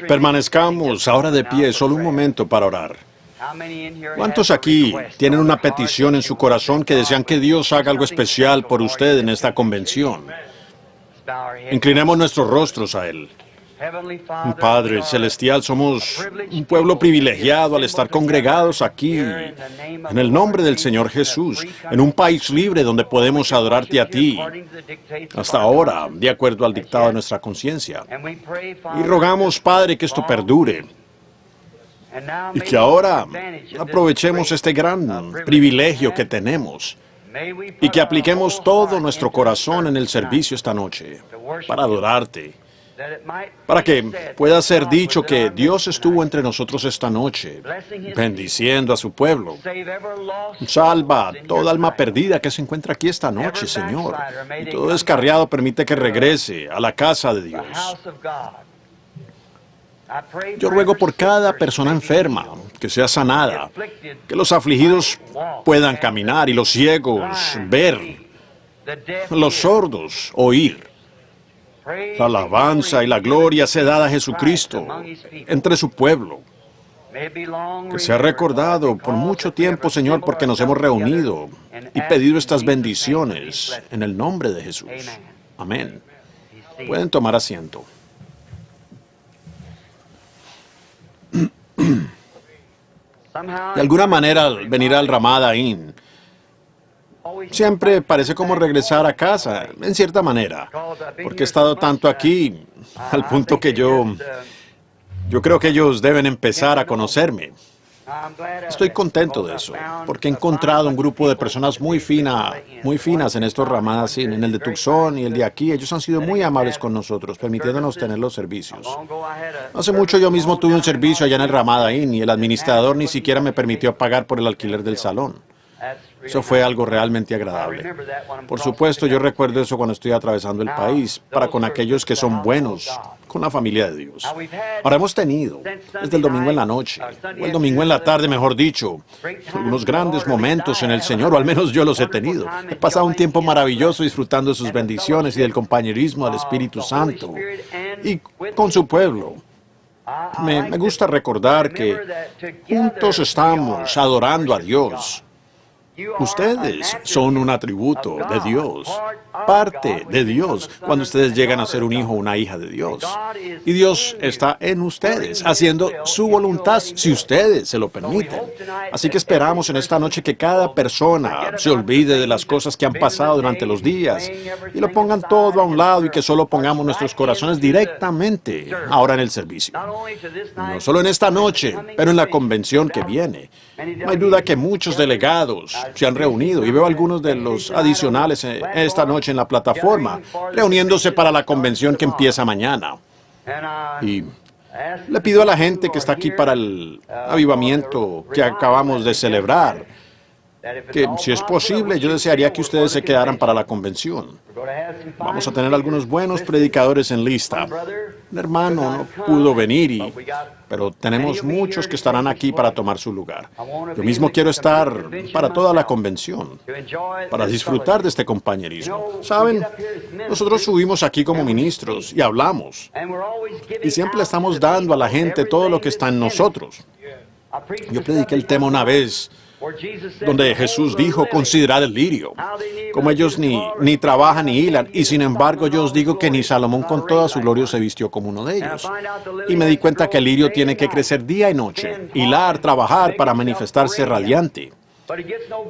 Permanezcamos ahora de pie solo un momento para orar. ¿Cuántos aquí tienen una petición en su corazón que desean que Dios haga algo especial por usted en esta convención? Inclinemos nuestros rostros a Él. Padre Celestial, somos un pueblo privilegiado al estar congregados aquí, en el nombre del Señor Jesús, en un país libre donde podemos adorarte a ti, hasta ahora, de acuerdo al dictado de nuestra conciencia. Y rogamos, Padre, que esto perdure, y que ahora aprovechemos este gran privilegio que tenemos, y que apliquemos todo nuestro corazón en el servicio esta noche, para adorarte, para que pueda ser dicho que Dios estuvo entre nosotros esta noche, bendiciendo a su pueblo. Salva toda alma perdida que se encuentra aquí esta noche, Señor, y todo descarriado permite que regrese a la casa de Dios. Yo ruego por cada persona enferma que sea sanada, que los afligidos puedan caminar y los ciegos ver, los sordos oír. La alabanza y la gloria sea dada a Jesucristo entre su pueblo. Que sea recordado por mucho tiempo, Señor, porque nos hemos reunido y pedido estas bendiciones en el nombre de Jesús. Amén. Pueden tomar asiento. De alguna manera, al venir al Ramada Inn, siempre parece como regresar a casa, en cierta manera, porque he estado tanto aquí, al punto que yo creo que ellos deben empezar a conocerme. Estoy contento de eso, porque he encontrado un grupo de personas muy finas en estos Ramadas Inn, en el de Tucson y el de aquí. Ellos han sido muy amables con nosotros, permitiéndonos tener los servicios. Hace mucho yo mismo tuve un servicio allá en el Ramada Inn y el administrador ni siquiera me permitió pagar por el alquiler del salón. Eso fue algo realmente agradable. Por supuesto, yo recuerdo eso cuando estoy atravesando el país, para con aquellos que son buenos, con la familia de Dios. Ahora hemos tenido, desde el domingo en la noche, o el domingo en la tarde, mejor dicho, unos grandes momentos en el Señor, o al menos yo los he tenido. He pasado un tiempo maravilloso disfrutando de sus bendiciones y del compañerismo del Espíritu Santo, y con su pueblo. Me gusta recordar que juntos estamos adorando a Dios. Ustedes son un atributo de Dios, parte de Dios, cuando ustedes llegan a ser un hijo o una hija de Dios. Y Dios está en ustedes, haciendo su voluntad, si ustedes se lo permiten. Así que esperamos en esta noche que cada persona se olvide de las cosas que han pasado durante los días y lo pongan todo a un lado y que solo pongamos nuestros corazones directamente ahora en el servicio. No solo en esta noche, pero en la convención que viene. No hay duda que muchos delegados se han reunido y veo algunos de los adicionales esta noche en la plataforma, reuniéndose para la convención que empieza mañana. Y le pido a la gente que está aquí para el avivamiento que acabamos de celebrar, que si es posible, yo desearía que ustedes se quedaran para la convención. Vamos a tener algunos buenos predicadores en lista. Un hermano no pudo venir, pero tenemos muchos que estarán aquí para tomar su lugar. Yo mismo quiero estar para toda la convención, para disfrutar de este compañerismo. ¿Saben? Nosotros subimos aquí como ministros y hablamos, y siempre estamos dando a la gente todo lo que está en nosotros. Yo prediqué el tema una vez, donde Jesús dijo, considerad el lirio, como ellos ni trabajan ni hilan, y sin embargo yo os digo que ni Salomón con toda su gloria se vistió como uno de ellos. Y me di cuenta que el lirio tiene que crecer día y noche, hilar, trabajar para manifestarse radiante.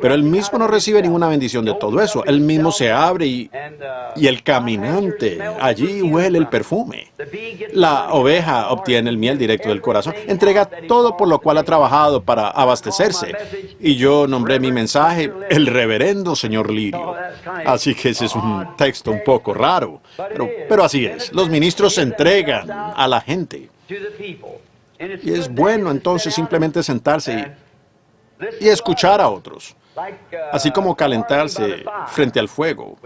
Pero él mismo no recibe ninguna bendición de todo eso. Él mismo se abre y el caminante allí huele el perfume. La oveja obtiene el miel directo del corazón. Entrega todo por lo cual ha trabajado para abastecerse. Y yo nombré mi mensaje el reverendo señor Lirio. Así que ese es un texto un poco raro. Pero así es. Los ministros se entregan a la gente. Y es bueno entonces simplemente sentarse y escuchar a otros, así como calentarse frente al fuego.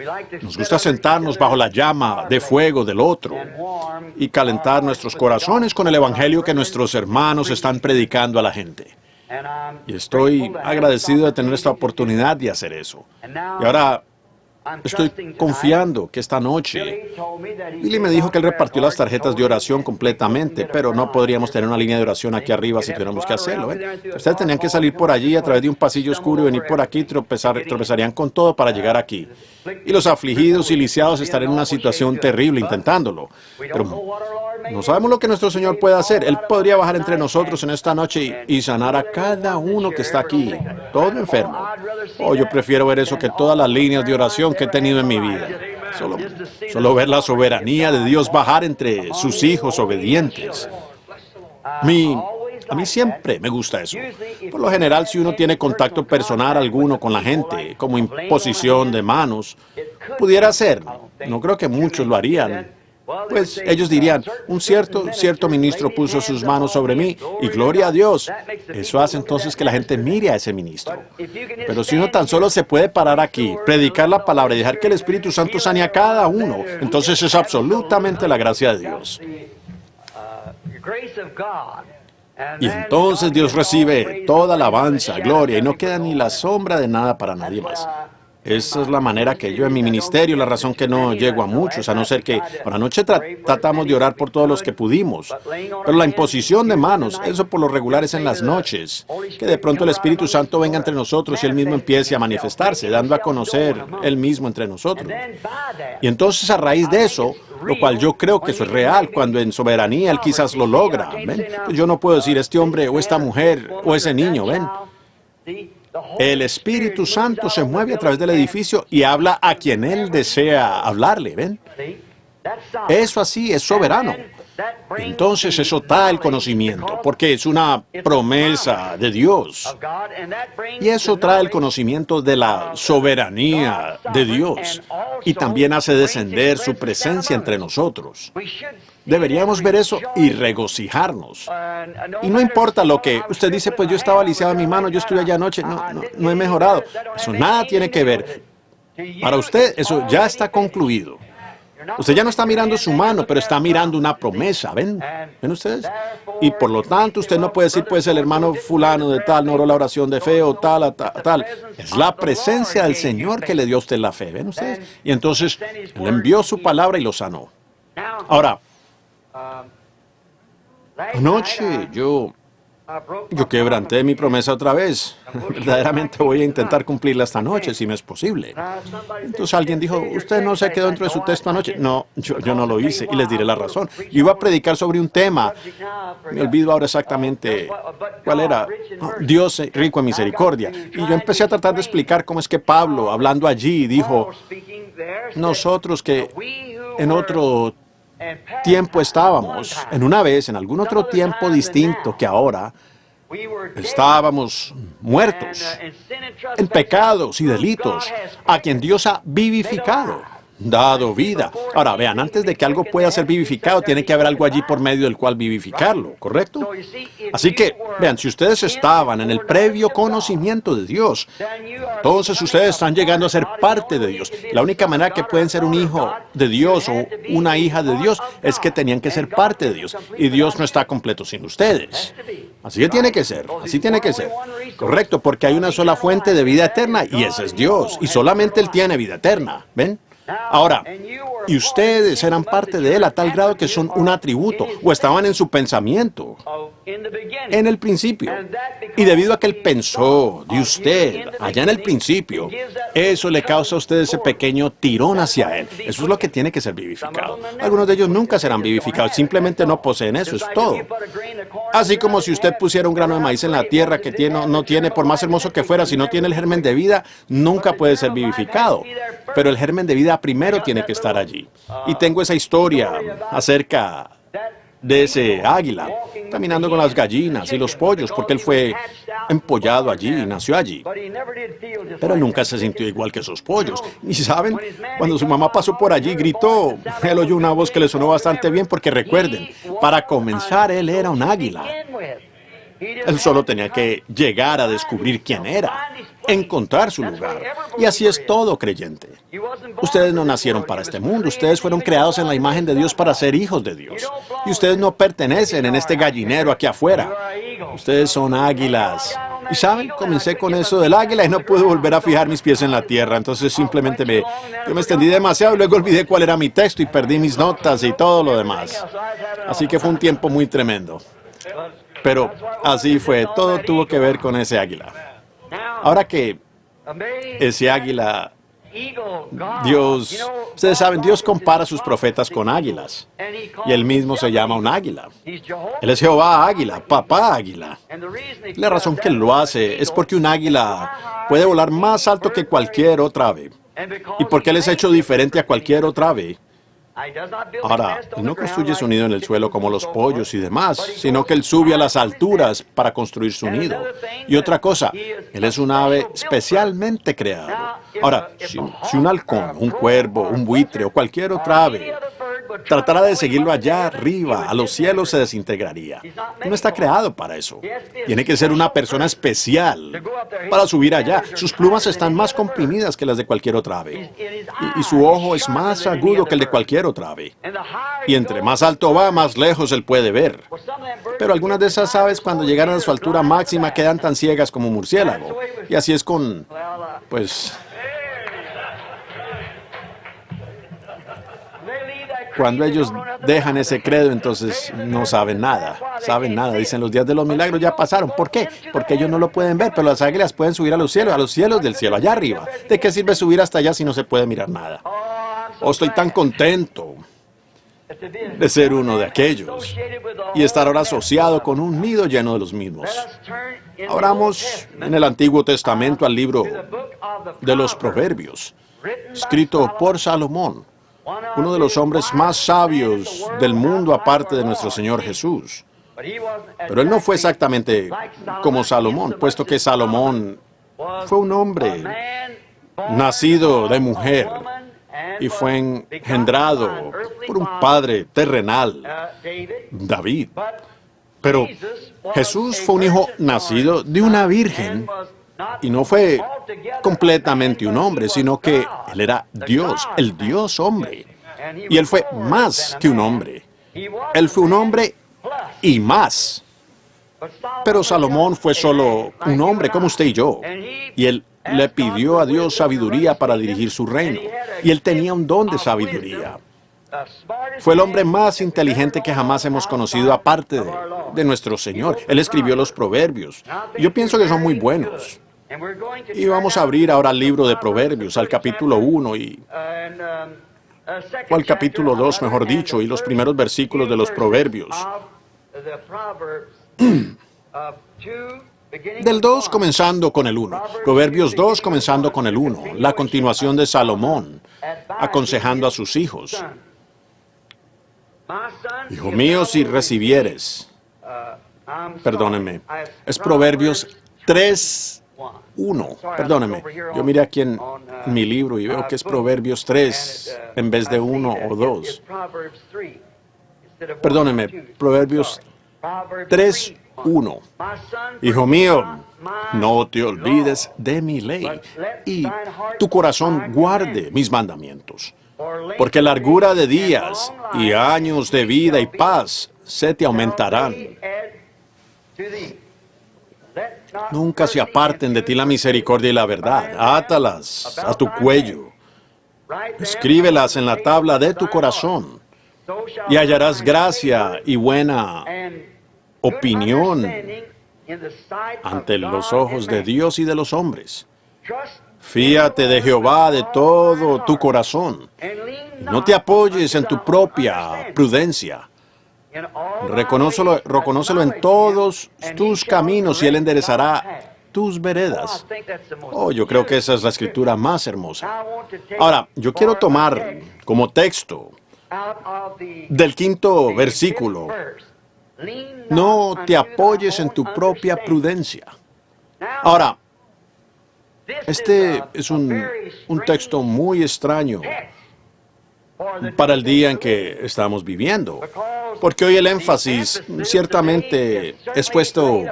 Nos gusta sentarnos bajo la llama de fuego del otro y calentar nuestros corazones con el evangelio que nuestros hermanos están predicando a la gente. Y estoy agradecido de tener esta oportunidad de hacer eso. Y ahora Estoy confiando que esta noche... Billy me dijo que él repartió las tarjetas de oración completamente, pero no podríamos tener una línea de oración aquí arriba si tuviéramos que hacerlo. Ustedes tenían que salir por allí a través de un pasillo oscuro y venir por aquí, tropezarían con todo para llegar aquí. Y los afligidos y lisiados estarían en una situación terrible intentándolo. Pero no sabemos lo que nuestro Señor puede hacer. Él podría bajar entre nosotros en esta noche y sanar a cada uno que está aquí, todo enfermo. Yo prefiero ver eso que todas las líneas de oración que he tenido en mi vida. Solo ver la soberanía de Dios bajar entre sus hijos obedientes. A mí siempre me gusta eso. Por lo general, si uno tiene contacto personal alguno con la gente, como imposición de manos, pudiera ser. No creo que muchos lo harían. Pues ellos dirían, un cierto ministro puso sus manos sobre mí y gloria a Dios. Eso hace entonces que la gente mire a ese ministro. Pero si uno tan solo se puede parar aquí, predicar la palabra y dejar que el Espíritu Santo sane a cada uno, entonces es absolutamente la gracia de Dios. Y entonces Dios recibe toda alabanza, gloria, y no queda ni la sombra de nada para nadie más. Esa es la manera que yo en mi ministerio, la razón que no llego a muchos, a no ser que por la noche tratamos de orar por todos los que pudimos. Pero la imposición de manos, eso por lo regular es en las noches, que de pronto el Espíritu Santo venga entre nosotros y Él mismo empiece a manifestarse, dando a conocer Él mismo entre nosotros. Y entonces a raíz de eso, lo cual yo creo que eso es real, cuando en soberanía Él quizás lo logra, ¿ven? Pues yo no puedo decir este hombre o esta mujer o ese niño, ¿ven? El Espíritu Santo se mueve a través del edificio y habla a quien Él desea hablarle, ¿ven? Eso así es soberano. Entonces eso da el conocimiento, porque es una promesa de Dios. Y eso trae el conocimiento de la soberanía de Dios. Y también hace descender su presencia entre nosotros. Deberíamos ver eso y regocijarnos. Y no importa lo que usted dice, pues yo estaba lisiado en mi mano, yo estuve allá anoche, no he mejorado. Eso nada tiene que ver. Para usted eso ya está concluido. Usted ya no está mirando su mano, pero está mirando una promesa, ¿ven? ¿Ven ustedes? Y por lo tanto, usted no puede decir, pues el hermano fulano de tal no oró la oración de fe o tal, tal. Es la presencia del Señor que le dio a usted la fe, ¿ven ustedes? Y entonces, Él envió su palabra y lo sanó. Ahora, anoche yo quebranté mi promesa otra vez. Verdaderamente voy a intentar cumplirla esta noche, si me es posible. Entonces alguien dijo, ¿usted no se quedó dentro de su texto anoche? No, yo no lo hice, y les diré la razón. Yo iba a predicar sobre un tema, me olvido ahora exactamente cuál era. Dios rico en misericordia. Y yo empecé a tratar de explicar cómo es que Pablo, hablando allí, dijo, nosotros que en otro tiempo estábamos, en algún otro tiempo distinto que ahora, estábamos muertos en pecados y delitos, a quien Dios ha vivificado, dado vida. Ahora, vean, antes de que algo pueda ser vivificado, tiene que haber algo allí por medio del cual vivificarlo, ¿correcto? Así que, vean, si ustedes estaban en el previo conocimiento de Dios, entonces ustedes están llegando a ser parte de Dios. La única manera que pueden ser un hijo de Dios o una hija de Dios es que tenían que ser parte de Dios. Y Dios no está completo sin ustedes. Así que tiene que ser, así tiene que ser. Correcto, porque hay una sola fuente de vida eterna y ese es Dios. Y solamente Él tiene vida eterna, ¿ven? Ahora, y ustedes eran parte de Él a tal grado que son un atributo, o estaban en su pensamiento, en el principio. Y debido a que Él pensó de usted allá en el principio, eso le causa a usted ese pequeño tirón hacia Él. Eso es lo que tiene que ser vivificado. Algunos de ellos nunca serán vivificados, simplemente no poseen eso, es todo. Así como si usted pusiera un grano de maíz en la tierra que no tiene, por más hermoso que fuera, si no tiene el germen de vida, nunca puede ser vivificado. Pero el germen de vida primero tiene que estar allí. Y tengo esa historia acerca de ese águila, caminando con las gallinas y los pollos, porque él fue empollado allí y nació allí. Pero él nunca se sintió igual que esos pollos. Y saben, cuando su mamá pasó por allí, gritó, él oyó una voz que le sonó bastante bien, porque recuerden, para comenzar, él era un águila. Él solo tenía que llegar a descubrir quién era, encontrar su lugar. Y así es todo creyente. Ustedes no nacieron para este mundo, ustedes fueron creados en la imagen de Dios para ser hijos de Dios. Y ustedes no pertenecen en este gallinero aquí afuera. Ustedes son águilas Y saben, comencé con eso del águila y no pude volver a fijar mis pies en la tierra. Entonces simplemente yo me extendí demasiado y luego olvidé cuál era mi texto y perdí mis notas y todo lo demás. Así que fue un tiempo muy tremendo. Pero así fue, todo tuvo que ver con ese águila. Ahora que ese águila, Dios, ustedes saben, Dios compara a sus profetas con águilas. Y él mismo se llama un águila. Él es Jehová águila, papá águila. La razón que él lo hace es porque un águila puede volar más alto que cualquier otra ave. Y porque él es hecho diferente a cualquier otra ave. Ahora, él no construye su nido en el suelo como los pollos y demás, sino que él sube a las alturas para construir su nido. Y otra cosa, él es un ave especialmente creado. Ahora, si un halcón, un cuervo, un buitre o cualquier otra ave tratara de seguirlo allá arriba, a los cielos, se desintegraría. No está creado para eso. Tiene que ser una persona especial para subir allá. Sus plumas están más comprimidas que las de cualquier otra ave. Y su ojo es más agudo que el de cualquier otra ave. Y entre más alto va, más lejos él puede ver. Pero algunas de esas aves, cuando llegan a su altura máxima, quedan tan ciegas como un murciélago. Y así es con, pues, cuando ellos dejan ese credo, entonces no saben nada. Saben nada. Dicen, los días de los milagros ya pasaron. ¿Por qué? Porque ellos no lo pueden ver, pero las águilas pueden subir a los cielos del cielo, allá arriba. ¿De qué sirve subir hasta allá si no se puede mirar nada? Oh, estoy tan contento de ser uno de aquellos y estar ahora asociado con un nido lleno de los mismos. Abramos en el Antiguo Testamento al libro de los Proverbios, escrito por Salomón, uno de los hombres más sabios del mundo aparte de nuestro Señor Jesús. Pero él no fue exactamente como Salomón, puesto que Salomón fue un hombre nacido de mujer y fue engendrado por un padre terrenal, David. Pero Jesús fue un hijo nacido de una virgen y no fue completamente un hombre, sino que él era Dios, el Dios hombre. Y él fue más que un hombre. Él fue un hombre y más. Pero Salomón fue solo un hombre como usted y yo. Y él le pidió a Dios sabiduría para dirigir su reino. Y él tenía un don de sabiduría. Fue el hombre más inteligente que jamás hemos conocido, aparte de nuestro Señor. Él escribió los Proverbios. Yo pienso que son muy buenos. Y vamos a abrir ahora el libro de Proverbios, al capítulo 1 o al capítulo 2, mejor dicho, y los primeros versículos de los Proverbios. Del 2 comenzando con el 1. Proverbios 2 comenzando con el 1. La continuación de Salomón, aconsejando a sus hijos. Hijo mío, si recibieres. Perdónenme. Es Proverbios 3:1. Perdónenme. Yo miré aquí en mi libro y veo que es Proverbios 3 en vez de 1 o 2. Perdónenme. Proverbios 3:1. Hijo mío, no te olvides de mi ley y tu corazón guarde mis mandamientos, porque largura de días y años de vida y paz se te aumentarán. Nunca se aparten de ti la misericordia y la verdad. Átalas a tu cuello. Escríbelas en la tabla de tu corazón y hallarás gracia y buena opinión ante los ojos de Dios y de los hombres. Fíate de Jehová de todo tu corazón. No te apoyes en tu propia prudencia. Reconócelo en todos tus caminos y Él enderezará tus veredas. Oh, yo creo que esa es la escritura más hermosa. Ahora, yo quiero tomar como texto del 5º versículo. No te apoyes en tu propia prudencia. Ahora, este es un texto muy extraño para el día en que estamos viviendo, porque hoy el énfasis ciertamente es puesto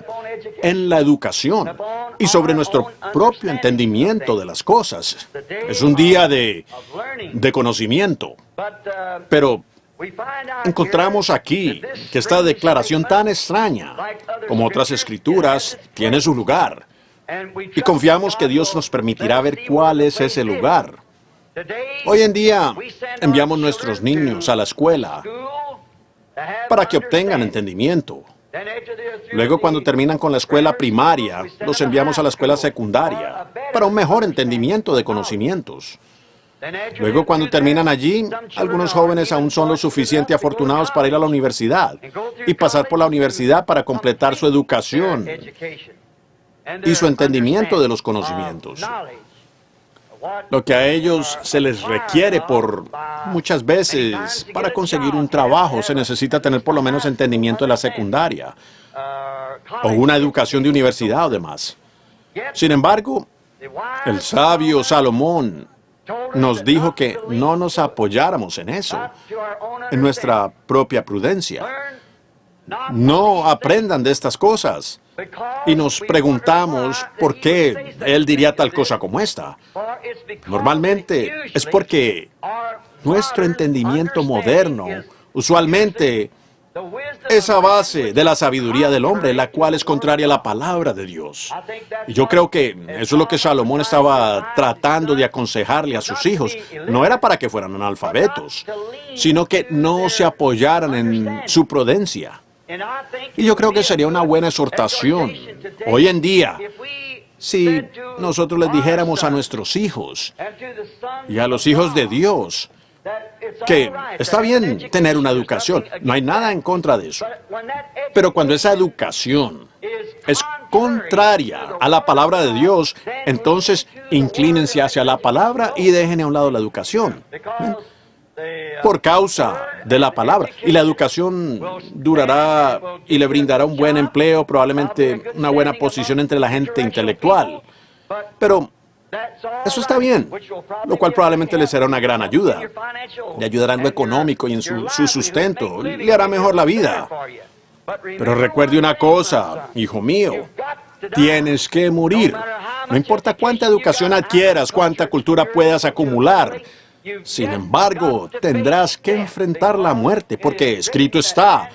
en la educación y sobre nuestro propio entendimiento de las cosas. Es un día de conocimiento, pero Encontramos aquí que esta declaración tan extraña, como otras escrituras, tiene su lugar. Y confiamos que Dios nos permitirá ver cuál es ese lugar. Hoy en día enviamos nuestros niños a la escuela para que obtengan entendimiento. Luego, cuando terminan con la escuela primaria, los enviamos a la escuela secundaria para un mejor entendimiento de conocimientos. Luego, cuando terminan allí, algunos jóvenes aún son lo suficiente afortunados para ir a la universidad y pasar por la universidad para completar su educación y su entendimiento de los conocimientos. Lo que a ellos se les requiere muchas veces para conseguir un trabajo, se necesita tener por lo menos entendimiento de la secundaria o una educación de universidad o demás. Sin embargo, el sabio Salomón nos dijo que no nos apoyáramos en eso, en nuestra propia prudencia. No aprendan de estas cosas. Y nos preguntamos por qué él diría tal cosa como esta. Normalmente es porque nuestro entendimiento moderno usualmente es a base de la sabiduría del hombre, la cual es contraria a la palabra de Dios. Y yo creo que eso es lo que Salomón estaba tratando de aconsejarle a sus hijos. No era para que fueran analfabetos, sino que no se apoyaran en su prudencia. Y yo creo que sería una buena exhortación hoy en día si nosotros les dijéramos a nuestros hijos y a los hijos de Dios que está bien tener una educación, no hay nada en contra de eso. Pero cuando esa educación es contraria a la palabra de Dios, entonces inclínense hacia la palabra y dejen a un lado la educación. Por causa de la palabra. Y la educación durará y le brindará un buen empleo, probablemente una buena posición entre la gente intelectual. Pero eso está bien, lo cual probablemente le será una gran ayuda. Le ayudará en lo económico y en su sustento. Le hará mejor la vida. Pero recuerde una cosa, hijo mío. Tienes que morir. No importa cuánta educación adquieras, cuánta cultura puedas acumular. Sin embargo, tendrás que enfrentar la muerte, porque escrito está,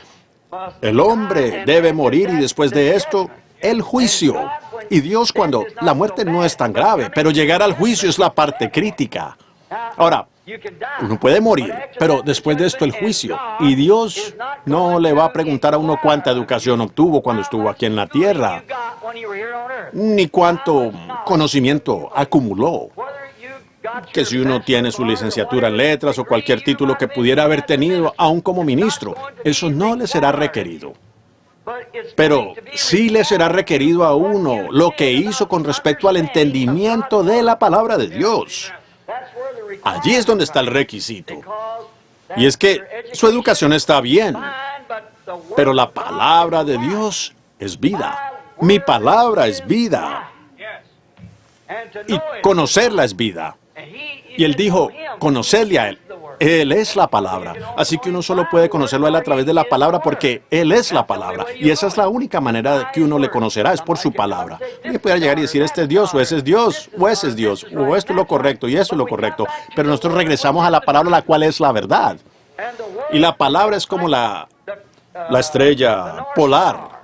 el hombre debe morir y después de esto, el juicio. Y Dios, cuando la muerte no es tan grave, pero llegar al juicio es la parte crítica. Ahora, uno puede morir, pero después de esto el juicio. Y Dios no le va a preguntar a uno cuánta educación obtuvo cuando estuvo aquí en la tierra, ni cuánto conocimiento acumuló. Que si uno tiene su licenciatura en letras o cualquier título que pudiera haber tenido, aún como ministro, eso no le será requerido. Pero sí le será requerido a uno lo que hizo con respecto al entendimiento de la palabra de Dios. Allí es donde está el requisito. Y es que su educación está bien, pero la palabra de Dios es vida. Mi palabra es vida. Y conocerla es vida. Y él dijo, conocerle a él. Él es la palabra. Así que uno solo puede conocerlo a él a través de la palabra porque él es la palabra. Y esa es la única manera que uno le conocerá, es por su palabra. Alguien puede llegar y decir, este es Dios, o ese es Dios, o ese es Dios, o esto es lo correcto, y eso es lo correcto. Pero nosotros regresamos a la palabra, la cual es la verdad. Y la palabra es como la estrella polar.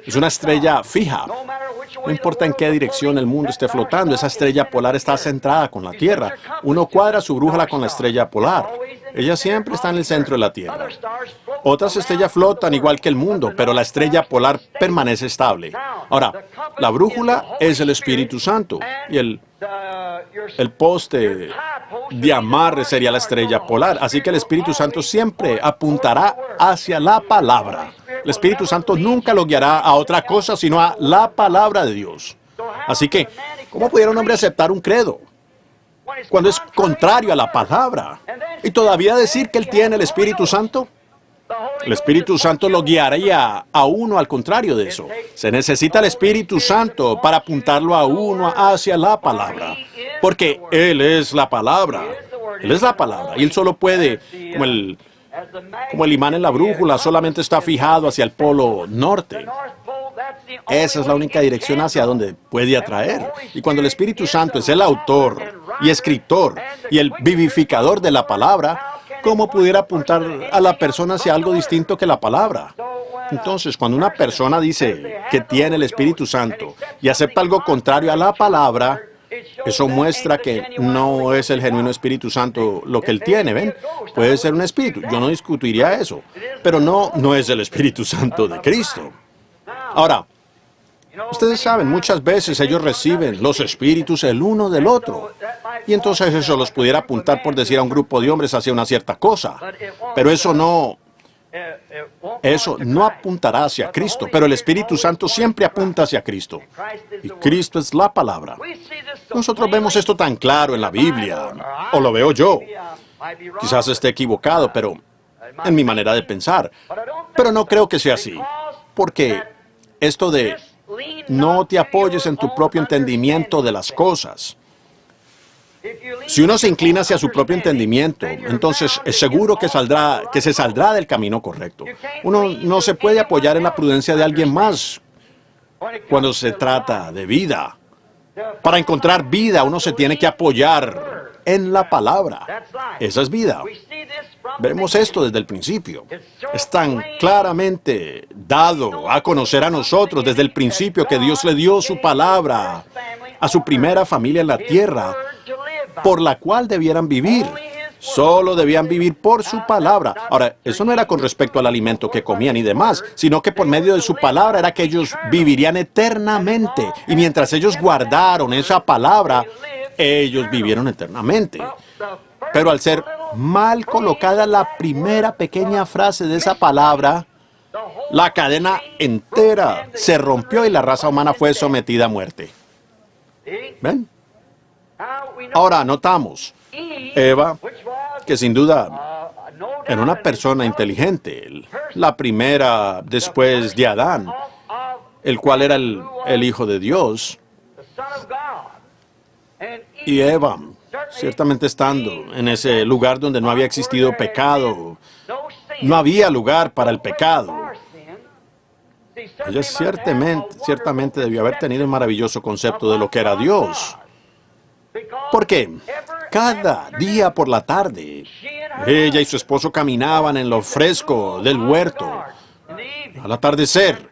Es una estrella fija. No importa en qué dirección el mundo esté flotando, esa estrella polar está centrada con la Tierra. Uno cuadra su brújula con la estrella polar. Ella siempre está en el centro de la Tierra. Otras estrellas flotan igual que el mundo, pero la estrella polar permanece estable. Ahora, la brújula es el Espíritu Santo y el poste de amarre sería la estrella polar. Así que el Espíritu Santo siempre apuntará hacia la palabra. El Espíritu Santo nunca lo guiará a otra cosa, sino a la palabra de Dios. Así que, ¿cómo pudiera un hombre aceptar un credo cuando es contrario a la palabra? Y todavía decir que él tiene el Espíritu Santo. El Espíritu Santo lo guiaría a uno al contrario de eso. Se necesita el Espíritu Santo para apuntarlo a uno hacia la palabra. Porque Él es la palabra. Él es la palabra. Y Él solo puede, como el imán en la brújula, solamente está fijado hacia el polo norte. Esa es la única dirección hacia donde puede atraer. Y cuando el Espíritu Santo es el autor y escritor y el vivificador de la palabra, cómo pudiera apuntar a la persona hacia algo distinto que la palabra. Entonces, cuando una persona dice que tiene el Espíritu Santo y acepta algo contrario a la palabra, eso muestra que no es el genuino Espíritu Santo lo que él tiene, ¿ven? Puede ser un espíritu, yo no discutiría eso, pero no es el Espíritu Santo de Cristo. Ahora, ustedes saben, muchas veces ellos reciben los espíritus el uno del otro, y entonces eso los pudiera apuntar, por decir, a un grupo de hombres hacia una cierta cosa, pero eso no apuntará hacia Cristo, pero el Espíritu Santo siempre apunta hacia Cristo. Y Cristo es la palabra. Nosotros vemos esto tan claro en la Biblia, o lo veo yo. Quizás esté equivocado, pero en mi manera de pensar. Pero no creo que sea así, porque esto de no te apoyes en tu propio entendimiento de las cosas. Si uno se inclina hacia su propio entendimiento, entonces es seguro que se saldrá del camino correcto. Uno no se puede apoyar en la prudencia de alguien más cuando se trata de vida. Para encontrar vida, uno se tiene que apoyar en la palabra. Esa es vida. Vemos esto desde el principio. Es tan claramente dado a conocer a nosotros desde el principio que Dios le dio su palabra a su primera familia en la tierra, por la cual debieran vivir. Solo debían vivir por su palabra. Ahora, eso no era con respecto al alimento que comían y demás, sino que por medio de su palabra era que ellos vivirían eternamente. Y mientras ellos guardaron esa palabra, ellos vivieron eternamente. Pero al ser mal colocada la primera pequeña frase de esa palabra, la cadena entera se rompió y la raza humana fue sometida a muerte. ¿Ven? Ahora notamos, Eva, que sin duda era una persona inteligente, la primera después de Adán, el cual era el Hijo de Dios, y Eva, ciertamente estando en ese lugar donde no había existido pecado, no había lugar para el pecado. Ella ciertamente debió haber tenido un maravilloso concepto de lo que era Dios. Porque cada día por la tarde, ella y su esposo caminaban en lo fresco del huerto al atardecer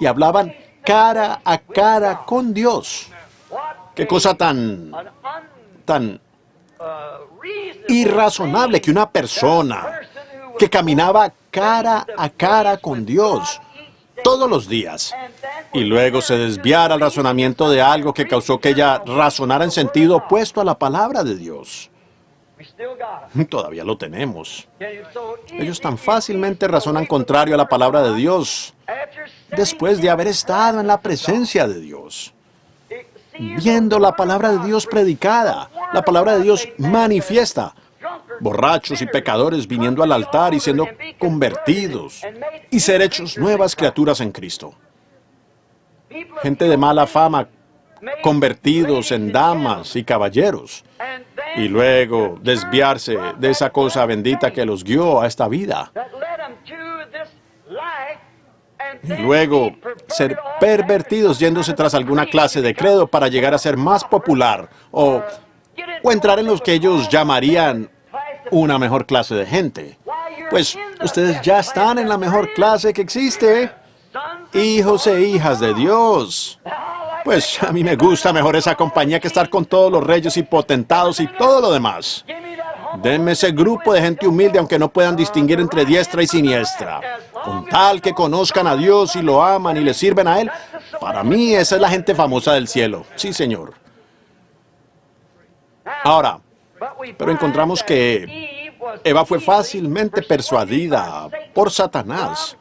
y hablaban cara a cara con Dios. Qué cosa tan irrazonable que una persona que caminaba cara a cara con Dios todos los días y luego se desviara al razonamiento de algo que causó que ella razonara en sentido opuesto a la palabra de Dios. Todavía lo tenemos. Ellos tan fácilmente razonan contrario a la palabra de Dios después de haber estado en la presencia de Dios, viendo la palabra de Dios predicada, la palabra de Dios manifiesta, borrachos y pecadores viniendo al altar y siendo convertidos y ser hechos nuevas criaturas en Cristo. Gente de mala fama convertidos en damas y caballeros y luego desviarse de esa cosa bendita que los guió a esta vida. Y luego ser pervertidos yéndose tras alguna clase de credo para llegar a ser más popular o entrar en los que ellos llamarían una mejor clase de gente. Pues ustedes ya están en la mejor clase que existe. Hijos e hijas de Dios. Pues a mí me gusta mejor esa compañía que estar con todos los reyes y potentados y todo lo demás. Denme ese grupo de gente humilde aunque no puedan distinguir entre diestra y siniestra. Con tal que conozcan a Dios y lo aman y le sirven a Él. Para mí esa es la gente famosa del cielo. Sí, Señor. Ahora, pero encontramos que Eva fue fácilmente persuadida por Satanás,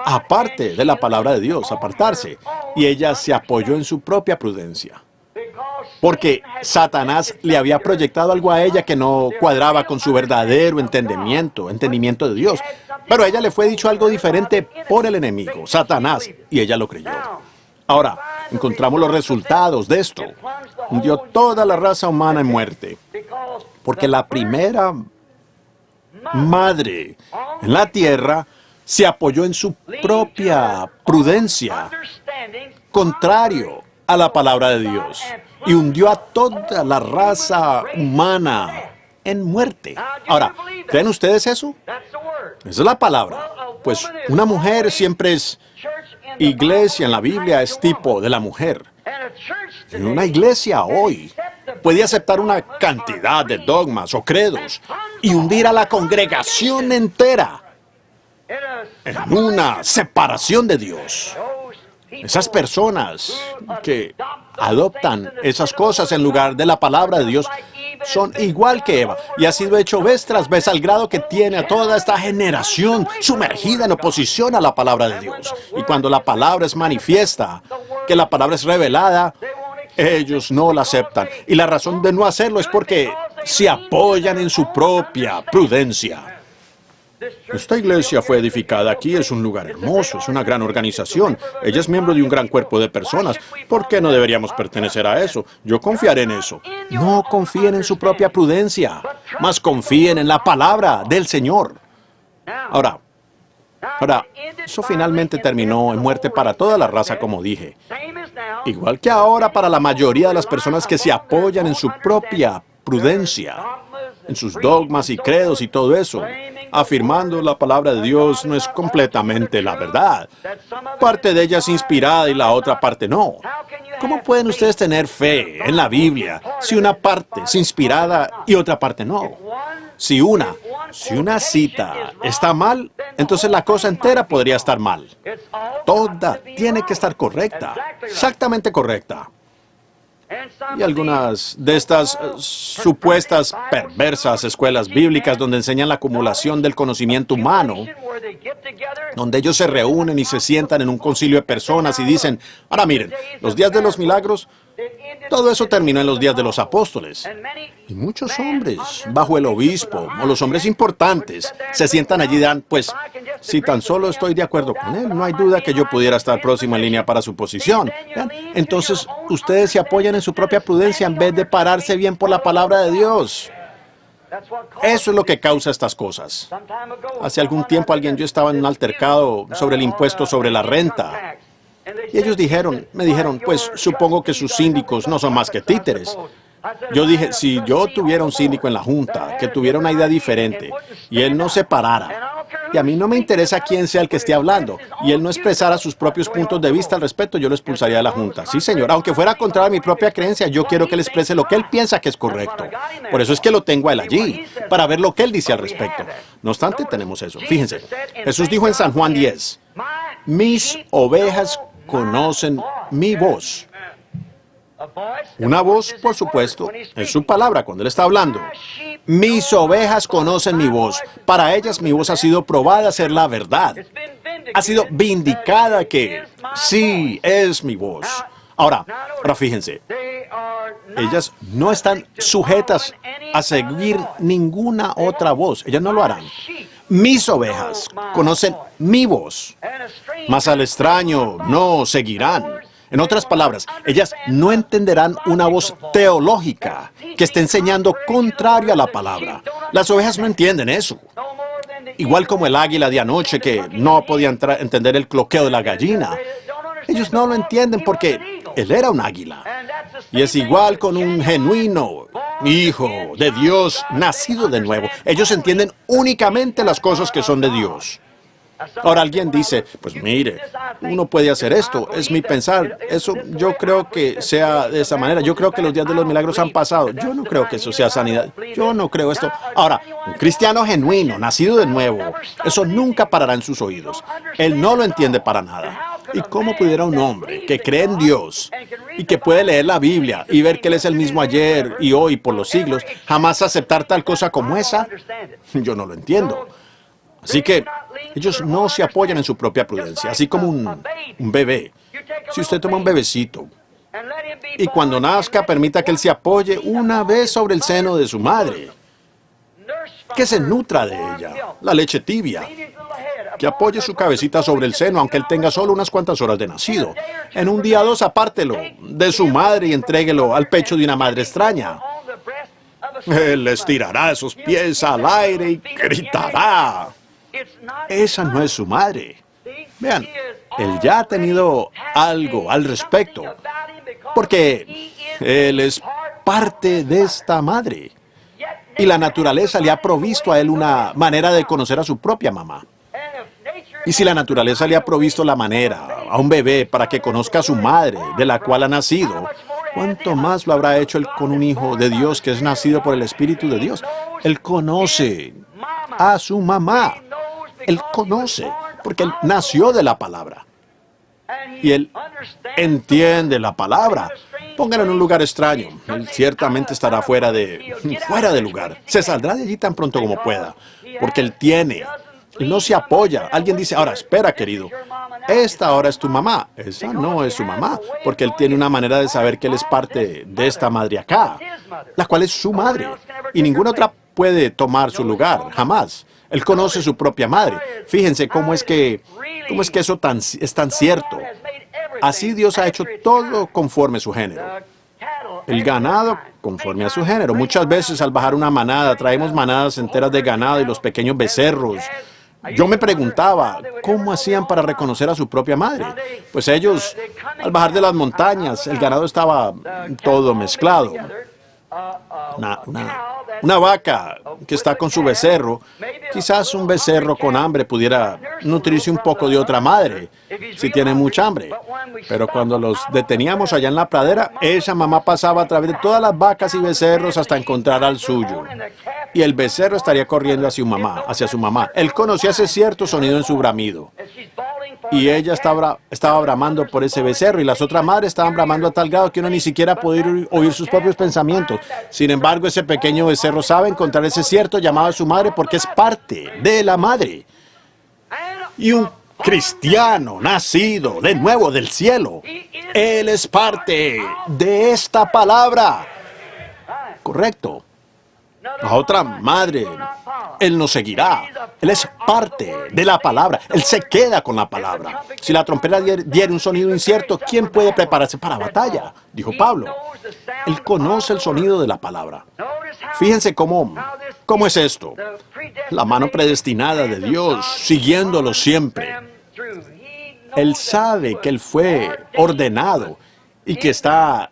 aparte de la palabra de Dios, apartarse, y ella se apoyó en su propia prudencia, porque Satanás le había proyectado algo a ella que no cuadraba con su verdadero entendimiento de Dios, pero a ella le fue dicho algo diferente por el enemigo, Satanás, y ella lo creyó. Ahora, encontramos los resultados de esto. Hundió toda la raza humana en muerte, porque la primera madre en la tierra se apoyó en su propia prudencia, contrario a la palabra de Dios, y hundió a toda la raza humana en muerte. Ahora, ¿creen ustedes eso? Esa es la palabra. Pues una mujer siempre es iglesia en la Biblia, es tipo de la mujer. Y una iglesia hoy puede aceptar una cantidad de dogmas o credos y hundir a la congregación entera en una separación de Dios. Esas personas que adoptan esas cosas en lugar de la palabra de Dios son igual que Eva, y ha sido hecho vez tras vez al grado que tiene a toda esta generación sumergida en oposición a la palabra de Dios. Y cuando la palabra es manifiesta, que la palabra es revelada, ellos no la aceptan. Y la razón de no hacerlo es porque se apoyan en su propia prudencia. Esta iglesia fue edificada aquí, es un lugar hermoso, es una gran organización. Ella es miembro de un gran cuerpo de personas. ¿Por qué no deberíamos pertenecer a eso? Yo confiaré en eso. No confíen en su propia prudencia, más confíen en la palabra del Señor. Ahora, eso finalmente terminó en muerte para toda la raza, como dije. Igual que ahora para la mayoría de las personas que se apoyan en su propia prudencia, en sus dogmas y credos y todo eso, afirmando la palabra de Dios no es completamente la verdad. Parte de ella es inspirada y la otra parte no. ¿Cómo pueden ustedes tener fe en la Biblia si una parte es inspirada y otra parte no? Si una cita está mal, entonces la cosa entera podría estar mal. Toda tiene que estar correcta, exactamente correcta. Y algunas de estas supuestas perversas escuelas bíblicas donde enseñan la acumulación del conocimiento humano, donde ellos se reúnen y se sientan en un concilio de personas y dicen, ahora miren, los días de los milagros, todo eso terminó en los días de los apóstoles. Y muchos hombres, bajo el obispo, o los hombres importantes, se sientan allí y dan, pues, si tan solo estoy de acuerdo con él, no hay duda que yo pudiera estar próximo en línea para su posición. ¿Vean? Entonces, ustedes se apoyan en su propia prudencia en vez de pararse bien por la palabra de Dios. Eso es lo que causa estas cosas. Hace algún tiempo yo estaba en un altercado sobre el impuesto sobre la renta. Y ellos me dijeron, pues supongo que sus síndicos no son más que títeres. Yo dije, si yo tuviera un síndico en la junta que tuviera una idea diferente y él no se parara, y a mí no me interesa quién sea el que esté hablando, y él no expresara sus propios puntos de vista al respecto, yo lo expulsaría de la junta. Sí, señor, aunque fuera contra mi propia creencia, yo quiero que él exprese lo que él piensa que es correcto. Por eso es que lo tengo a él allí, para ver lo que él dice al respecto. No obstante, tenemos eso. Fíjense, Jesús dijo en San Juan 10, mis ovejas conocen mi voz. Una voz, por supuesto, es su palabra cuando Él está hablando. Mis ovejas conocen mi voz. Para ellas mi voz ha sido probada a ser la verdad. Ha sido vindicada que sí es mi voz. Ahora fíjense, ellas no están sujetas a seguir ninguna otra voz. Ellas no lo harán. Mis ovejas conocen mi voz, mas al extraño no seguirán. En otras palabras, ellas no entenderán una voz teológica que esté enseñando contrario a la palabra. Las ovejas no entienden eso. Igual como el águila de anoche que no podía entender el cloqueo de la gallina. Ellos no lo entienden porque él era un águila. Y es igual con un genuino hijo de Dios nacido de nuevo. Ellos entienden únicamente las cosas que son de Dios. Ahora alguien dice, pues mire, uno puede hacer esto, es mi pensar, eso yo creo que sea de esa manera, yo creo que los días de los milagros han pasado, yo no creo que eso sea sanidad, yo no creo esto. Ahora, un cristiano genuino, nacido de nuevo, eso nunca parará en sus oídos, él no lo entiende para nada. ¿Y cómo pudiera un hombre que cree en Dios y que puede leer la Biblia y ver que Él es el mismo ayer y hoy por los siglos, jamás aceptar tal cosa como esa? Yo no lo entiendo. Así que ellos no se apoyan en su propia prudencia, así como un bebé. Si usted toma un bebecito y cuando nazca permita que él se apoye una vez sobre el seno de su madre, que se nutra de ella, la leche tibia, que apoye su cabecita sobre el seno, aunque él tenga solo unas cuantas horas de nacido. En un día o dos apártelo de su madre y entréguelo al pecho de una madre extraña. Él estirará esos pies al aire y gritará. Esa no es su madre. Vean, él ya ha tenido algo al respecto, porque él es parte de esta madre. Y la naturaleza le ha provisto a él una manera de conocer a su propia mamá. Y si la naturaleza le ha provisto la manera a un bebé para que conozca a su madre, de la cual ha nacido, ¿cuánto más lo habrá hecho él con un hijo de Dios que es nacido por el Espíritu de Dios? Él conoce a su mamá. Él conoce, porque él nació de la palabra. Y él entiende la palabra. Póngalo en un lugar extraño. Él ciertamente estará fuera de lugar. Se saldrá de allí tan pronto como pueda, porque él tiene. Él no se apoya. Alguien dice, ahora, espera, querido. Esta ahora es tu mamá. Esa no es su mamá, porque él tiene una manera de saber que él es parte de esta madre acá, la cual es su madre. Y ninguna otra puede tomar su lugar, jamás. Él conoce su propia madre. Fíjense cómo es que eso es tan cierto. Así Dios ha hecho todo conforme a su género. El ganado conforme a su género. Muchas veces al bajar una manada, traemos manadas enteras de ganado y los pequeños becerros. Yo me preguntaba, ¿cómo hacían para reconocer a su propia madre? Pues ellos, al bajar de las montañas, el ganado estaba todo mezclado. Una vaca que está con su becerro, quizás un becerro con hambre pudiera nutrirse un poco de otra madre, si tiene mucha hambre. Pero cuando los deteníamos allá en la pradera, esa mamá pasaba a través de todas las vacas y becerros hasta encontrar al suyo. Y el becerro estaría corriendo hacia su mamá. Él conocía ese cierto sonido en su bramido. Y ella estaba bramando por ese becerro y las otras madres estaban bramando a tal grado que uno ni siquiera podía oír sus propios pensamientos. Sin embargo, ese pequeño becerro sabe encontrar ese cierto llamado a su madre porque es parte de la madre. Y un cristiano nacido de nuevo del cielo, él es parte de esta palabra. Correcto. A otra madre, él no seguirá. Él es parte de la palabra. Él se queda con la palabra. Si la trompeta diere un sonido incierto, ¿quién puede prepararse para batalla? Dijo Pablo. Él conoce el sonido de la palabra. Fíjense cómo es esto. La mano predestinada de Dios, siguiéndolo siempre. Él sabe que él fue ordenado y que está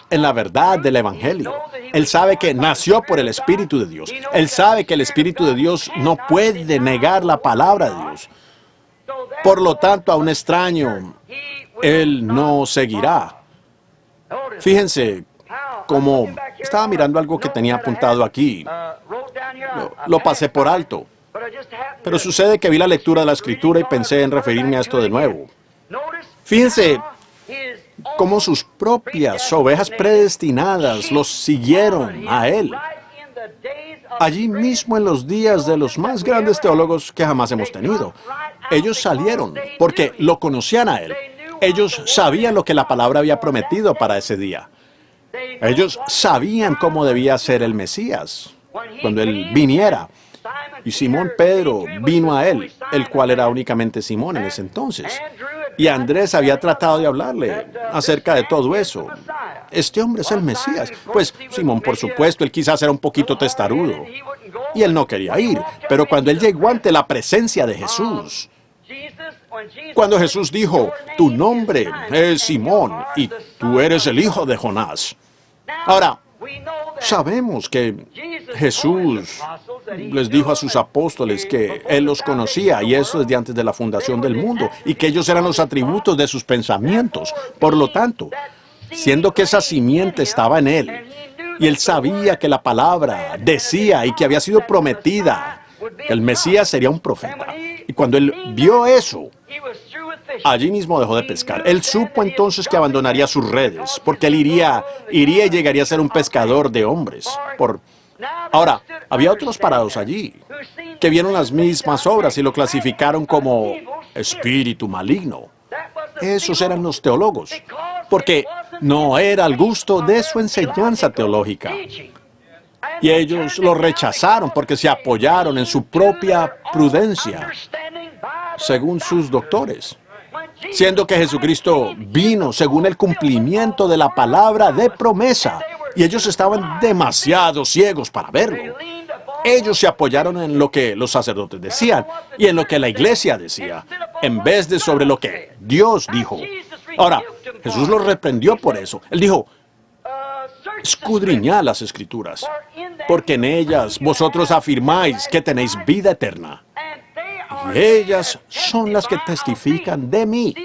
en la verdad del Evangelio. Él sabe que nació por el Espíritu de Dios. Él sabe que el Espíritu de Dios no puede negar la palabra de Dios. Por lo tanto, a un extraño, él no seguirá. Fíjense cómo estaba mirando algo que tenía apuntado aquí. Lo pasé por alto. Pero sucede que vi la lectura de la Escritura y pensé en referirme a esto de nuevo. Fíjense cómo sus propias ovejas predestinadas los siguieron a él. Allí mismo en los días de los más grandes teólogos que jamás hemos tenido. Ellos salieron porque lo conocían a él. Ellos sabían lo que la palabra había prometido para ese día. Ellos sabían cómo debía ser el Mesías cuando él viniera. Y Simón Pedro vino a él, el cual era únicamente Simón en ese entonces. Y Andrés había tratado de hablarle acerca de todo eso. Este hombre es el Mesías. Pues Simón, por supuesto, él quizás era un poquito testarudo. Y él no quería ir. Pero cuando él llegó ante la presencia de Jesús, cuando Jesús dijo, tu nombre es Simón y tú eres el hijo de Jonás. Ahora, sabemos que Jesús les dijo a sus apóstoles que Él los conocía, y eso desde antes de la fundación del mundo, y que ellos eran los atributos de sus pensamientos. Por lo tanto, siendo que esa simiente estaba en Él, y Él sabía que la palabra decía y que había sido prometida, que el Mesías sería un profeta. Y cuando Él vio eso, allí mismo dejó de pescar. Él supo entonces que abandonaría sus redes, porque él iría y llegaría a ser un pescador de hombres. Ahora, había otros parados allí, que vieron las mismas obras y lo clasificaron como espíritu maligno. Esos eran los teólogos, porque no era al gusto de su enseñanza teológica. Y ellos lo rechazaron porque se apoyaron en su propia prudencia, según sus doctores. Siendo que Jesucristo vino según el cumplimiento de la palabra de promesa, y ellos estaban demasiado ciegos para verlo. Ellos se apoyaron en lo que los sacerdotes decían y en lo que la iglesia decía, en vez de sobre lo que Dios dijo. Ahora, Jesús los reprendió por eso. Él dijo, escudriñad las Escrituras, porque en ellas vosotros afirmáis que tenéis vida eterna. Y ellas son las que testifican de mí.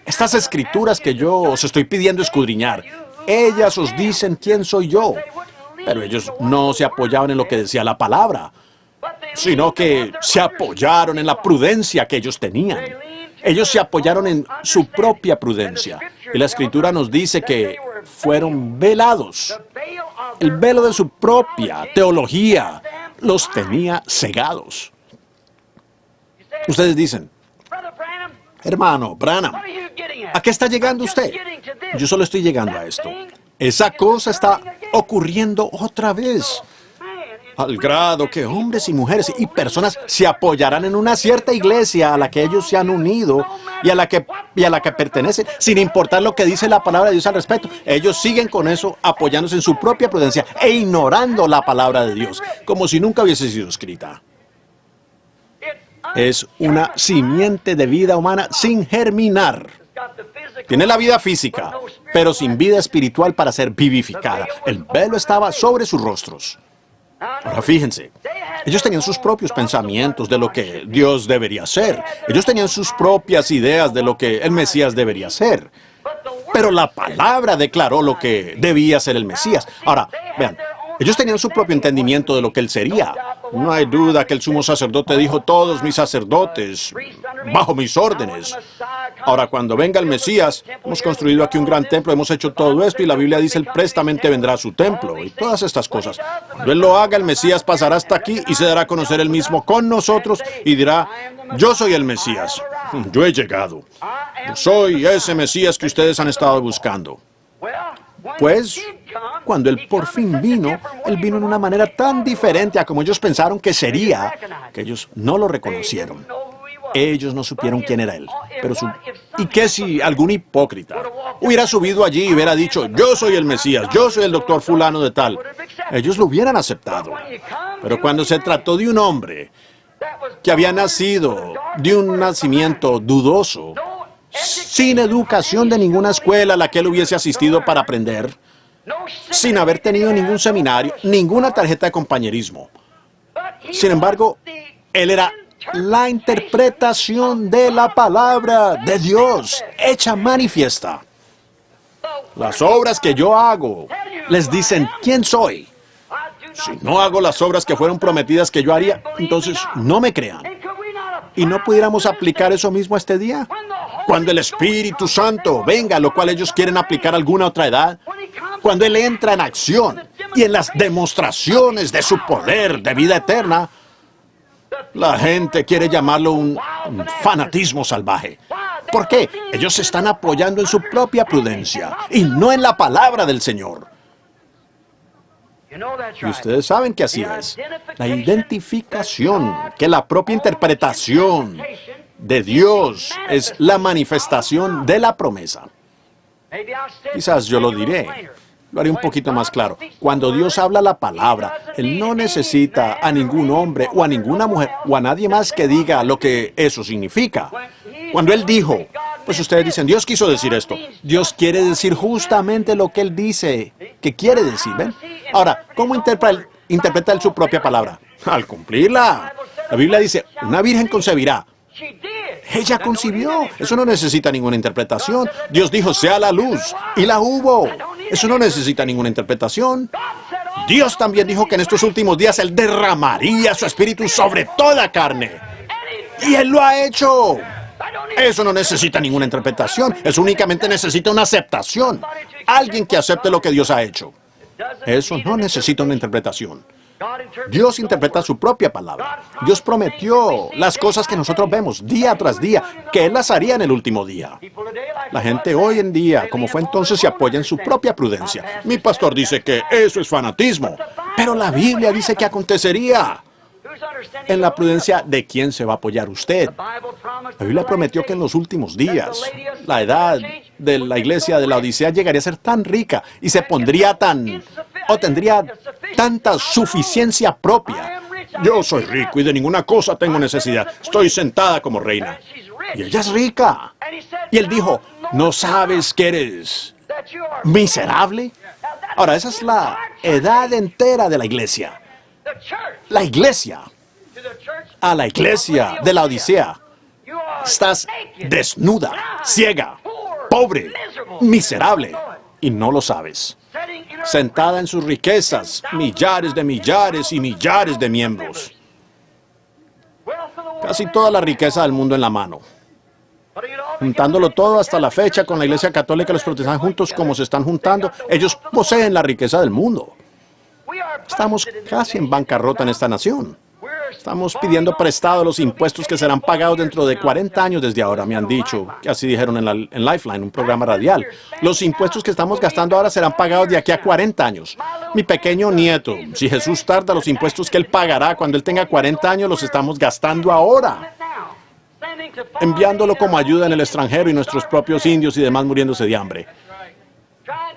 Estas Escrituras que yo os estoy pidiendo escudriñar, ellas os dicen quién soy yo. Pero ellos no se apoyaban en lo que decía la palabra, sino que se apoyaron en la prudencia que ellos tenían. Ellos se apoyaron en su propia prudencia. Y la Escritura nos dice que fueron velados. El velo de su propia teología los tenía cegados. Ustedes dicen, hermano Branham, ¿a qué está llegando usted? Yo solo estoy llegando a esto. Esa cosa está ocurriendo otra vez. Al grado que hombres y mujeres y personas se apoyarán en una cierta iglesia a la que ellos se han unido y a la que pertenecen, sin importar lo que dice la palabra de Dios al respecto. Ellos siguen con eso, apoyándose en su propia prudencia e ignorando la palabra de Dios, como si nunca hubiese sido escrita. Es una simiente de vida humana sin germinar. Tiene la vida física, pero sin vida espiritual para ser vivificada. El velo estaba sobre sus rostros. Ahora fíjense, ellos tenían sus propios pensamientos de lo que Dios debería ser. Ellos tenían sus propias ideas de lo que el Mesías debería ser. Pero la palabra declaró lo que debía ser el Mesías. Ahora, vean, ellos tenían su propio entendimiento de lo que él sería. No hay duda que el sumo sacerdote dijo, todos mis sacerdotes, bajo mis órdenes. Ahora, cuando venga el Mesías, hemos construido aquí un gran templo, hemos hecho todo esto y la Biblia dice, él prestamente vendrá a su templo y todas estas cosas. Cuando él lo haga, el Mesías pasará hasta aquí y se dará a conocer él mismo con nosotros y dirá, yo soy el Mesías, yo he llegado. Yo soy ese Mesías que ustedes han estado buscando. Pues, cuando él por fin vino, él vino en una manera tan diferente a como ellos pensaron que sería, que ellos no lo reconocieron. Ellos no supieron quién era él. ¿Y qué si algún hipócrita hubiera subido allí y hubiera dicho, yo soy el Mesías, yo soy el doctor fulano de tal? Ellos lo hubieran aceptado. Pero cuando se trató de un hombre que había nacido de un nacimiento dudoso, sin educación de ninguna escuela a la que él hubiese asistido para aprender, sin haber tenido ningún seminario, ninguna tarjeta de compañerismo. Sin embargo, él era la interpretación de la palabra de Dios, hecha manifiesta. Las obras que yo hago les dicen quién soy. Si no hago las obras que fueron prometidas que yo haría, entonces no me crean. ¿Y no pudiéramos aplicar eso mismo a este día? Cuando el Espíritu Santo venga, lo cual ellos quieren aplicar a alguna otra edad, cuando Él entra en acción y en las demostraciones de su poder de vida eterna, la gente quiere llamarlo un fanatismo salvaje. ¿Por qué? Ellos se están apoyando en su propia prudencia y no en la palabra del Señor. Y ustedes saben que así es. La identificación, que la propia interpretación de Dios es la manifestación de la promesa. Quizás yo lo diré. Lo haré un poquito más claro. Cuando Dios habla la palabra, Él no necesita a ningún hombre o a ninguna mujer o a nadie más que diga lo que eso significa. Cuando Él dijo, pues ustedes dicen, Dios quiso decir esto. Dios quiere decir justamente lo que Él dice que quiere decir, ¿ven? Ahora, ¿cómo interpreta Él su propia palabra? Al cumplirla. La Biblia dice, una virgen concebirá. Ella concibió. Eso no necesita ninguna interpretación. Dios dijo, sea la luz, y la hubo. Eso no necesita ninguna interpretación. Dios también dijo que en estos últimos días Él derramaría su espíritu sobre toda carne. Y Él lo ha hecho. Eso no necesita ninguna interpretación. Eso únicamente necesita una aceptación. Alguien que acepte lo que Dios ha hecho. Eso no necesita una interpretación. Dios interpreta su propia palabra. Dios prometió las cosas que nosotros vemos día tras día, que Él las haría en el último día. La gente hoy en día, como fue entonces, se apoya en su propia prudencia. Mi pastor dice que eso es fanatismo, pero la Biblia dice que acontecería. En la prudencia de quién se va a apoyar usted. La Biblia prometió que en los últimos días, la edad de la iglesia de la Odisea llegaría a ser tan rica y se pondría tendría tanta suficiencia propia. Yo soy rico y de ninguna cosa tengo necesidad. Estoy sentada como reina. Y ella es rica. Y él dijo, ¿no sabes que eres miserable? Ahora, esa es la edad entera de la iglesia. La iglesia. A la iglesia de la Odisea. Estás desnuda, ciega, pobre, miserable, y no lo sabes. Sentada en sus riquezas, millares de millares y millares de miembros. Casi toda la riqueza del mundo en la mano. Juntándolo todo hasta la fecha con la Iglesia Católica y los protestantes juntos como se están juntando, ellos poseen la riqueza del mundo. Estamos casi en bancarrota en esta nación. Estamos pidiendo prestado los impuestos que serán pagados dentro de 40 años desde ahora, me han dicho, que así dijeron en Lifeline, un programa radial. Los impuestos que estamos gastando ahora serán pagados de aquí a 40 años. Mi pequeño nieto, si Jesús tarda, los impuestos que él pagará cuando él tenga 40 años los estamos gastando ahora. Enviándolo como ayuda en el extranjero y nuestros propios indios y demás muriéndose de hambre.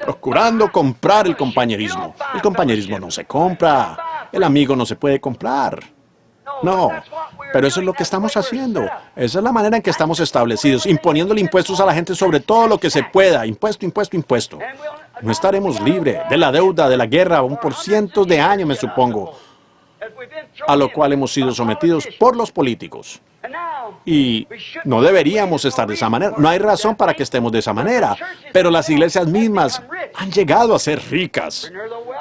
Procurando comprar el compañerismo. El compañerismo no se compra. El amigo no se puede comprar. No, pero eso es lo que estamos haciendo. Esa es la manera en que estamos establecidos, imponiéndole impuestos a la gente sobre todo lo que se pueda. Impuesto, impuesto, impuesto. No estaremos libres de la deuda, de la guerra, aún por cientos de años, me supongo, a lo cual hemos sido sometidos por los políticos. Y no deberíamos estar de esa manera. No hay razón para que estemos de esa manera. Pero las iglesias mismas han llegado a ser ricas.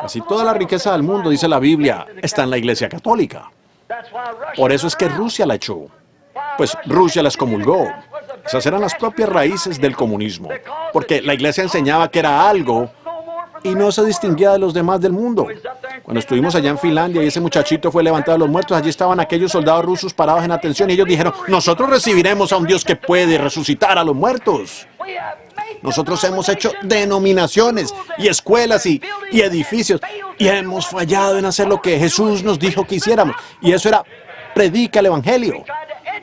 Casi toda la riqueza del mundo, dice la Biblia, está en la Iglesia Católica. Por eso es que Rusia la echó. Pues Rusia la excomulgó. Esas eran las propias raíces del comunismo. Porque la iglesia enseñaba que era algo y no se distinguía de los demás del mundo. Cuando estuvimos allá en Finlandia y ese muchachito fue levantado de los muertos, allí estaban aquellos soldados rusos parados en atención y ellos dijeron, nosotros recibiremos a un Dios que puede resucitar a los muertos. Nosotros hemos hecho denominaciones y escuelas y edificios y hemos fallado en hacer lo que Jesús nos dijo que hiciéramos. Y eso era, predica el Evangelio.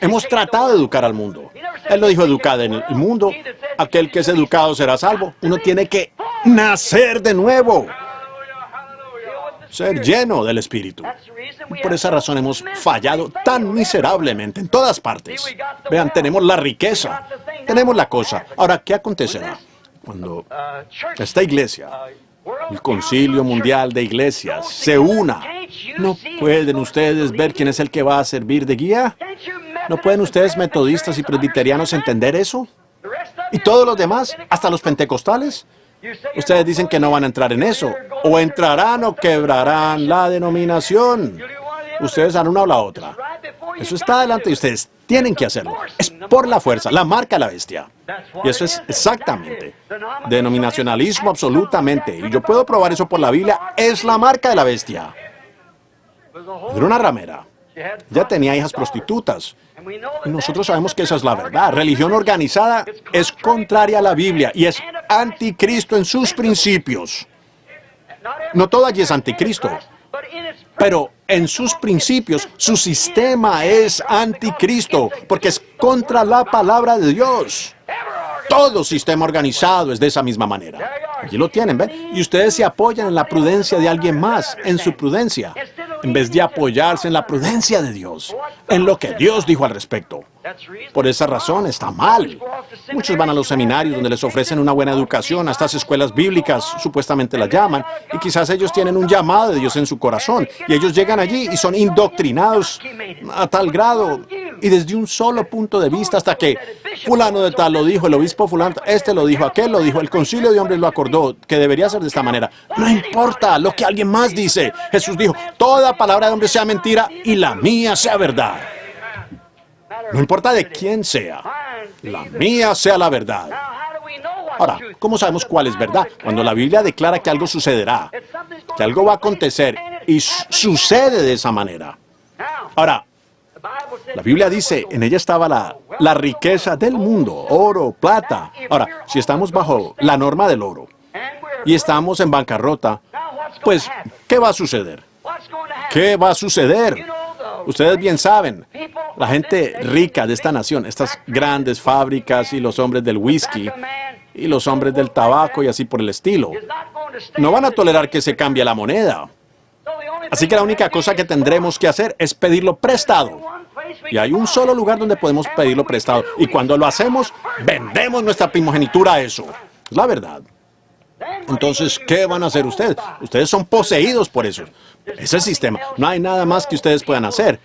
Hemos tratado de educar al mundo. Él lo dijo, educad en el mundo. Aquel que es educado será salvo. Uno tiene que nacer de nuevo. Ser lleno del Espíritu. Y por esa razón hemos fallado tan miserablemente en todas partes. Vean, tenemos la riqueza, tenemos la cosa. Ahora, ¿qué acontecerá cuando esta iglesia, el Concilio Mundial de Iglesias, se una? ¿No pueden ustedes ver quién es el que va a servir de guía? ¿No pueden ustedes, metodistas y presbiterianos, entender eso? ¿Y todos los demás, hasta los pentecostales? Ustedes dicen que no van a entrar en eso. O entrarán o quebrarán la denominación. Ustedes harán una o la otra. Eso está delante de ustedes. Tienen que hacerlo. Es por la fuerza, la marca de la bestia. Y eso es exactamente. Denominacionalismo absolutamente. Y yo puedo probar eso por la Biblia. Es la marca de la bestia. Era una ramera. Ya tenía hijas prostitutas. Y nosotros sabemos que esa es la verdad. Religión organizada es contraria a la Biblia y es anticristo en sus principios. No todo allí es anticristo, pero en sus principios, su sistema es anticristo, porque es contra la palabra de Dios. Todo sistema organizado es de esa misma manera. Allí lo tienen, ¿ven? Y ustedes se apoyan en la prudencia de alguien más, en su prudencia, en vez de apoyarse en la prudencia de Dios, en lo que Dios dijo al respecto. Por esa razón está mal. Muchos van a los seminarios donde les ofrecen una buena educación, a estas escuelas bíblicas, supuestamente las llaman, y quizás ellos tienen un llamado de Dios en su corazón, y ellos llegan allí y son indoctrinados a tal grado, y desde un solo punto de vista, hasta que fulano de tal lo dijo, el obispo fulano, este lo dijo, aquel lo dijo, el concilio de hombres lo acordó, que debería ser de esta manera. No importa lo que alguien más dice. Jesús dijo, toda palabra de hombre sea mentira y la mía sea verdad. No importa de quién sea, la mía sea la verdad. Ahora, ¿cómo sabemos cuál es verdad? Cuando la Biblia declara que algo sucederá, que algo va a acontecer y sucede de esa manera. Ahora, la Biblia dice, en ella estaba la riqueza del mundo, oro, plata. Ahora, si estamos bajo la norma del oro y estamos en bancarrota, pues, ¿qué va a suceder? ¿Qué va a suceder? Ustedes bien saben, la gente rica de esta nación, estas grandes fábricas y los hombres del whisky y los hombres del tabaco y así por el estilo, no van a tolerar que se cambie la moneda. Así que la única cosa que tendremos que hacer es pedirlo prestado. Y hay un solo lugar donde podemos pedirlo prestado. Y cuando lo hacemos, vendemos nuestra primogenitura a eso. Es la verdad. Entonces, ¿qué van a hacer ustedes? Ustedes son poseídos por eso. Es el sistema. No hay nada más que ustedes puedan hacer.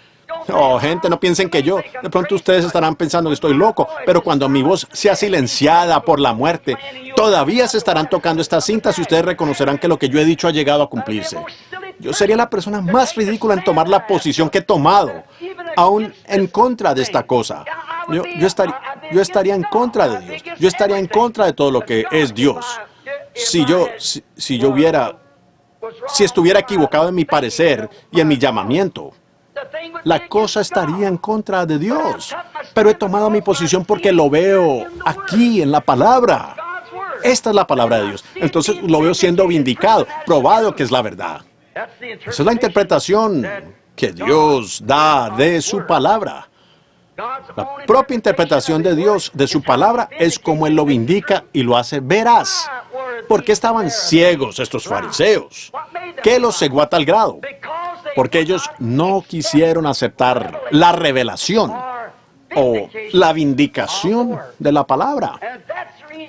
Oh, gente, no piensen que yo. De pronto ustedes estarán pensando que estoy loco, pero cuando mi voz sea silenciada por la muerte, todavía se estarán tocando estas cintas y ustedes reconocerán que lo que yo he dicho ha llegado a cumplirse. Yo sería la persona más ridícula en tomar la posición que he tomado, aún en contra de esta cosa. Yo estaría en contra de Dios. Yo estaría en contra de todo lo que es Dios. Si estuviera equivocado en mi parecer y en mi llamamiento, la cosa estaría en contra de Dios. Pero he tomado mi posición porque lo veo aquí en la palabra. Esta es la palabra de Dios. Entonces lo veo siendo vindicado, probado que es la verdad. Esa es la interpretación que Dios da de su palabra. La propia interpretación de Dios de su palabra es como Él lo vindica y lo hace veraz. ¿Por qué estaban ciegos estos fariseos? ¿Qué los cegó a tal grado? Porque ellos no quisieron aceptar la revelación o la vindicación de la palabra.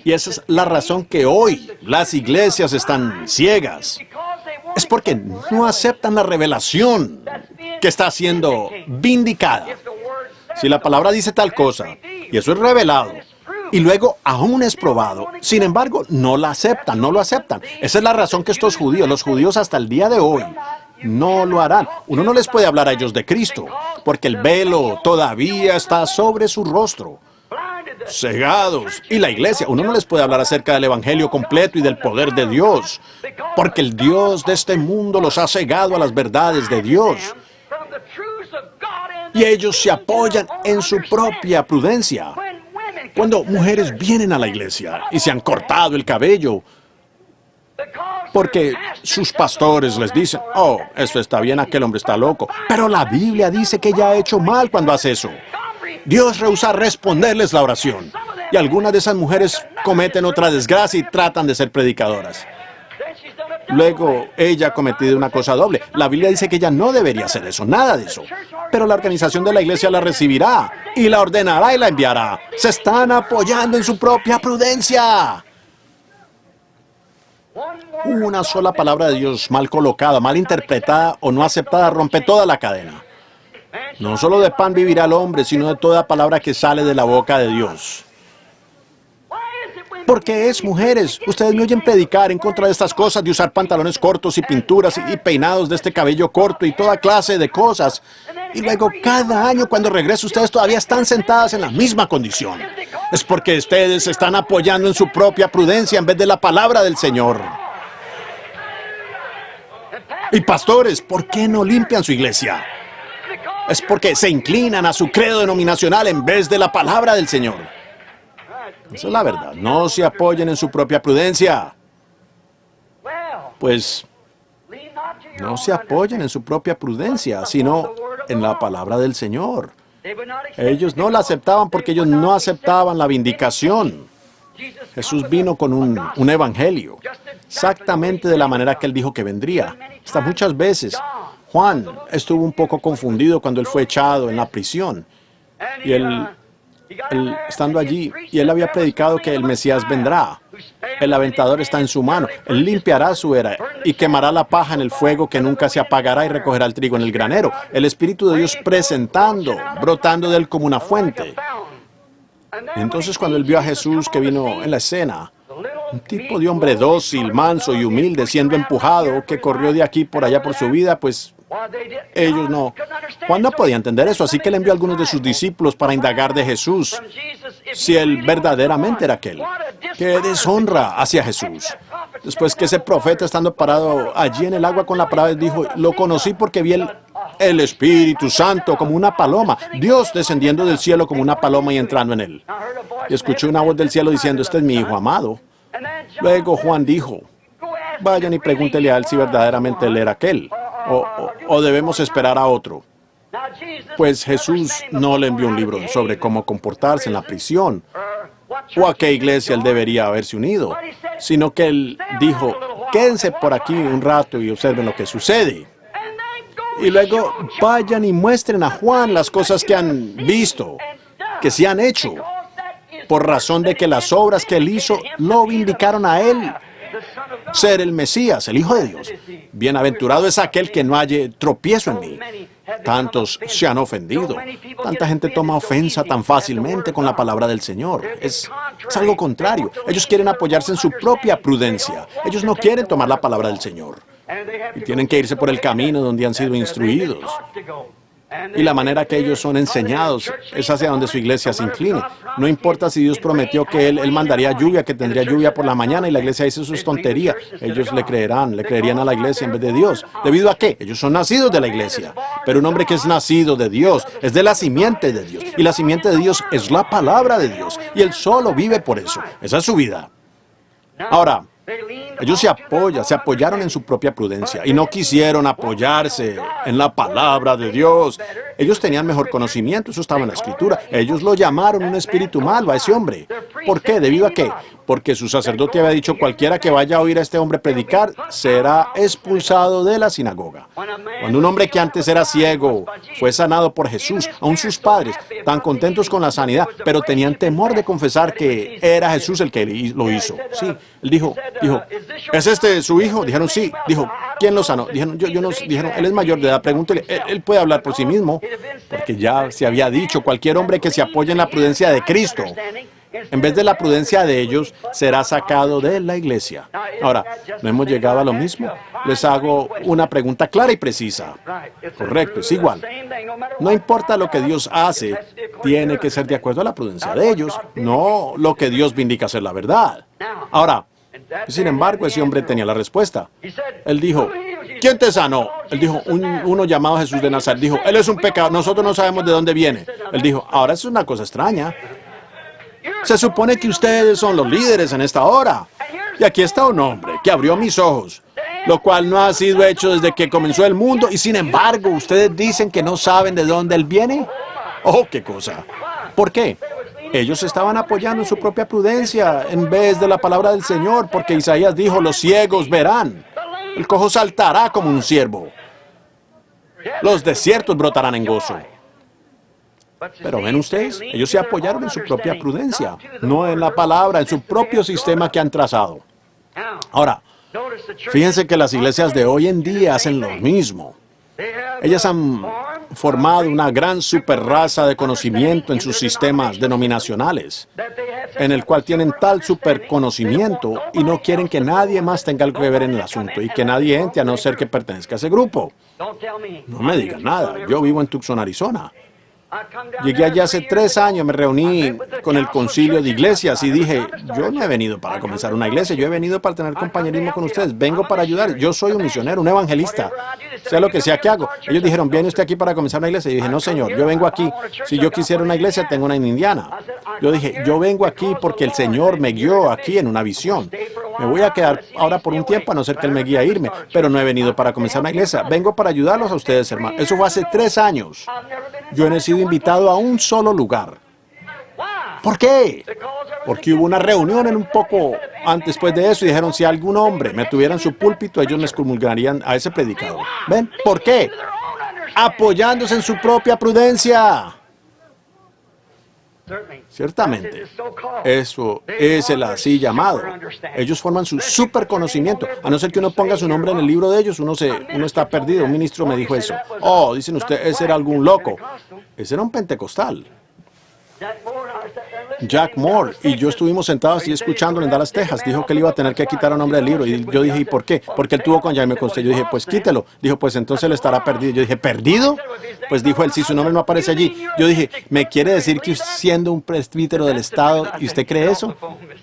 Y esa es la razón que hoy las iglesias están ciegas. Es porque no aceptan la revelación que está siendo vindicada. Si la palabra dice tal cosa, y eso es revelado, y luego aún es probado, sin embargo, no la aceptan, no lo aceptan. Esa es la razón que estos judíos, los judíos hasta el día de hoy, no lo harán. Uno no les puede hablar a ellos de Cristo, porque el velo todavía está sobre su rostro. Cegados. Y la iglesia, uno no les puede hablar acerca del evangelio completo y del poder de Dios, porque el Dios de este mundo los ha cegado a las verdades de Dios. Y ellos se apoyan en su propia prudencia. Cuando mujeres vienen a la iglesia y se han cortado el cabello, porque sus pastores les dicen, oh, eso está bien, aquel hombre está loco. Pero la Biblia dice que ella ha hecho mal cuando hace eso. Dios rehúsa responderles la oración. Y algunas de esas mujeres cometen otra desgracia y tratan de ser predicadoras. Luego, ella ha cometido una cosa doble. La Biblia dice que ella no debería hacer eso, nada de eso. Pero la organización de la iglesia la recibirá y la ordenará y la enviará. Se están apoyando en su propia prudencia. Una sola palabra de Dios mal colocada, mal interpretada o no aceptada rompe toda la cadena. No solo de pan vivirá el hombre, sino de toda palabra que sale de la boca de Dios. Porque es, mujeres, ustedes me oyen predicar en contra de estas cosas, de usar pantalones cortos y pinturas y peinados de este cabello corto y toda clase de cosas. Y luego cada año cuando regreso ustedes todavía están sentadas en la misma condición. Es porque ustedes se están apoyando en su propia prudencia en vez de la palabra del Señor. Y pastores, ¿por qué no limpian su iglesia? Es porque se inclinan a su credo denominacional en vez de la palabra del Señor. Esa es la verdad. No se apoyen en su propia prudencia. Pues no se apoyen en su propia prudencia, sino en la palabra del Señor. Ellos no la aceptaban porque ellos no aceptaban la vindicación. Jesús vino con un evangelio, exactamente de la manera que Él dijo que vendría. Hasta muchas veces, Juan estuvo un poco confundido cuando él fue echado en la prisión. Y él estando allí, y él había predicado que el Mesías vendrá. El aventador está en su mano. Él limpiará su era y quemará la paja en el fuego que nunca se apagará y recogerá el trigo en el granero. El Espíritu de Dios presentando, brotando de él como una fuente. Y entonces cuando él vio a Jesús que vino en la escena, un tipo de hombre dócil, manso y humilde, siendo empujado, que corrió de aquí por allá por su vida, pues ellos no. Juan no podía entender eso, así que le envió a algunos de sus discípulos para indagar de Jesús, si él verdaderamente era aquel. ¡Qué deshonra hacia Jesús! Después que ese profeta, estando parado allí en el agua con la palabra, dijo, lo conocí porque vi el Espíritu Santo como una paloma, Dios descendiendo del cielo como una paloma y entrando en él. Y escuché una voz del cielo diciendo, este es mi Hijo amado. Luego Juan dijo, vayan y pregúntele a él si verdaderamente él era aquel. ¿O debemos esperar a otro? Pues Jesús no le envió un libro sobre cómo comportarse en la prisión o a qué iglesia él debería haberse unido, sino que él dijo, quédense por aquí un rato y observen lo que sucede. Y luego vayan y muestren a Juan las cosas que han visto, que se han hecho, por razón de que las obras que él hizo lo vindicaron a él ser el Mesías, el Hijo de Dios. Bienaventurado es aquel que no halle tropiezo en mí. Tantos se han ofendido. Tanta gente toma ofensa tan fácilmente con la palabra del Señor. Es algo contrario. Ellos quieren apoyarse en su propia prudencia. Ellos no quieren tomar la palabra del Señor. Y tienen que irse por el camino donde han sido instruidos. Y la manera que ellos son enseñados es hacia donde su iglesia se incline. No importa si Dios prometió que Él mandaría lluvia, que tendría lluvia por la mañana y la iglesia dice eso es tontería. Ellos le creerían a la iglesia en vez de Dios. ¿Debido a qué? Ellos son nacidos de la iglesia. Pero un hombre que es nacido de Dios es de la simiente de Dios. Y la simiente de Dios es la palabra de Dios. Y Él solo vive por eso. Esa es su vida. Ahora, ellos se apoyaron en su propia prudencia y no quisieron apoyarse en la palabra de Dios. Ellos tenían mejor conocimiento, eso estaba en la Escritura. Ellos lo llamaron un espíritu malo a ese hombre. ¿Por qué? ¿Debido a qué? Porque su sacerdote había dicho, cualquiera que vaya a oír a este hombre predicar será expulsado de la sinagoga. Cuando un hombre que antes era ciego fue sanado por Jesús, aún sus padres, tan contentos con la sanidad, pero tenían temor de confesar que era Jesús el que lo hizo. Sí, él dijo, ¿es este su hijo? Dijeron, sí. Dijo, ¿quién lo sanó? Dijeron, yo no. Dijeron, él es mayor de edad, pregúntele, él puede hablar por sí mismo, porque ya se había dicho, cualquier hombre que se apoye en la prudencia de Cristo, en vez de la prudencia de ellos, será sacado de la iglesia. Ahora, ¿no hemos llegado a lo mismo? Les hago una pregunta clara y precisa. Correcto, es igual. No importa lo que Dios hace, tiene que ser de acuerdo a la prudencia de ellos, no lo que Dios vindica ser la verdad. Ahora, sin embargo, ese hombre tenía la respuesta. Él dijo, ¿quién te sanó? Él dijo, uno llamado Jesús de Nazaret. Dijo, él es un pecador, nosotros no sabemos de dónde viene. Él dijo, ahora es una cosa extraña. Se supone que ustedes son los líderes en esta hora. Y aquí está un hombre que abrió mis ojos, lo cual no ha sido hecho desde que comenzó el mundo. Y sin embargo, ustedes dicen que no saben de dónde él viene. Oh, qué cosa. ¿Por qué? Ellos estaban apoyando en su propia prudencia en vez de la palabra del Señor, porque Isaías dijo, los ciegos verán, el cojo saltará como un ciervo, los desiertos brotarán en gozo. Pero ven ustedes, ellos se apoyaron en su propia prudencia, no en la palabra, en su propio sistema que han trazado. Ahora, fíjense que las iglesias de hoy en día hacen lo mismo. Ellas han formado una gran superraza de conocimiento en sus sistemas denominacionales, en el cual tienen tal superconocimiento y no quieren que nadie más tenga algo que ver en el asunto y que nadie entre a no ser que pertenezca a ese grupo. No me digan nada, yo vivo en Tucson, Arizona. Llegué allá hace 3 años, me reuní con el concilio de iglesias y dije, yo no he venido para comenzar una iglesia, yo he venido para tener compañerismo con ustedes, vengo para ayudar, yo soy un misionero, un evangelista, sea lo que sea que hago. Ellos dijeron, ¿viene usted aquí para comenzar una iglesia? Y dije, no señor, yo vengo aquí, si yo quisiera una iglesia, tengo una en Indiana. Yo dije, yo vengo aquí porque el Señor me guió aquí en una visión. Me voy a quedar ahora por un tiempo, a no ser que Él me guíe a irme, pero no he venido para comenzar una iglesia, vengo para ayudarlos a ustedes, hermanos. Eso fue hace 3 años. Yo no he sido invitado a un solo lugar. ¿Por qué? Porque hubo una reunión en un poco antes después de eso y dijeron, si algún hombre me tuviera en su púlpito, ellos me excomulgarían a ese predicador. ¿Ven? ¿Por qué? Apoyándose en su propia prudencia. Ciertamente, eso es el así llamado. Ellos forman su super conocimiento. A no ser que uno ponga su nombre en el libro de ellos, uno está perdido. Un ministro me dijo eso. Oh, dicen ustedes, ese era algún loco. Ese era un pentecostal. Jack Moore y yo estuvimos sentados y escuchándolo en Dallas, Texas. Dijo que él iba a tener que quitar un nombre del libro. Y yo dije, ¿y por qué? Porque él tuvo con Jaime Conste. Yo dije, pues quítelo. Dijo, pues entonces él estará perdido. Yo dije, ¿perdido? Pues dijo él, si su nombre no aparece allí. Yo dije, ¿me quiere decir que siendo un presbítero del estado, y usted cree eso?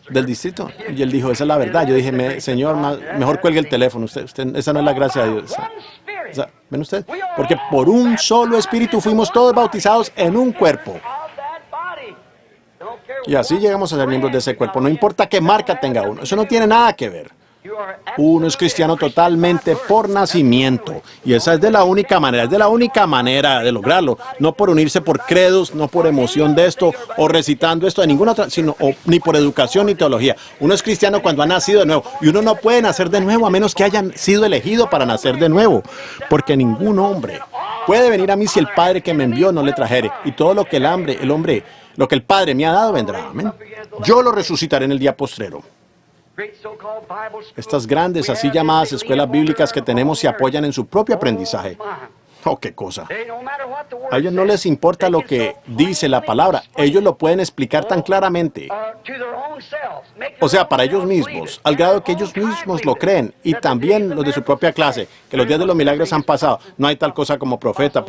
¿Del distrito? Y él dijo, esa es la verdad. Yo dije, señor, mejor cuelgue el teléfono. Usted, esa no es la gracia de Dios. ¿Ven usted? Porque por un solo espíritu fuimos todos bautizados en un cuerpo. Y así llegamos a ser miembros de ese cuerpo. No importa qué marca tenga uno. Eso no tiene nada que ver. Uno es cristiano totalmente por nacimiento. Y esa es de la única manera. Es de la única manera de lograrlo. No por unirse por credos, no por emoción de esto, o recitando esto de ninguna otra, ni por educación ni teología. Uno es cristiano cuando ha nacido de nuevo. Y uno no puede nacer de nuevo a menos que haya sido elegido para nacer de nuevo. Porque ningún hombre puede venir a mí si el Padre que me envió no le trajere. Y todo lo que lo que el Padre me ha dado vendrá. Amén. Yo lo resucitaré en el día postrero. Estas grandes, así llamadas escuelas bíblicas que tenemos se apoyan en su propio aprendizaje. Oh, qué cosa. A ellos no les importa lo que dice la palabra. Ellos lo pueden explicar tan claramente. O sea, para ellos mismos, al grado que ellos mismos lo creen. Y también los de su propia clase, que los días de los milagros han pasado. No hay tal cosa como profetas.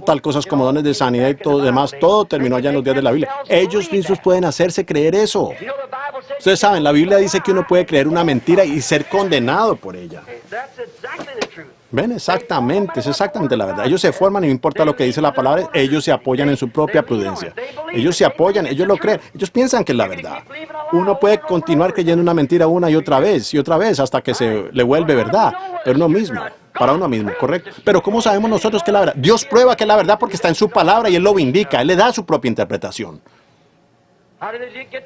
Tal cosas como dones de sanidad y todo demás. Todo terminó allá en los días de la Biblia. Ellos mismos pueden hacerse creer eso. Ustedes saben, la Biblia dice que uno puede creer una mentira y ser condenado por ella. ¿Ven? Exactamente, es exactamente la verdad. Ellos se forman y no importa lo que dice la palabra, ellos se apoyan en su propia prudencia. Ellos se apoyan, ellos lo creen, ellos piensan que es la verdad. Uno puede continuar creyendo una mentira una y otra vez hasta que se le vuelve verdad, pero uno mismo, para uno mismo, ¿correcto? Pero ¿cómo sabemos nosotros que es la verdad? Dios prueba que es la verdad porque está en su palabra y Él lo indica, Él le da su propia interpretación.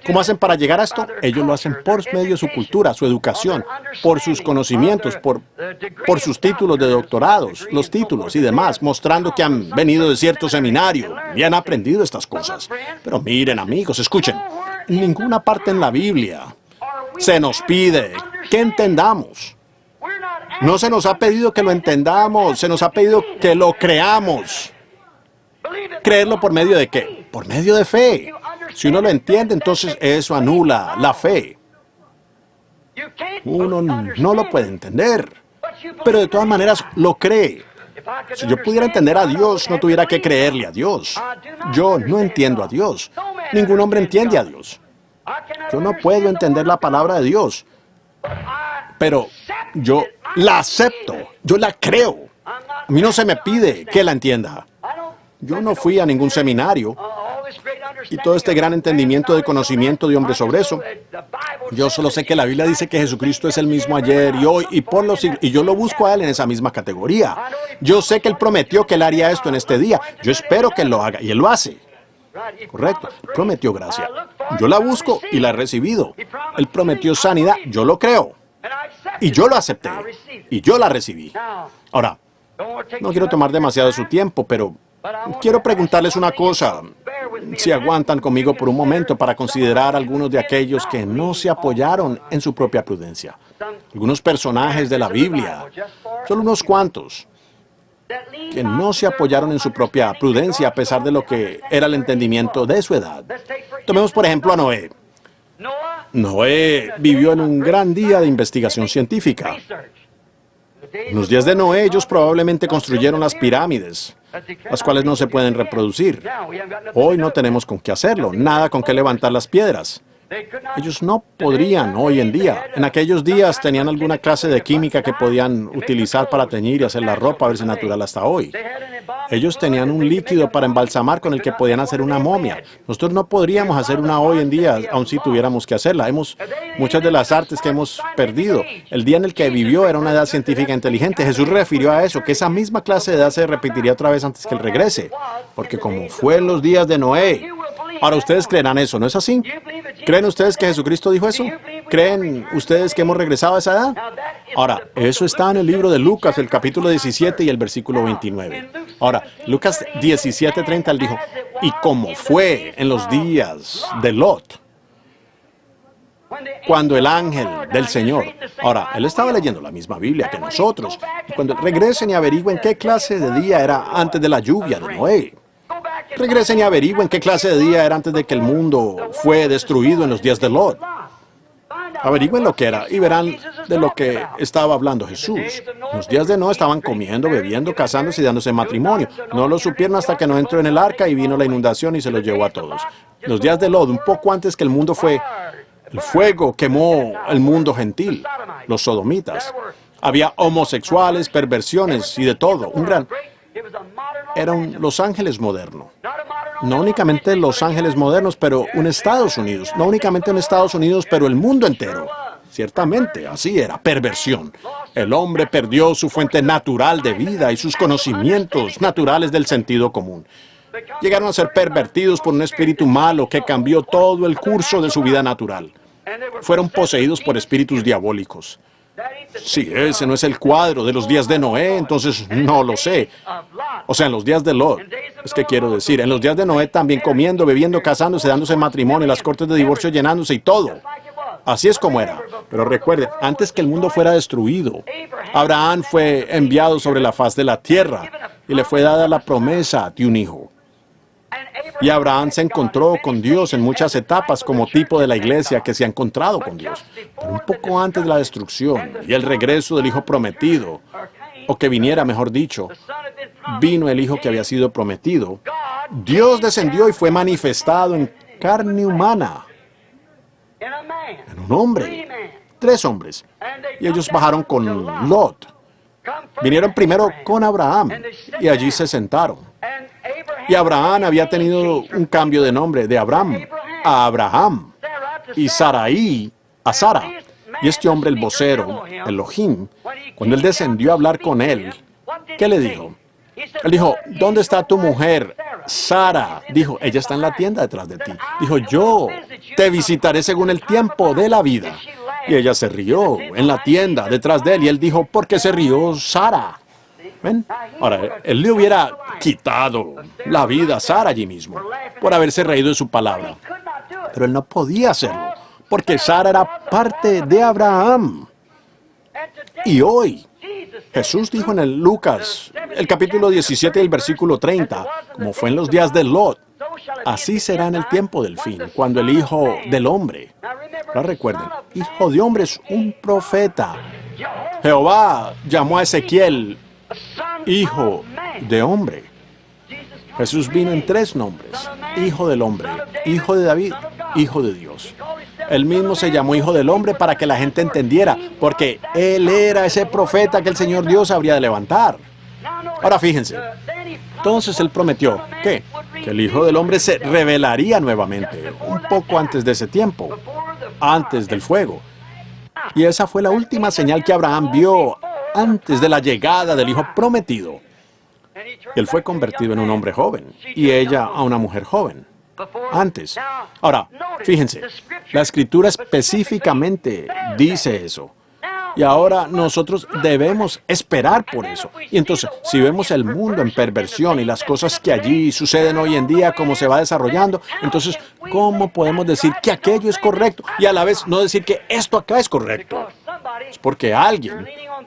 ¿Cómo hacen para llegar a esto? Ellos lo hacen por medio de su cultura, su educación, por sus conocimientos, por sus títulos de doctorados, los títulos y demás, mostrando que han venido de cierto seminario y han aprendido estas cosas. Pero miren, amigos, escuchen, en ninguna parte en la Biblia se nos pide que entendamos. No se nos ha pedido que lo entendamos, se nos ha pedido que lo creamos. ¿Creerlo por medio de qué? Por medio de fe. Si uno lo entiende, entonces eso anula la fe. Uno no lo puede entender, pero de todas maneras lo cree. Si yo pudiera entender a Dios, no tuviera que creerle a Dios. Yo no entiendo a Dios. Ningún hombre entiende a Dios. Yo no puedo entender la palabra de Dios, pero yo la acepto, yo la creo. A mí no se me pide que la entienda. Yo no fui a ningún seminario y todo este gran entendimiento de conocimiento de hombre sobre eso. Yo solo sé que la Biblia dice que Jesucristo es el mismo ayer y hoy y por los siglos, y yo lo busco a Él en esa misma categoría. Yo sé que Él prometió que Él haría esto en este día. Yo espero que Él lo haga y Él lo hace. Correcto. Prometió gracia. Yo la busco y la he recibido. Él prometió sanidad. Yo lo creo. Y yo lo acepté. Y yo la recibí. Ahora, no quiero tomar demasiado de su tiempo, pero quiero preguntarles una cosa, si aguantan conmigo por un momento para considerar algunos de aquellos que no se apoyaron en su propia prudencia. Algunos personajes de la Biblia, solo unos cuantos, que no se apoyaron en su propia prudencia a pesar de lo que era el entendimiento de su edad. Tomemos por ejemplo a Noé. Noé vivió en un gran día de investigación científica. En los días de Noé, ellos probablemente construyeron las pirámides, las cuales no se pueden reproducir. Hoy no tenemos con qué hacerlo, nada con qué levantar las piedras. Ellos no podrían hoy en día. En aquellos días tenían alguna clase de química que podían utilizar para teñir y hacer la ropa a verse natural hasta hoy. Ellos tenían un líquido para embalsamar con el que podían hacer una momia. Nosotros no podríamos hacer una hoy en día, aun si tuviéramos que hacerla. Muchas de las artes que hemos perdido. El día en el que vivió era una edad científica inteligente. Jesús refirió a eso, que esa misma clase de edad se repetiría otra vez antes que Él regrese. Porque como fue en los días de Noé. Ahora, ustedes creerán eso, ¿no es así? ¿Creen ustedes que Jesucristo dijo eso? ¿Creen ustedes que hemos regresado a esa edad? Ahora, eso está en el libro de Lucas, el capítulo 17 y el versículo 29. Ahora, Lucas 17:30, Él dijo, y como fue en los días de Lot, cuando el ángel del Señor... Ahora, él estaba leyendo la misma Biblia que nosotros. Y cuando regresen y averigüen qué clase de día era antes de la lluvia de Noé. Regresen y averigüen qué clase de día era antes de que el mundo fue destruido en los días de Lot. Averigüen lo que era y verán de lo que estaba hablando Jesús. En los días de Noé estaban comiendo, bebiendo, casándose y dándose matrimonio. No lo supieron hasta que no entró en el arca y vino la inundación y se los llevó a todos. En los días de Lot, un poco antes que el mundo fue, el fuego quemó el mundo gentil, los sodomitas. Había homosexuales, perversiones y de todo. Era un Los Ángeles moderno. No únicamente Los Ángeles modernos, pero un Estados Unidos. No únicamente un Estados Unidos, pero el mundo entero. Ciertamente, así era, perversión. El hombre perdió su fuente natural de vida y sus conocimientos naturales del sentido común. Llegaron a ser pervertidos por un espíritu malo que cambió todo el curso de su vida natural. Fueron poseídos por espíritus diabólicos. Si ese no es el cuadro de los días de Noé, entonces no lo sé. O sea, en los días de Lot. Es que quiero decir, en los días de Noé también comiendo, bebiendo, casándose, dándose matrimonio, las cortes de divorcio llenándose y todo. Así es como era. Pero recuerde, antes que el mundo fuera destruido, Abraham fue enviado sobre la faz de la tierra y le fue dada la promesa de un hijo. Y Abraham se encontró con Dios en muchas etapas como tipo de la iglesia que se ha encontrado con Dios. Pero un poco antes de la destrucción y el regreso del hijo prometido, o que viniera, mejor dicho, vino el hijo que había sido prometido. Dios descendió y fue manifestado en carne humana, en un hombre, 3 hombres. Y ellos bajaron con Lot. Vinieron primero con Abraham y allí se sentaron. Y Abraham había tenido un cambio de nombre de Abram a Abraham y Sarai a Sara. Y este hombre, el vocero, Elohim, cuando él descendió a hablar con él, ¿qué le dijo? Él dijo, ¿dónde está tu mujer? Sara. Dijo, ella está en la tienda detrás de ti. Dijo, yo te visitaré según el tiempo de la vida. Y ella se rió en la tienda detrás de él. Y él dijo, ¿por qué se rió Sara? ¿Ven? Ahora, él le hubiera quitado la vida a Sara allí mismo por haberse reído de su palabra. Pero él no podía hacerlo, porque Sara era parte de Abraham. Y hoy, Jesús dijo en el Lucas, el capítulo 17 y el versículo 30, como fue en los días de Lot, así será en el tiempo del fin, cuando el Hijo del Hombre, ahora recuerden, Hijo de Hombre es un profeta. Jehová llamó a Ezequiel Hijo de Hombre. Jesús vino en 3 nombres, Hijo del Hombre, Hijo de David, Hijo de Dios. Él mismo se llamó Hijo del Hombre para que la gente entendiera, porque Él era ese profeta que el Señor Dios habría de levantar. Ahora fíjense, entonces Él prometió, ¿qué? Que el Hijo del Hombre se revelaría nuevamente, un poco antes de ese tiempo, antes del fuego. Y esa fue la última señal que Abraham vio antes de la llegada del Hijo prometido. Él fue convertido en un hombre joven y ella a una mujer joven. Antes. Ahora, fíjense, la Escritura específicamente dice eso. Y ahora nosotros debemos esperar por eso. Y entonces, si vemos el mundo en perversión y las cosas que allí suceden hoy en día, cómo se va desarrollando, entonces, ¿cómo podemos decir que aquello es correcto y a la vez no decir que esto acá es correcto? Es porque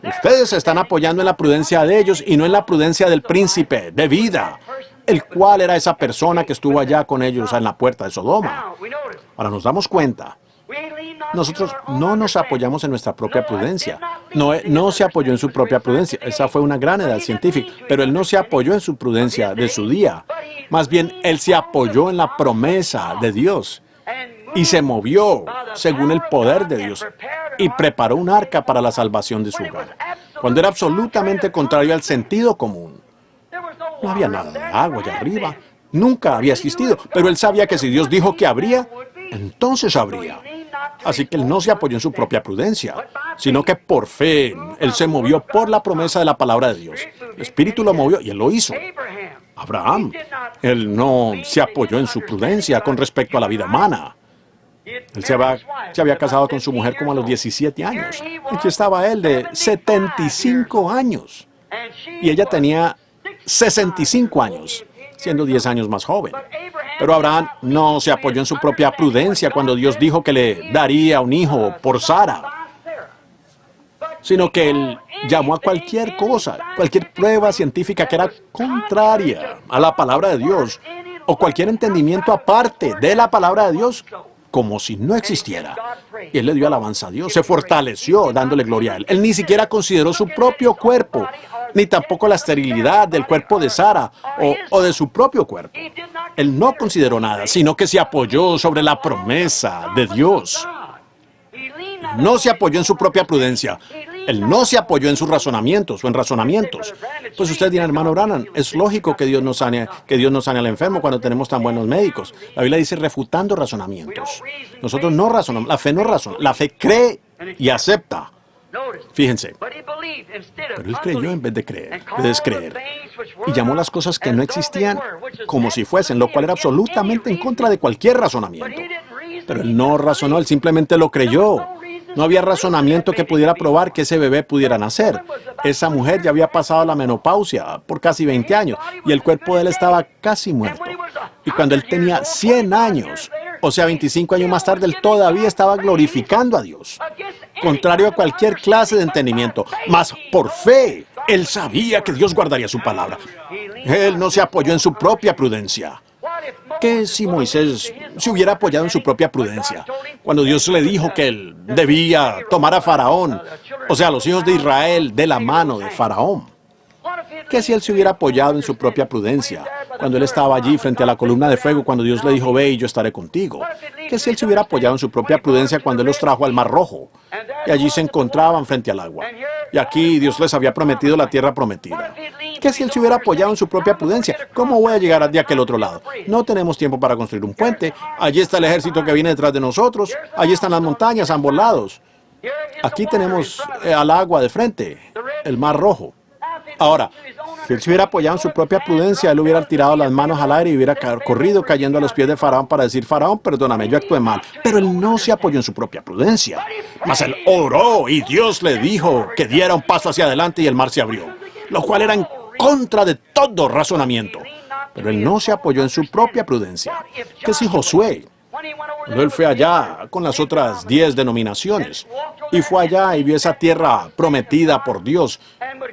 ustedes se están apoyando en la prudencia de ellos y no en la prudencia del príncipe de vida, el cual era esa persona que estuvo allá con ellos en la puerta de Sodoma. Ahora nos damos cuenta. Nosotros no nos apoyamos en nuestra propia prudencia. Noé no se apoyó en su propia prudencia. Esa fue una gran edad científica. Pero él no se apoyó en su prudencia de su día. Más bien, él se apoyó en la promesa de Dios. Y se movió según el poder de Dios. Y preparó un arca para la salvación de su hogar. Cuando era absolutamente contrario al sentido común. No había nada de agua allá arriba. Nunca había existido. Pero él sabía que si Dios dijo que habría, entonces habría. Así que él no se apoyó en su propia prudencia, sino que por fe él se movió por la promesa de la palabra de Dios. El Espíritu lo movió y él lo hizo. Abraham, él no se apoyó en su prudencia con respecto a la vida humana. Él se había casado con su mujer como a los 17 años. Aquí estaba él de 75 años. Y ella tenía 65 años, siendo 10 años más joven. Pero Abraham no se apoyó en su propia prudencia cuando Dios dijo que le daría un hijo por Sara, sino que él llamó a cualquier cosa, cualquier prueba científica que era contraria a la palabra de Dios, o cualquier entendimiento aparte de la palabra de Dios, como si no existiera. Y él le dio alabanza a Dios, se fortaleció dándole gloria a él. Él ni siquiera consideró su propio cuerpo, ni tampoco la esterilidad del cuerpo de Sara o de su propio cuerpo. Él no consideró nada, sino que se apoyó sobre la promesa de Dios. No se apoyó en su propia prudencia. Él no se apoyó en sus razonamientos o en razonamientos. Pues usted dirá, hermano Branham, es lógico que Dios no sane al enfermo cuando tenemos tan buenos médicos. La Biblia dice refutando razonamientos. Nosotros no razonamos, la fe no razona, la fe cree y acepta. Fíjense, pero él creyó en vez de creer, de descreer, y llamó las cosas que no existían como si fuesen, lo cual era absolutamente en contra de cualquier razonamiento. Pero él no razonó, él simplemente lo creyó. No había razonamiento que pudiera probar que ese bebé pudiera nacer. Esa mujer ya había pasado la menopausia por casi 20 años y el cuerpo de él estaba casi muerto. Y cuando él tenía 100 años, o sea, 25 años más tarde, él todavía estaba glorificando a Dios. Contrario a cualquier clase de entendimiento, mas por fe, él sabía que Dios guardaría su palabra. Él no se apoyó en su propia prudencia. ¿Qué si Moisés se hubiera apoyado en su propia prudencia? Cuando Dios le dijo que él debía tomar a Faraón, o sea, a los hijos de Israel, de la mano de Faraón. ¿Qué si él se hubiera apoyado en su propia prudencia? Cuando él estaba allí frente a la columna de fuego, cuando Dios le dijo, ve y yo estaré contigo. ¿Qué si él se hubiera apoyado en su propia prudencia cuando él los trajo al Mar Rojo? Y allí se encontraban frente al agua. Y aquí Dios les había prometido la tierra prometida. ¿Qué si él se hubiera apoyado en su propia prudencia? ¿Cómo voy a llegar de aquel otro lado? No tenemos tiempo para construir un puente. Allí está el ejército que viene detrás de nosotros. Allí están las montañas a ambos lados. Aquí tenemos al agua de frente, el Mar Rojo. Ahora, si él se hubiera apoyado en su propia prudencia, él hubiera tirado las manos al aire y hubiera corrido cayendo a los pies de Faraón para decir, Faraón, perdóname, yo actué mal. Pero él no se apoyó en su propia prudencia. Mas él oró y Dios le dijo que diera un paso hacia adelante y el mar se abrió, lo cual era en contra de todo razonamiento. Pero él no se apoyó en su propia prudencia. ¿Qué si Josué? Cuando él fue allá con las otras 10 denominaciones y fue allá y vio esa tierra prometida por Dios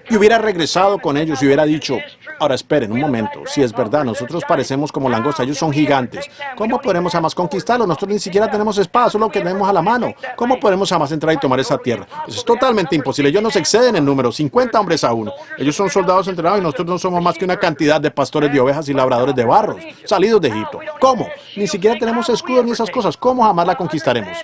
y hubiera regresado con ellos y hubiera dicho, ahora esperen un momento, si es verdad, nosotros parecemos como langostas, ellos son gigantes, ¿cómo podremos jamás conquistarlos? Nosotros ni siquiera tenemos espada, solo que tenemos a la mano. ¿Cómo podemos jamás entrar y tomar esa tierra? Eso es totalmente imposible, ellos nos exceden en número, 50 hombres a uno. Ellos son soldados entrenados y nosotros no somos más que una cantidad de pastores de ovejas y labradores de barros, salidos de Egipto. ¿Cómo? Ni siquiera tenemos escudos ni esas cosas. ¿Cómo jamás la conquistaremos?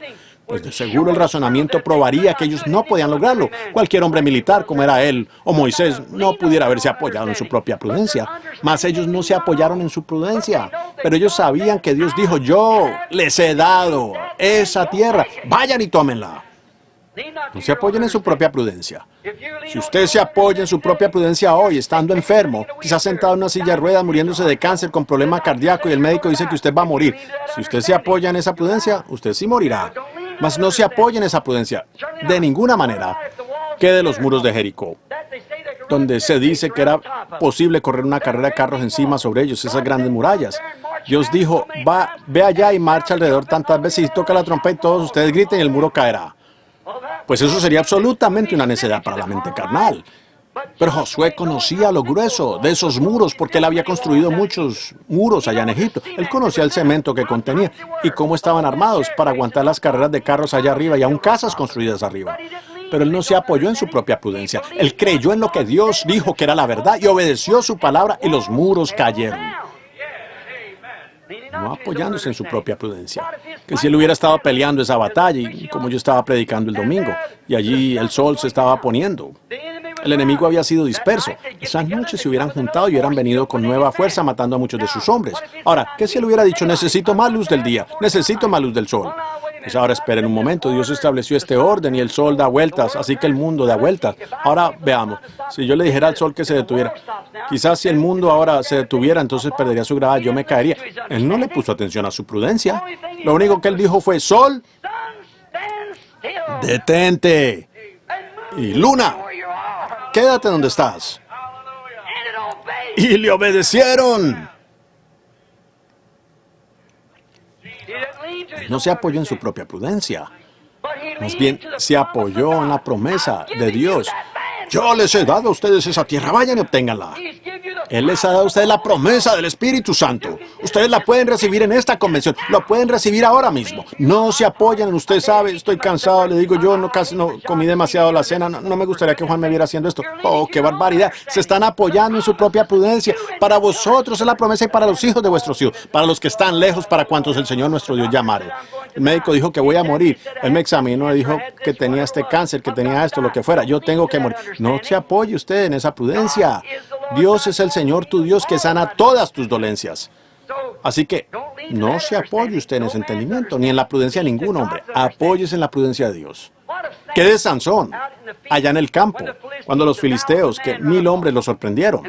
Pues de seguro el razonamiento probaría que ellos no podían lograrlo. Cualquier hombre militar, como era él o Moisés, no pudiera haberse apoyado en su propia prudencia. Mas ellos no se apoyaron en su prudencia. Pero ellos sabían que Dios dijo, yo les he dado esa tierra. Vayan y tómenla. No se apoyen en su propia prudencia. Si usted se apoya en su propia prudencia hoy, estando enfermo, quizás sentado en una silla de ruedas, muriéndose de cáncer con problema cardíaco y el médico dice que usted va a morir. Si usted se apoya en esa prudencia, usted sí morirá. Mas no se apoye en esa prudencia, de ninguna manera. ¿Qué de los muros de Jericó? Donde se dice que era posible correr una carrera de carros encima sobre ellos, esas grandes murallas. Dios dijo, ve allá y marcha alrededor tantas veces y toca la trompeta y todos ustedes griten y el muro caerá. Pues eso sería absolutamente una necedad para la mente carnal. Pero Josué conocía lo grueso de esos muros porque él había construido muchos muros allá en Egipto. Él conocía el cemento que contenía y cómo estaban armados para aguantar las carreras de carros allá arriba y aún casas construidas arriba. Pero él no se apoyó en su propia prudencia. Él creyó en lo que Dios dijo que era la verdad y obedeció su palabra y los muros cayeron. No apoyándose en su propia prudencia. Que si él hubiera estado peleando esa batalla, y como yo estaba predicando el domingo, y allí el sol se estaba poniendo, el enemigo había sido disperso. Esas noches se hubieran juntado y hubieran venido con nueva fuerza matando a muchos de sus hombres. Ahora, ¿qué si él hubiera dicho, necesito más luz del día, necesito más luz del sol? Pues ahora esperen un momento, Dios estableció este orden y el sol da vueltas, así que el mundo da vueltas. Ahora veamos, si yo le dijera al sol que se detuviera, quizás si el mundo ahora se detuviera, entonces perdería su gravedad, yo me caería. Él no le puso atención a su prudencia. Lo único que él dijo fue, sol, detente. Y luna, quédate donde estás. Y le obedecieron. No se apoyó en su propia prudencia. Más bien, se apoyó en la promesa de Dios. Yo les he dado a ustedes esa tierra, vayan y obténganla. Él les ha dado a ustedes la promesa del Espíritu Santo. Ustedes la pueden recibir en esta convención, lo pueden recibir ahora mismo. No se apoyan en usted sabe, estoy cansado, le digo yo, casi no comí demasiado la cena, no me gustaría que Juan me viera haciendo esto. Oh, qué barbaridad. Se están apoyando en su propia prudencia. Para vosotros es la promesa y para los hijos de vuestros hijos, para los que están lejos, para cuantos el Señor nuestro Dios llamare. El médico dijo que voy a morir. Él me examinó y dijo que tenía este cáncer, que tenía esto, lo que fuera. Yo tengo que morir. No se apoye usted en esa prudencia. Dios es el Señor tu Dios que sana todas tus dolencias. Así que no se apoye usted en ese entendimiento, ni en la prudencia de ningún hombre. Apóyese en la prudencia de Dios. ¿Qué de Sansón? Allá en el campo, cuando los filisteos, que 1000 hombres lo sorprendieron.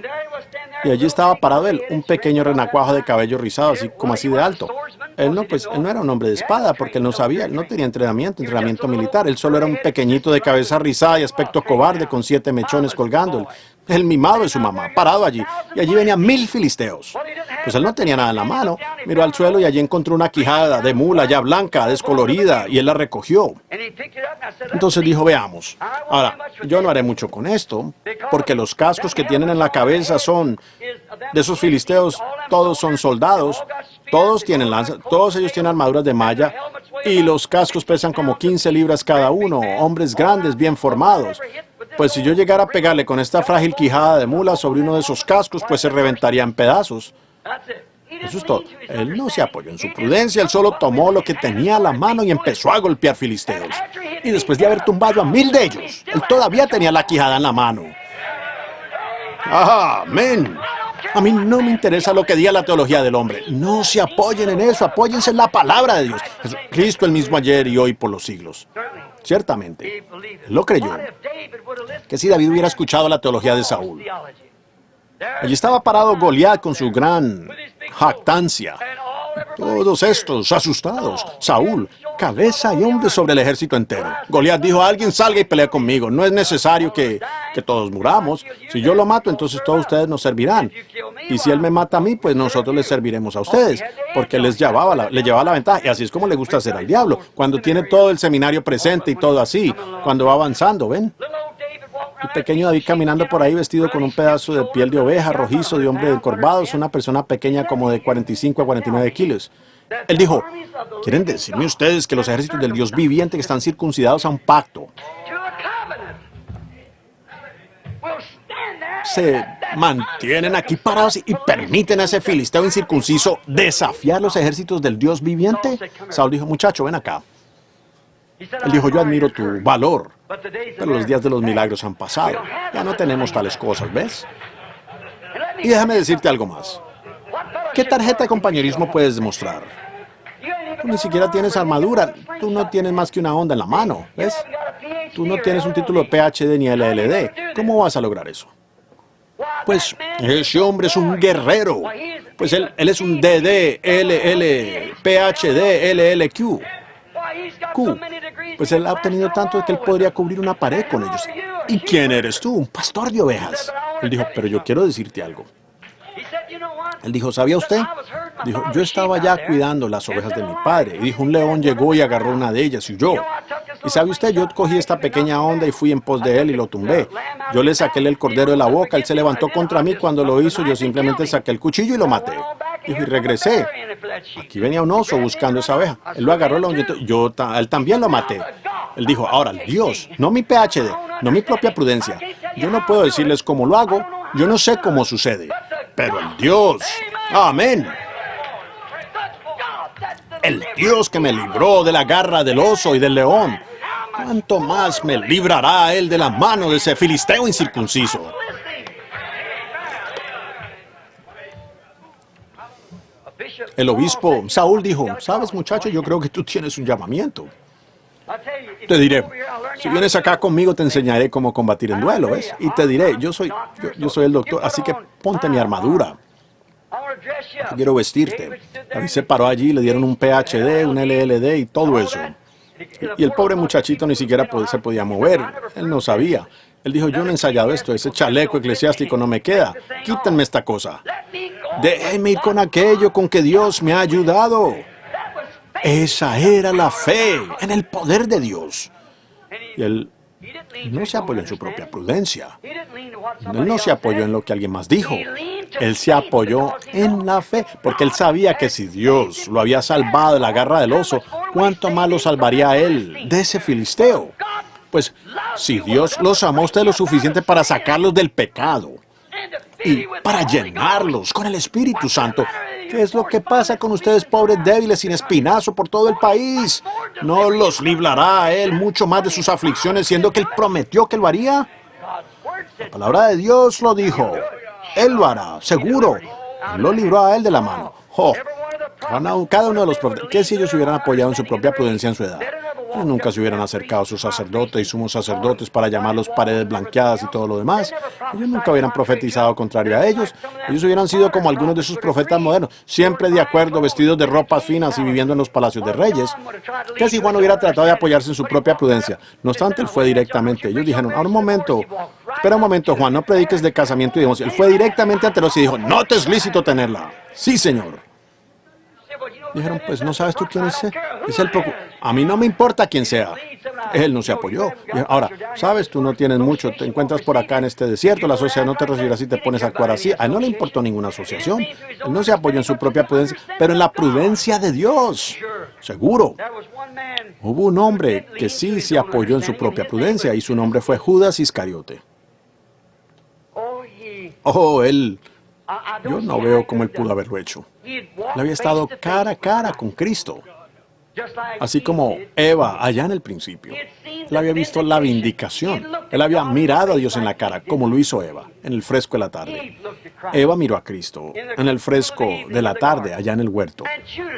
Y allí estaba parado él, un pequeño renacuajo de cabello rizado, así como así de alto. Él no era un hombre de espada, porque él no sabía, él no tenía entrenamiento militar. Él solo era un pequeñito de cabeza rizada y aspecto cobarde con 7 mechones colgando. El mimado de su mamá, parado allí. Y allí venían 1000 filisteos. Pues él no tenía nada en la mano. Miró al suelo y allí encontró una quijada de mula ya blanca, descolorida, y él la recogió. Entonces dijo, veamos. Ahora, yo no haré mucho con esto, porque los cascos que tienen en la cabeza son de esos filisteos, todos son soldados, todos tienen lanzas, todos ellos tienen armaduras de malla, y los cascos pesan como 15 libras cada uno, hombres grandes, bien formados. Pues si yo llegara a pegarle con esta frágil quijada de mula sobre uno de esos cascos, pues se reventaría en pedazos. Eso es todo. Él no se apoyó en su prudencia, él solo tomó lo que tenía a la mano y empezó a golpear filisteos. Y después de haber tumbado a 1000 de ellos, él todavía tenía la quijada en la mano. ¡Amén! A mí no me interesa lo que diga la teología del hombre. No se apoyen en eso, apóyense en la palabra de Dios. Cristo el mismo ayer y hoy por los siglos. Ciertamente, él lo creyó. Que si David hubiera escuchado la teología de Saúl. Allí estaba parado Goliat con su gran jactancia. Todos estos asustados. Saúl, cabeza y hombre sobre el ejército entero. Goliat dijo, alguien salga y pelea conmigo. No es necesario que todos muramos. Si yo lo mato, entonces todos ustedes nos servirán. Y si él me mata a mí, pues nosotros les serviremos a ustedes. Porque le llevaba la ventaja. Y así es como le gusta hacer al diablo. Cuando tiene todo el seminario presente y todo así. Cuando va avanzando, ¿ven? El pequeño David caminando por ahí vestido con un pedazo de piel de oveja rojizo de hombre encorvado, es una persona pequeña como de 45 a 49 kilos. Él dijo, ¿quieren decirme ustedes que los ejércitos del Dios viviente que están circuncidados a un pacto se mantienen aquí parados y permiten a ese filisteo incircunciso desafiar los ejércitos del Dios viviente? Saúl dijo, muchacho, ven acá. Él dijo, yo admiro tu valor, pero los días de los milagros han pasado. Ya no tenemos tales cosas, ¿ves? Y déjame decirte algo más. ¿Qué tarjeta de compañerismo puedes demostrar? Tú ni siquiera tienes armadura. Tú no tienes más que una onda en la mano, ¿ves? Tú no tienes un título de PhD ni LLD. ¿Cómo vas a lograr eso? Pues ese hombre es un guerrero. Pues él es un DD, LL, PhD, LLQ. Pues él ha obtenido tanto de que él podría cubrir una pared con ellos. ¿Y quién eres tú? Un pastor de ovejas. Él dijo, pero yo quiero decirte algo. Él dijo, ¿sabía usted? Dijo, yo estaba ya cuidando las ovejas de mi padre. Y dijo, un león llegó y agarró una de ellas y huyó. Y sabe usted, yo cogí esta pequeña onda y fui en pos de él y lo tumbé. Yo le saqué el cordero de la boca, él se levantó contra mí. Cuando lo hizo, yo simplemente saqué el cuchillo y lo maté. Dijo, y regresé. Aquí venía un oso buscando esa oveja. Él lo agarró, él también lo maté. Él dijo, ahora, Dios, no mi PhD, no mi propia prudencia. Yo no puedo decirles cómo lo hago, yo no sé cómo sucede. Pero el Dios, amén. El Dios que me libró de la garra del oso y del león, ¿cuánto más me librará él de la mano de ese filisteo incircunciso? El obispo Saúl dijo, sabes muchacho, yo creo que tú tienes un llamamiento. Te diré, si vienes acá conmigo te enseñaré cómo combatir en duelo, ¿ves? Y te diré, yo soy el doctor, así que ponte mi armadura. Yo quiero vestirte. David se paró allí, le dieron un PhD, un LLD y todo eso. Y el pobre muchachito ni siquiera se podía mover, él no sabía. Él dijo, yo no he ensayado esto, ese chaleco eclesiástico no me queda, quítenme esta cosa. Déjenme ir con aquello con que Dios me ha ayudado. Esa era la fe en el poder de Dios. Y él no se apoyó en su propia prudencia. Él no se apoyó en lo que alguien más dijo. Él se apoyó en la fe, porque él sabía que si Dios lo había salvado de la garra del oso, ¿cuánto más lo salvaría a él de ese filisteo? Pues si Dios los amó a usted lo suficiente para sacarlos del pecado y para llenarlos con el Espíritu Santo, ¿qué es lo que pasa con ustedes, pobres débiles, sin espinazo por todo el país? ¿No los librará a Él mucho más de sus aflicciones, siendo que Él prometió que lo haría? La palabra de Dios lo dijo. Él lo hará, seguro. Él lo libró a Él de la mano. Cada uno de los profetas, ¿qué si ellos hubieran apoyado en su propia prudencia en su edad? Ellos nunca se hubieran acercado a sus sacerdotes y sumos sacerdotes para llamarlos paredes blanqueadas y todo lo demás. Ellos nunca hubieran profetizado contrario a ellos. Ellos hubieran sido como algunos de sus profetas modernos, siempre de acuerdo, vestidos de ropas finas y viviendo en los palacios de reyes. ¿Qué si Juan hubiera tratado de apoyarse en su propia prudencia? No obstante, él fue directamente. Ellos dijeron, ahora un momento, espera un momento, Juan, no prediques de casamiento y divorcio. Él fue directamente ante los y dijo, no te es lícito tenerla. Sí, señor. Dijeron, pues, ¿no sabes tú quién es él? Es el A mí no me importa quién sea. Él no se apoyó. Ahora, sabes, tú no tienes mucho, te encuentras por acá en este desierto, la sociedad no te recibirá si te pones a actuar así. A él no le importó ninguna asociación. Él no se apoyó en su propia prudencia, pero en la prudencia de Dios. Seguro. Hubo un hombre que sí se apoyó en su propia prudencia y su nombre fue Judas Iscariote. Oh, él... Yo no veo cómo él pudo haberlo hecho. Él había estado cara a cara con Cristo, así como Eva allá en el principio. Él había visto la vindicación. Él había mirado a Dios en la cara, como lo hizo Eva, en el fresco de la tarde. Eva miró a Cristo en el fresco de la tarde, allá en el huerto.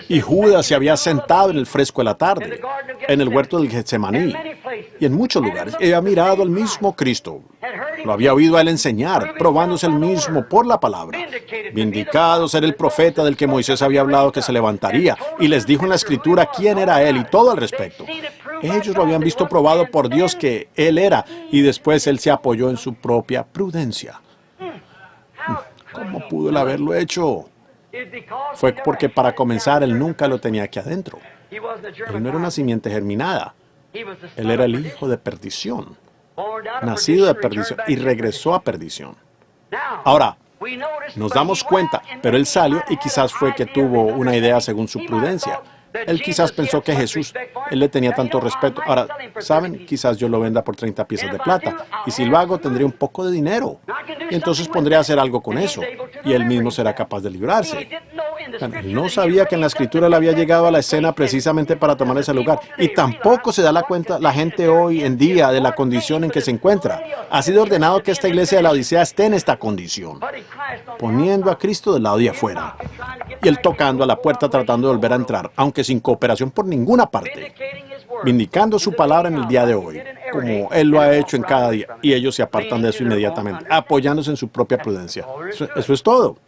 Y Judas se había sentado en el fresco de la tarde, en el huerto del Getsemaní. Y en muchos lugares, había mirado al mismo Cristo. Lo había oído a él enseñar, probándose el mismo por la palabra. Vindicado ser el profeta del que Moisés había hablado que se levantaría. Y les dijo en la Escritura quién era él y todo al respecto. Ellos lo habían visto probado por Dios que él era. Y después él se apoyó en su propia prudencia. ¿Cómo pudo él haberlo hecho? Fue porque para comenzar él nunca lo tenía aquí adentro. Él no era una simiente germinada. Él era el hijo de perdición, nacido de perdición y regresó a perdición. Ahora, nos damos cuenta, pero él salió y quizás fue que tuvo una idea según su prudencia. Él quizás pensó que Jesús, él le tenía tanto respeto. Ahora, ¿saben? Quizás yo lo venda por 30 piezas de plata. Y si lo hago, tendría un poco de dinero. Y entonces pondría a hacer algo con eso. Y él mismo será capaz de librarse. Él no sabía que en la Escritura él había llegado a la escena precisamente para tomar ese lugar. Y tampoco se da la cuenta la gente hoy en día de la condición en que se encuentra. Ha sido ordenado que esta iglesia de la Odisea esté en esta condición, poniendo a Cristo del lado de afuera. Y él tocando a la puerta tratando de volver a entrar, aunque sin cooperación por ninguna parte, vindicando su palabra en el día de hoy, como él lo ha hecho en cada día, y ellos se apartan de eso inmediatamente, apoyándose en su propia prudencia. Eso es todo.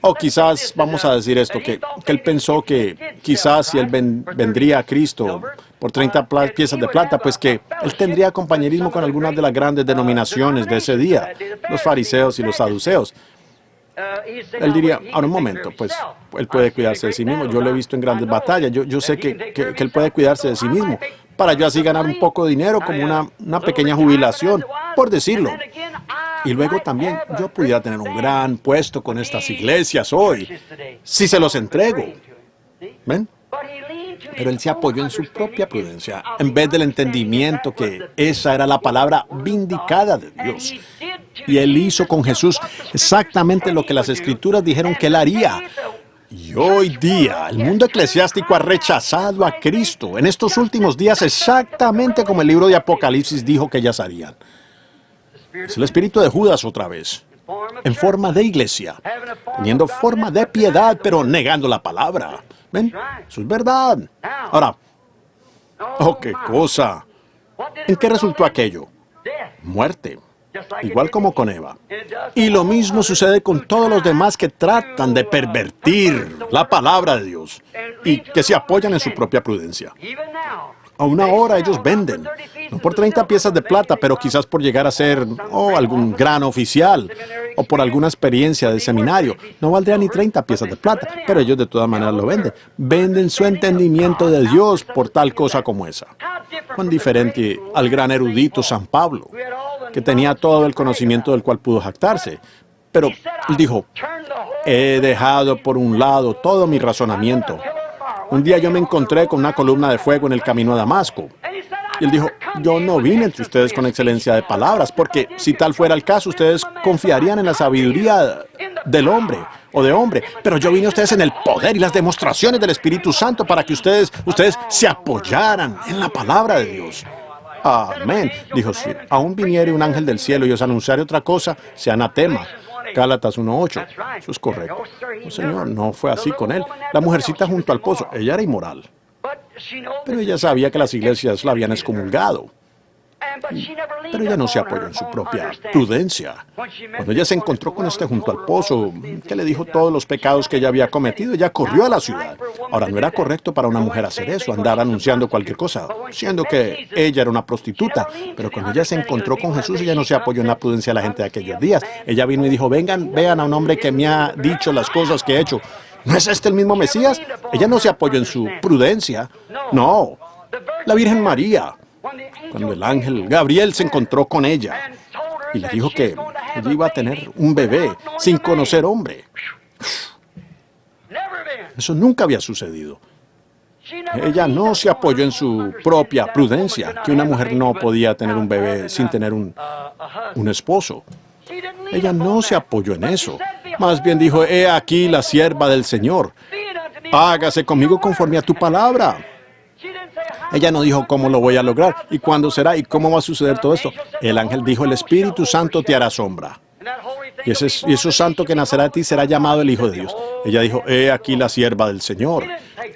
O quizás, vamos a decir esto, que él pensó que quizás si él vendría a Cristo por 30 piezas de plata, pues que él tendría compañerismo con algunas de las grandes denominaciones de ese día, los fariseos y los saduceos. Él diría, ahora un momento, pues él puede cuidarse de sí mismo. Yo lo he visto en grandes batallas. Yo sé que él puede cuidarse de sí mismo para yo así ganar un poco de dinero como una pequeña jubilación, por decirlo. Y luego también yo pudiera tener un gran puesto con estas iglesias hoy, si se los entrego. ¿Ven? Pero él se apoyó en su propia prudencia, en vez del entendimiento que esa era la palabra vindicada de Dios. Y él hizo con Jesús exactamente lo que las Escrituras dijeron que él haría. Y hoy día el mundo eclesiástico ha rechazado a Cristo en estos últimos días exactamente como el libro de Apocalipsis dijo que ellas harían. Es el espíritu de Judas otra vez, en forma de iglesia, teniendo forma de piedad, pero negando la palabra. ¿Ven? Eso es verdad. Ahora, oh, qué cosa. ¿En qué resultó aquello? Muerte. Igual como con Eva. Y lo mismo sucede con todos los demás que tratan de pervertir la palabra de Dios y que se apoyan en su propia prudencia. Aún ahora ellos venden, no por 30 piezas de plata, pero quizás por llegar a ser algún gran oficial o por alguna experiencia de seminario. No valdría ni 30 piezas de plata, pero ellos de todas maneras lo venden. Venden su entendimiento de Dios por tal cosa como esa. Cuán diferente al gran erudito San Pablo, que tenía todo el conocimiento del cual pudo jactarse. Pero él dijo, he dejado por un lado todo mi razonamiento. Un día yo me encontré con una columna de fuego en el camino a Damasco. Y él dijo, yo no vine entre ustedes con excelencia de palabras, porque si tal fuera el caso, ustedes confiarían en la sabiduría del hombre o de hombre. Pero yo vine a ustedes en el poder y las demostraciones del Espíritu Santo para que ustedes se apoyaran en la palabra de Dios. Amén. Dijo, si aún viniere un ángel del cielo y os anunciare otra cosa, sea anatema. Gálatas 1:8. Eso es correcto. No, señor, no fue así con él. La mujercita junto al pozo, ella era inmoral. Pero ella sabía que las iglesias la habían excomulgado. Pero ella no se apoyó en su propia prudencia. Cuando ella se encontró con este junto al pozo, que le dijo todos los pecados que ella había cometido, ella corrió a la ciudad. Ahora, no era correcto para una mujer hacer eso, andar anunciando cualquier cosa, siendo que ella era una prostituta. Pero cuando ella se encontró con Jesús, ella no se apoyó en la prudencia de la gente de aquellos días. Ella vino y dijo, vengan, vean a un hombre que me ha dicho las cosas que he hecho. ¿No es este el mismo Mesías? Ella no se apoyó en su prudencia. No, la Virgen María. Cuando el ángel Gabriel se encontró con ella y le dijo que ella iba a tener un bebé sin conocer hombre. Eso nunca había sucedido. Ella no se apoyó en su propia prudencia, que una mujer no podía tener un bebé sin tener un esposo. Ella no se apoyó en eso. Más bien dijo, he aquí la sierva del Señor. Hágase conmigo conforme a tu palabra. Ella no dijo cómo lo voy a lograr, y cuándo será, y cómo va a suceder todo esto. El ángel dijo, el Espíritu Santo te hará sombra. Y eso santo que nacerá de ti será llamado el Hijo de Dios. Ella dijo, he aquí la sierva del Señor.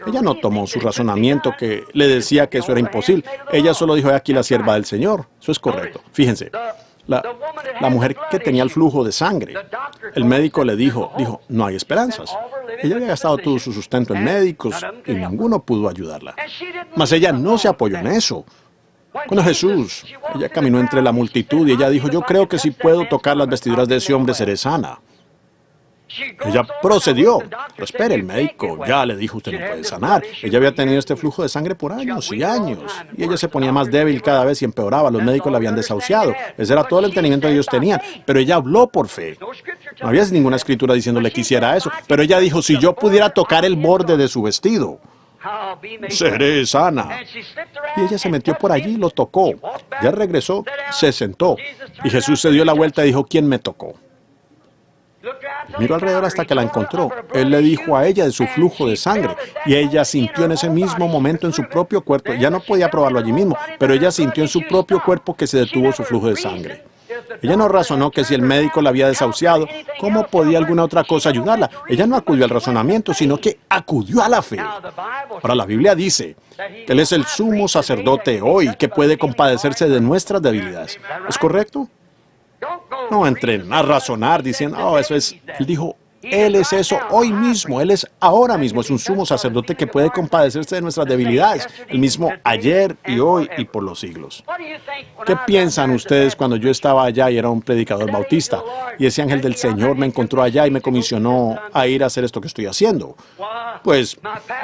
Ella no tomó su razonamiento que le decía que eso era imposible. Ella solo dijo, he aquí la sierva del Señor. Eso es correcto. Fíjense, la mujer que tenía el flujo de sangre, el médico le dijo, no hay esperanzas. Ella había gastado todo su sustento en médicos y ninguno pudo ayudarla. Mas ella no se apoyó en eso. Cuando Jesús, ella caminó entre la multitud y ella dijo, yo creo que si puedo tocar las vestiduras de ese hombre seré sana. Ella procedió. Pero espere, el médico ya le dijo, usted no puede sanar. Ella había tenido este flujo de sangre por años y años. Y ella se ponía más débil cada vez y empeoraba. Los médicos la habían desahuciado. Ese era todo el entendimiento que ellos tenían. Pero ella habló por fe. No había ninguna escritura diciéndole que hiciera eso. Pero ella dijo, si yo pudiera tocar el borde de su vestido, seré sana. Y ella se metió por allí y lo tocó. Ya regresó, se sentó. Y Jesús se dio la vuelta y dijo, ¿quién me tocó? Miró alrededor hasta que la encontró. Él le dijo a ella de su flujo de sangre. Y ella sintió en ese mismo momento en su propio cuerpo, ya no podía probarlo allí mismo, pero ella sintió en su propio cuerpo que se detuvo su flujo de sangre. Ella no razonó que si el médico la había desahuciado, ¿cómo podía alguna otra cosa ayudarla? Ella no acudió al razonamiento, sino que acudió a la fe. Ahora la Biblia dice que Él es el sumo sacerdote hoy, que puede compadecerse de nuestras debilidades. ¿Es correcto? No entren a razonar diciendo, oh, eso es... Él dijo, Él es eso hoy mismo, Él es ahora mismo, es un sumo sacerdote que puede compadecerse de nuestras debilidades, el mismo ayer y hoy y por los siglos. ¿Qué piensan ustedes cuando yo estaba allá y era un predicador bautista y ese ángel del Señor me encontró allá y me comisionó a ir a hacer esto que estoy haciendo? Pues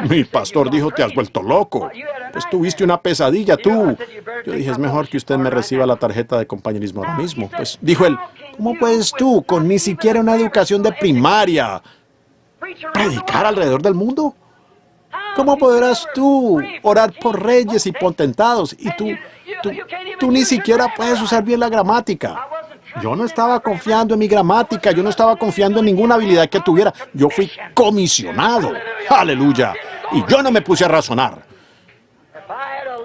mi pastor dijo, te has vuelto loco, pues tuviste una pesadilla tú. Yo dije, es mejor que usted me reciba la tarjeta de compañerismo ahora mismo. Pues dijo él, ¿cómo puedes tú, con ni siquiera una educación de primaria, predicar alrededor del mundo? ¿Cómo podrás tú orar por reyes y potentados y tú ni siquiera puedes usar bien la gramática? Yo no estaba confiando en mi gramática, yo no estaba confiando en ninguna habilidad que tuviera. Yo fui comisionado. ¡Aleluya! Y yo no me puse a razonar.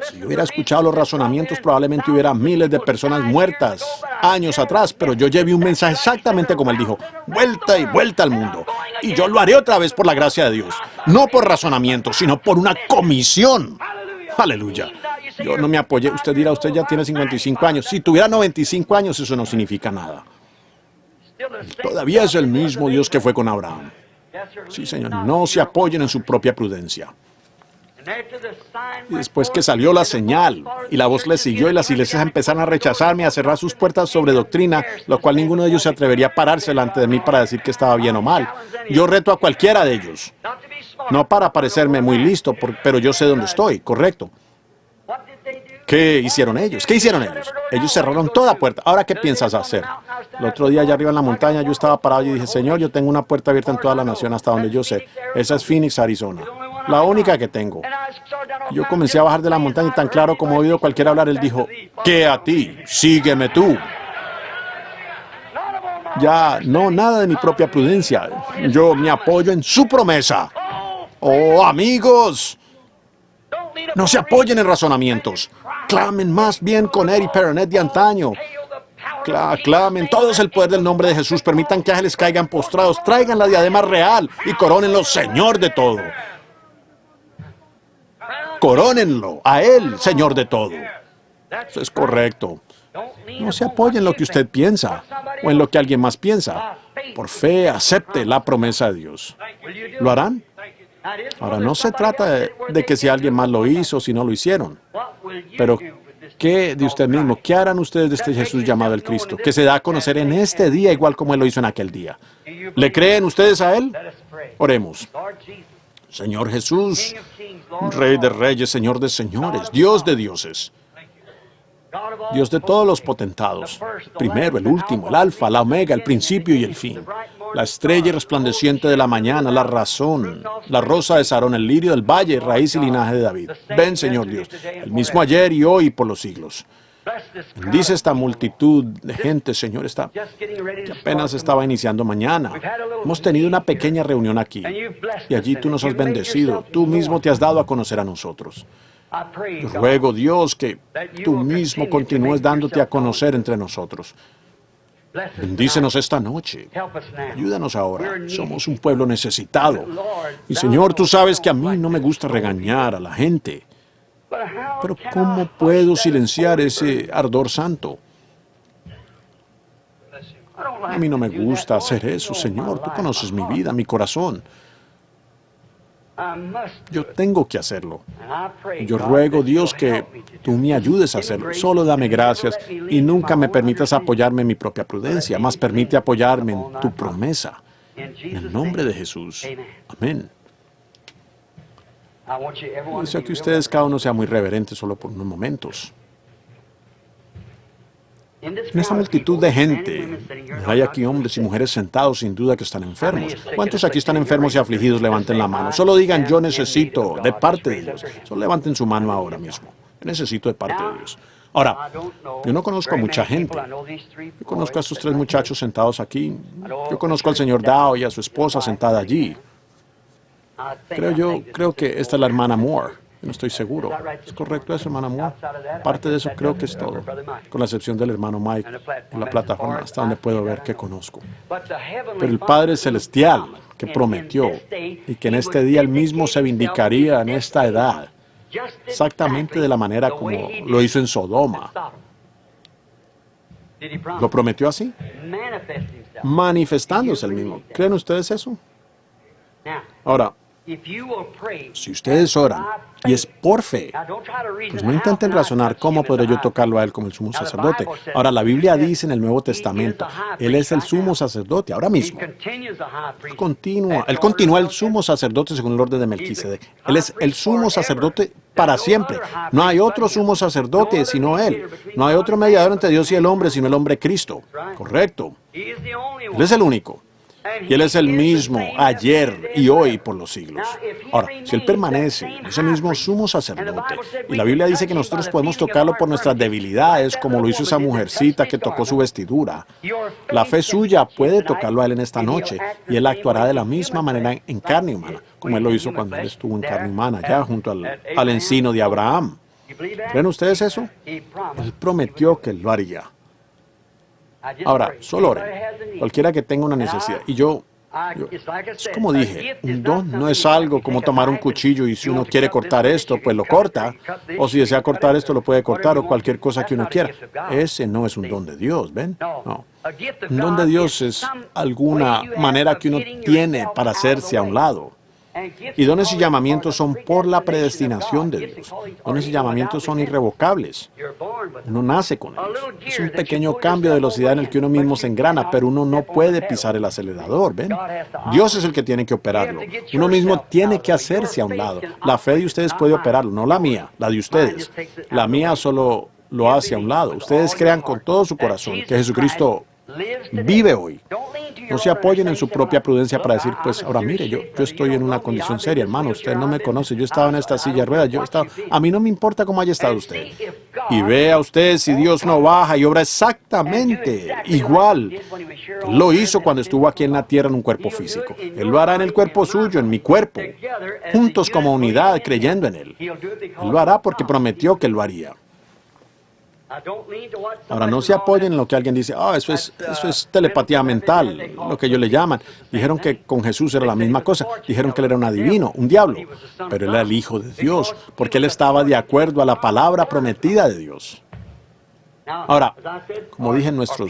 Si yo hubiera escuchado los razonamientos, probablemente hubiera miles de personas muertas años atrás, pero yo llevé un mensaje exactamente como él dijo, vuelta y vuelta al mundo. Y yo lo haré otra vez por la gracia de Dios. No por razonamiento, sino por una comisión. Aleluya. Yo no me apoyé. Usted dirá, usted ya tiene 55 años. Si tuviera 95 años, eso no significa nada. Todavía es el mismo Dios que fue con Abraham. Sí, Señor. No se apoyen en su propia prudencia. Y después que salió la señal y la voz le siguió y las iglesias empezaron a rechazarme, a cerrar sus puertas sobre doctrina, lo cual ninguno de ellos se atrevería a pararse delante de mí para decir que estaba bien o mal. Yo reto a cualquiera de ellos. No para parecerme muy listo, pero yo sé dónde estoy, correcto. ¿Qué hicieron ellos? ¿Qué hicieron ellos? Ellos cerraron toda puerta. ¿Ahora qué piensas hacer? El otro día allá arriba en la montaña yo estaba parado y dije, Señor, yo tengo una puerta abierta en toda la nación hasta donde yo sé. Esa es Phoenix, Arizona. La única que tengo. Yo comencé a bajar de la montaña y tan claro como he oído cualquiera hablar, él dijo, ¿qué a ti? Sígueme tú. Ya, no, nada de mi propia prudencia. Yo me apoyo en su promesa. Oh, amigos, no se apoyen en razonamientos. Clamen más bien con Eddie Peronet de antaño. Clamen todos el poder del nombre de Jesús. Permitan que ángeles caigan postrados. Traigan la diadema real y corónenlo Señor de todo. Corónenlo a Él, Señor de todo. Eso es correcto. No se apoye en lo que usted piensa o en lo que alguien más piensa. Por fe, acepte la promesa de Dios. ¿Lo harán? Ahora, no se trata de que si alguien más lo hizo o si no lo hicieron. Pero, ¿qué de usted mismo? ¿Qué harán ustedes de este Jesús llamado el Cristo, que se da a conocer en este día igual como Él lo hizo en aquel día? ¿Le creen ustedes a Él? Oremos. Señor Jesús, Rey de reyes, Señor de señores, Dios de dioses, Dios de todos los potentados, primero, el último, el alfa, la omega, el principio y el fin, la estrella resplandeciente de la mañana, la razón, la rosa de Sarón, el lirio del valle, raíz y linaje de David. Ven, Señor Dios, el mismo ayer y hoy y por los siglos. Bendice esta multitud de gente, Señor, que apenas estaba iniciando mañana. Hemos tenido una pequeña reunión aquí, y allí tú nos has bendecido. Tú mismo te has dado a conocer a nosotros. Yo ruego, Dios, que tú mismo continúes dándote a conocer entre nosotros. Bendícenos esta noche. Ayúdanos ahora. Somos un pueblo necesitado. Y, Señor, tú sabes que a mí no me gusta regañar a la gente. Pero ¿cómo puedo silenciar ese ardor santo? A mí no me gusta hacer eso, Señor. Tú conoces mi vida, mi corazón. Yo tengo que hacerlo. Yo ruego, Dios, que tú me ayudes a hacerlo. Solo dame gracias y nunca me permitas apoyarme en mi propia prudencia, más permite apoyarme en tu promesa. En el nombre de Jesús. Amén. Deseo que ustedes cada uno sea muy reverente solo por unos momentos. En esta multitud de gente, hay aquí hombres y mujeres sentados sin duda que están enfermos. ¿Cuántos aquí están enfermos y afligidos? Levanten la mano. Solo digan, yo necesito de parte de Dios. Solo levanten su mano ahora mismo. Yo necesito de parte de Dios. Ahora, yo no conozco a mucha gente. Yo conozco a estos tres muchachos sentados aquí. Yo conozco al señor Dow y a su esposa sentada allí. Creo que esta es la hermana Moore. No estoy seguro. ¿Es correcto eso, hermana Moore? Aparte de eso, creo que es todo. Con la excepción del hermano Mike en la plataforma, hasta donde puedo ver que conozco. Pero el Padre Celestial, que prometió, y que en este día él mismo se vindicaría en esta edad, exactamente de la manera como lo hizo en Sodoma. ¿Lo prometió así? Manifestándose el mismo. ¿Creen ustedes eso? Ahora, si ustedes oran, y es por fe, pues no intenten razonar cómo podré yo tocarlo a Él como el sumo sacerdote. Ahora, la Biblia dice en el Nuevo Testamento, Él es el sumo sacerdote, ahora mismo. Él continúa el sumo sacerdote según el orden de Melquisedec. Él es el sumo sacerdote para siempre. No hay otro sumo sacerdote sino Él. No hay otro mediador entre Dios y el hombre sino el hombre Cristo. Correcto. Él es el único. Y Él es el mismo ayer y hoy por los siglos. Ahora, si Él permanece, ese mismo sumo sacerdote, y la Biblia dice que nosotros podemos tocarlo por nuestras debilidades, como lo hizo esa mujercita que tocó su vestidura, la fe suya puede tocarlo a Él en esta noche, y Él actuará de la misma manera en carne humana, como Él lo hizo cuando Él estuvo en carne humana, allá junto al encino de Abraham. ¿Creen ustedes eso? Él prometió que Él lo haría. Ahora, solo oren. Cualquiera que tenga una necesidad. Y yo, es como dije, un don no es algo como tomar un cuchillo y si uno quiere cortar esto, pues lo corta. O si desea cortar esto, lo puede cortar o cualquier cosa que uno quiera. Ese no es un don de Dios, ¿ven? No. Un don de Dios es alguna manera que uno tiene para hacerse a un lado. Y dones y llamamientos son por la predestinación de Dios. Dones y llamamientos son irrevocables. Uno nace con ellos. Es un pequeño cambio de velocidad en el que uno mismo se engrana, pero uno no puede pisar el acelerador, ¿ven? Dios es el que tiene que operarlo. Uno mismo tiene que hacerse a un lado. La fe de ustedes puede operarlo, no la mía, la de ustedes. La mía solo lo hace a un lado. Ustedes crean con todo su corazón que Jesucristo vive hoy. No se apoyen en su propia prudencia para decir, pues ahora mire, yo estoy en una condición seria, hermano, usted no me conoce, yo estaba en esta silla de ruedas, a mí no me importa cómo haya estado usted. Y vea usted si Dios no baja y obra exactamente igual. Él lo hizo cuando estuvo aquí en la tierra en un cuerpo físico. Él lo hará en el cuerpo suyo, en mi cuerpo, juntos como unidad, creyendo en Él. Él lo hará porque prometió que lo haría. Ahora, no se apoyen en lo que alguien dice, eso es telepatía mental, lo que ellos le llaman. Dijeron que con Jesús era la misma cosa. Dijeron que él era un adivino, un diablo. Pero él era el Hijo de Dios, porque él estaba de acuerdo a la palabra prometida de Dios. Ahora, como dije en nuestro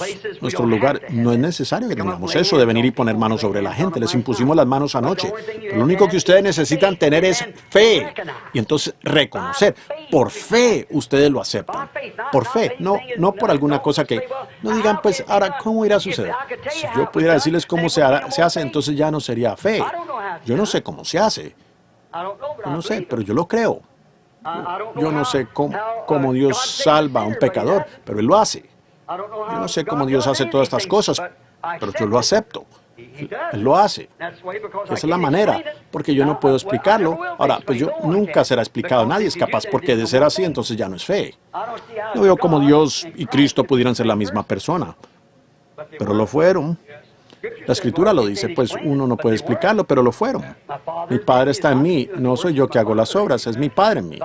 lugar, no es necesario que tengamos eso de venir y poner manos sobre la gente. Les impusimos las manos anoche. Pero lo único que ustedes necesitan tener es fe. Y entonces reconocer. Por fe ustedes lo aceptan. Por fe, no por alguna cosa que... No digan, pues, ahora, ¿cómo irá a suceder? Si yo pudiera decirles cómo se hace, entonces ya no sería fe. Yo no sé cómo se hace. Yo no sé, pero yo lo creo. Yo no sé cómo Dios salva a un pecador, pero Él lo hace. Yo no sé cómo Dios hace todas estas cosas, pero yo lo acepto. Él lo hace. Esa es la manera, porque yo no puedo explicarlo. Ahora, pues yo nunca será explicado. Nadie es capaz, porque de ser así, entonces ya no es fe. No veo cómo Dios y Cristo pudieran ser la misma persona, pero lo fueron. La Escritura lo dice, pues uno no puede explicarlo, pero lo fueron. Mi Padre está en mí, no soy yo que hago las obras, es mi Padre en mí.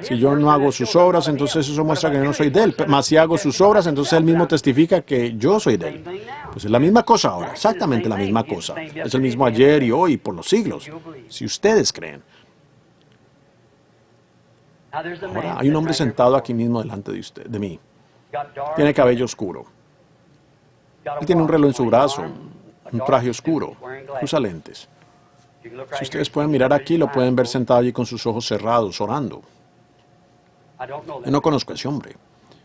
Si yo no hago sus obras, entonces eso muestra que yo no soy de Él. Mas si hago sus obras, entonces Él mismo testifica que yo soy de Él. Pues es la misma cosa ahora, exactamente la misma cosa. Es el mismo ayer y hoy y por los siglos, si ustedes creen. Ahora, hay un hombre sentado aquí mismo delante de mí. Tiene cabello oscuro. Él tiene un reloj en su brazo, un traje oscuro, usa lentes. Si ustedes pueden mirar aquí, lo pueden ver sentado allí con sus ojos cerrados, orando. Yo no conozco a ese hombre.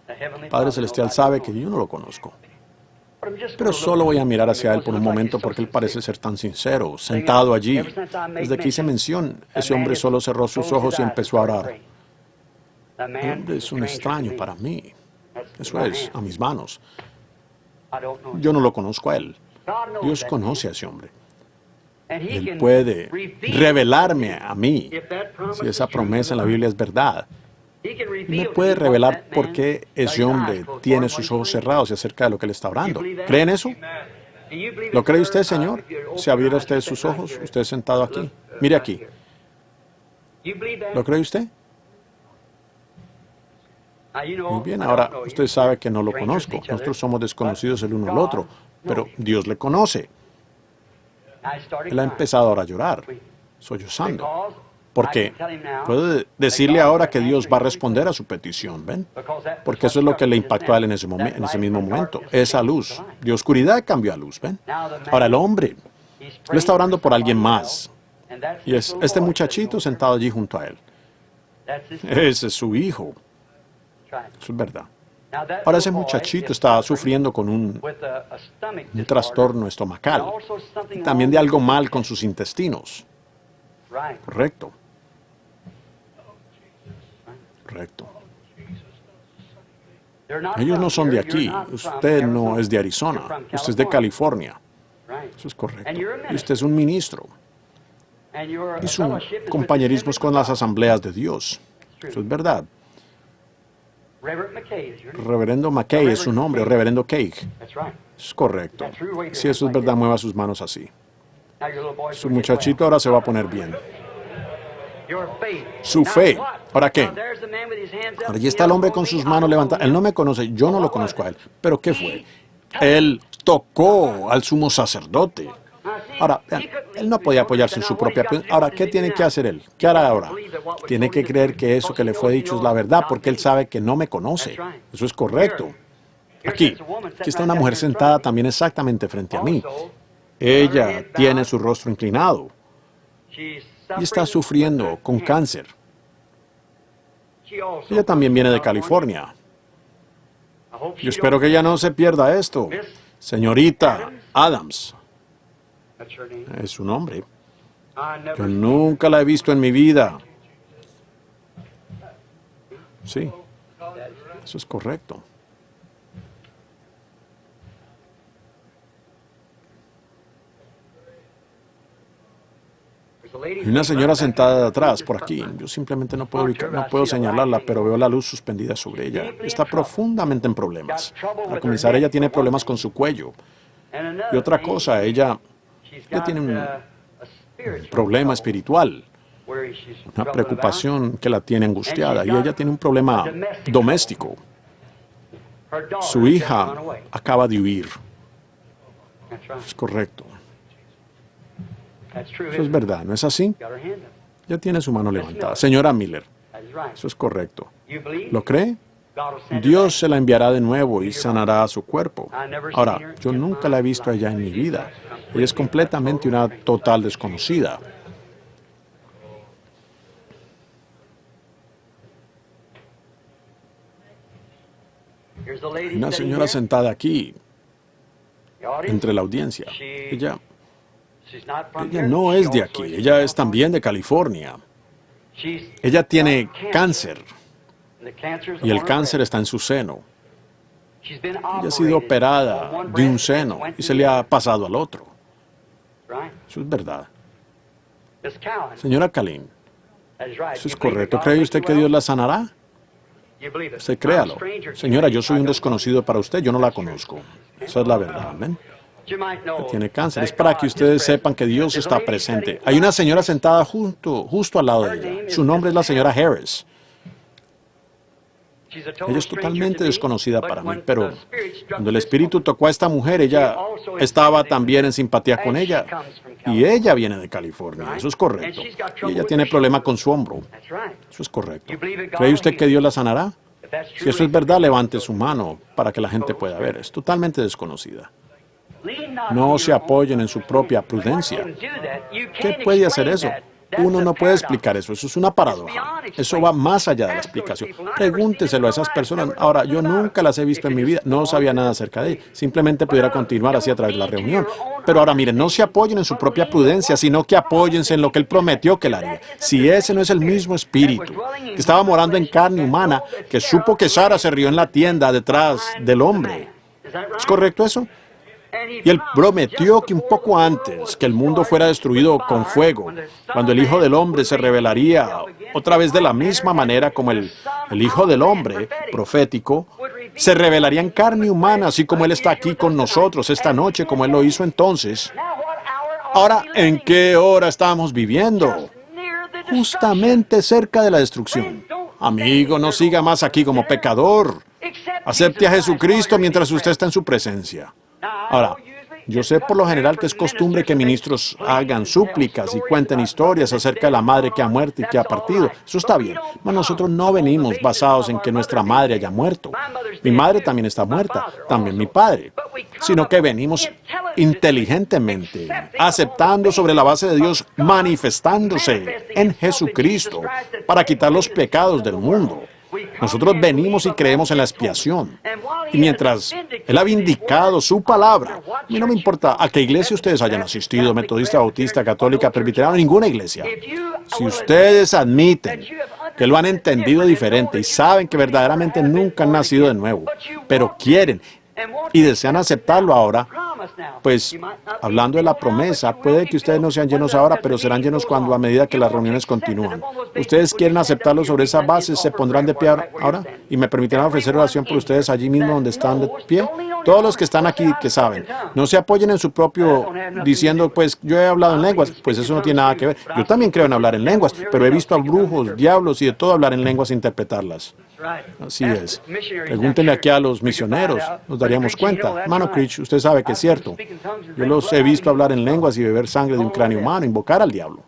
El Padre Celestial sabe que yo no lo conozco. Pero solo voy a mirar hacia él por un momento porque él parece ser tan sincero, sentado allí. Desde que hice mención, ese hombre solo cerró sus ojos y empezó a orar. El hombre es un extraño para mí. Eso es, a mis manos. Yo no lo conozco a él. Dios conoce a ese hombre. Él puede revelarme a mí, si esa promesa en la Biblia es verdad. Me puede revelar por qué ese hombre tiene sus ojos cerrados y acerca de lo que él está orando. ¿Creen eso? ¿Lo cree usted, Señor? Si abriera usted sus ojos, usted sentado aquí. Mire aquí. ¿Lo cree usted? Muy bien, ahora usted sabe que no lo conozco. Nosotros somos desconocidos el uno al otro, pero Dios le conoce. Él ha empezado ahora a llorar, sollozando. Porque puedo decirle ahora que Dios va a responder a su petición, ¿ven? Porque eso es lo que le impactó a él en ese mismo momento. Esa luz. De oscuridad cambió a luz, ¿ven? Ahora el hombre, él está orando por alguien más. Y es este muchachito sentado allí junto a él. Ese es su hijo. Eso es verdad. Ahora ese muchachito está sufriendo con un trastorno estomacal. Y también de algo mal con sus intestinos. Correcto. Correcto. Ellos no son de aquí. Usted no es de Arizona. Usted es de California. Eso es correcto. Y usted es un ministro. Y su compañerismo es con las asambleas de Dios. Eso es verdad. Reverendo McKay es su nombre, Reverendo Cake. Es correcto. Si eso es verdad, mueva sus manos así. Su muchachito ahora se va a poner bien. Su fe. ¿Ahora qué? Ahora allí está el hombre con sus manos levantadas. Él no me conoce, yo no lo conozco a él. ¿Pero qué fue? Él tocó al sumo sacerdote. Ahora, vean, él no podía apoyarse en su propia... Ahora, ¿qué tiene que hacer él? ¿Qué hará ahora? Tiene que creer que eso que le fue dicho es la verdad, porque él sabe que no me conoce. Eso es correcto. Aquí está una mujer sentada también exactamente frente a mí. Ella tiene su rostro inclinado y está sufriendo con cáncer. Ella también viene de California. Yo espero que ella no se pierda esto. Señorita Adams. Es su nombre. Yo nunca la he visto en mi vida. Sí, eso es correcto. Hay una señora sentada de atrás, por aquí. Yo simplemente no puedo señalarla, pero veo la luz suspendida sobre ella. Está profundamente en problemas. Para comenzar, ella tiene problemas con su cuello. Y otra cosa, ella tiene un problema espiritual, una preocupación que la tiene angustiada, y ella tiene un problema doméstico. Su hija acaba de huir. Es correcto. Eso es verdad, ¿no es así? Ya tiene su mano levantada. Señora Miller, eso es correcto. ¿Lo cree? Dios se la enviará de nuevo y sanará su cuerpo. Ahora, yo nunca la he visto a ella en mi vida. Ella es completamente una total desconocida. Hay una señora sentada aquí, entre la audiencia. Ella no es de aquí, ella es también de California. Ella tiene cáncer y el cáncer está en su seno. Ella ha sido operada de un seno y se le ha pasado al otro. Eso es verdad. Señora Kalin, eso es correcto. ¿Cree usted que Dios la sanará? Usted créalo. Señora, yo soy un desconocido para usted, yo no la conozco. Esa es la verdad, amén. Tiene cáncer. Es para que ustedes sepan que Dios está presente. Hay una señora sentada justo al lado de ella. Su nombre es la señora Harris. Ella es totalmente desconocida para mí, pero cuando el Espíritu tocó a esta mujer, ella estaba también en simpatía con ella. Y ella viene de California, eso es correcto. Y ella tiene problema con su hombro. Eso es correcto. ¿Cree usted que Dios la sanará? Si eso es verdad, levante su mano para que la gente pueda ver. Es totalmente desconocida. No se apoyen en su propia prudencia. ¿Qué puede hacer eso? Uno no puede explicar eso, eso es una paradoja. Eso va más allá de la explicación. Pregúnteselo a esas personas. Ahora, yo nunca las he visto en mi vida, no sabía nada acerca de ellas. Simplemente pudiera continuar así a través de la reunión. Pero ahora, miren, no se apoyen en su propia prudencia, sino que apóyense en lo que Él prometió que Él haría. Si ese no es el mismo Espíritu, que estaba morando en carne humana, que supo que Sara se rió en la tienda detrás del hombre. ¿Es correcto eso? Y Él prometió que un poco antes que el mundo fuera destruido con fuego, cuando el Hijo del Hombre se revelaría otra vez de la misma manera como el Hijo del Hombre profético, se revelaría en carne humana, así como Él está aquí con nosotros esta noche, como Él lo hizo entonces. Ahora, ¿en qué hora estamos viviendo? Justamente cerca de la destrucción. Amigo, no siga más aquí como pecador. Acepte a Jesucristo mientras usted está en su presencia. Ahora, yo sé por lo general que es costumbre que ministros hagan súplicas y cuenten historias acerca de la madre que ha muerto y que ha partido. Eso está bien. Pero nosotros no venimos basados en que nuestra madre haya muerto. Mi madre también está muerta, también mi padre. Sino que venimos inteligentemente, aceptando sobre la base de Dios, manifestándose en Jesucristo para quitar los pecados del mundo. Nosotros venimos y creemos en la expiación. Y mientras Él ha vindicado su palabra, a mí no me importa a qué iglesia ustedes hayan asistido, metodista, bautista, católica, presbiteriana, ninguna iglesia. Si ustedes admiten que lo han entendido diferente y saben que verdaderamente nunca han nacido de nuevo, pero quieren y desean aceptarlo ahora, pues, hablando de la promesa, puede que ustedes no sean llenos ahora, pero serán llenos cuando a medida que las reuniones continúan. Ustedes quieren aceptarlo sobre esa base, se pondrán de pie ahora y me permitirán ofrecer oración por ustedes allí mismo donde están de pie. Todos los que están aquí que saben, no se apoyen en su propio diciendo, pues yo he hablado en lenguas, pues eso no tiene nada que ver. Yo también creo en hablar en lenguas, pero he visto a brujos, diablos y de todo hablar en lenguas e interpretarlas. Así es. Pregúntenle aquí a los misioneros, nos daríamos cuenta. Hermano Critch, usted sabe que es cierto. Yo los he visto hablar en lenguas y beber sangre de un cráneo humano, invocar al diablo.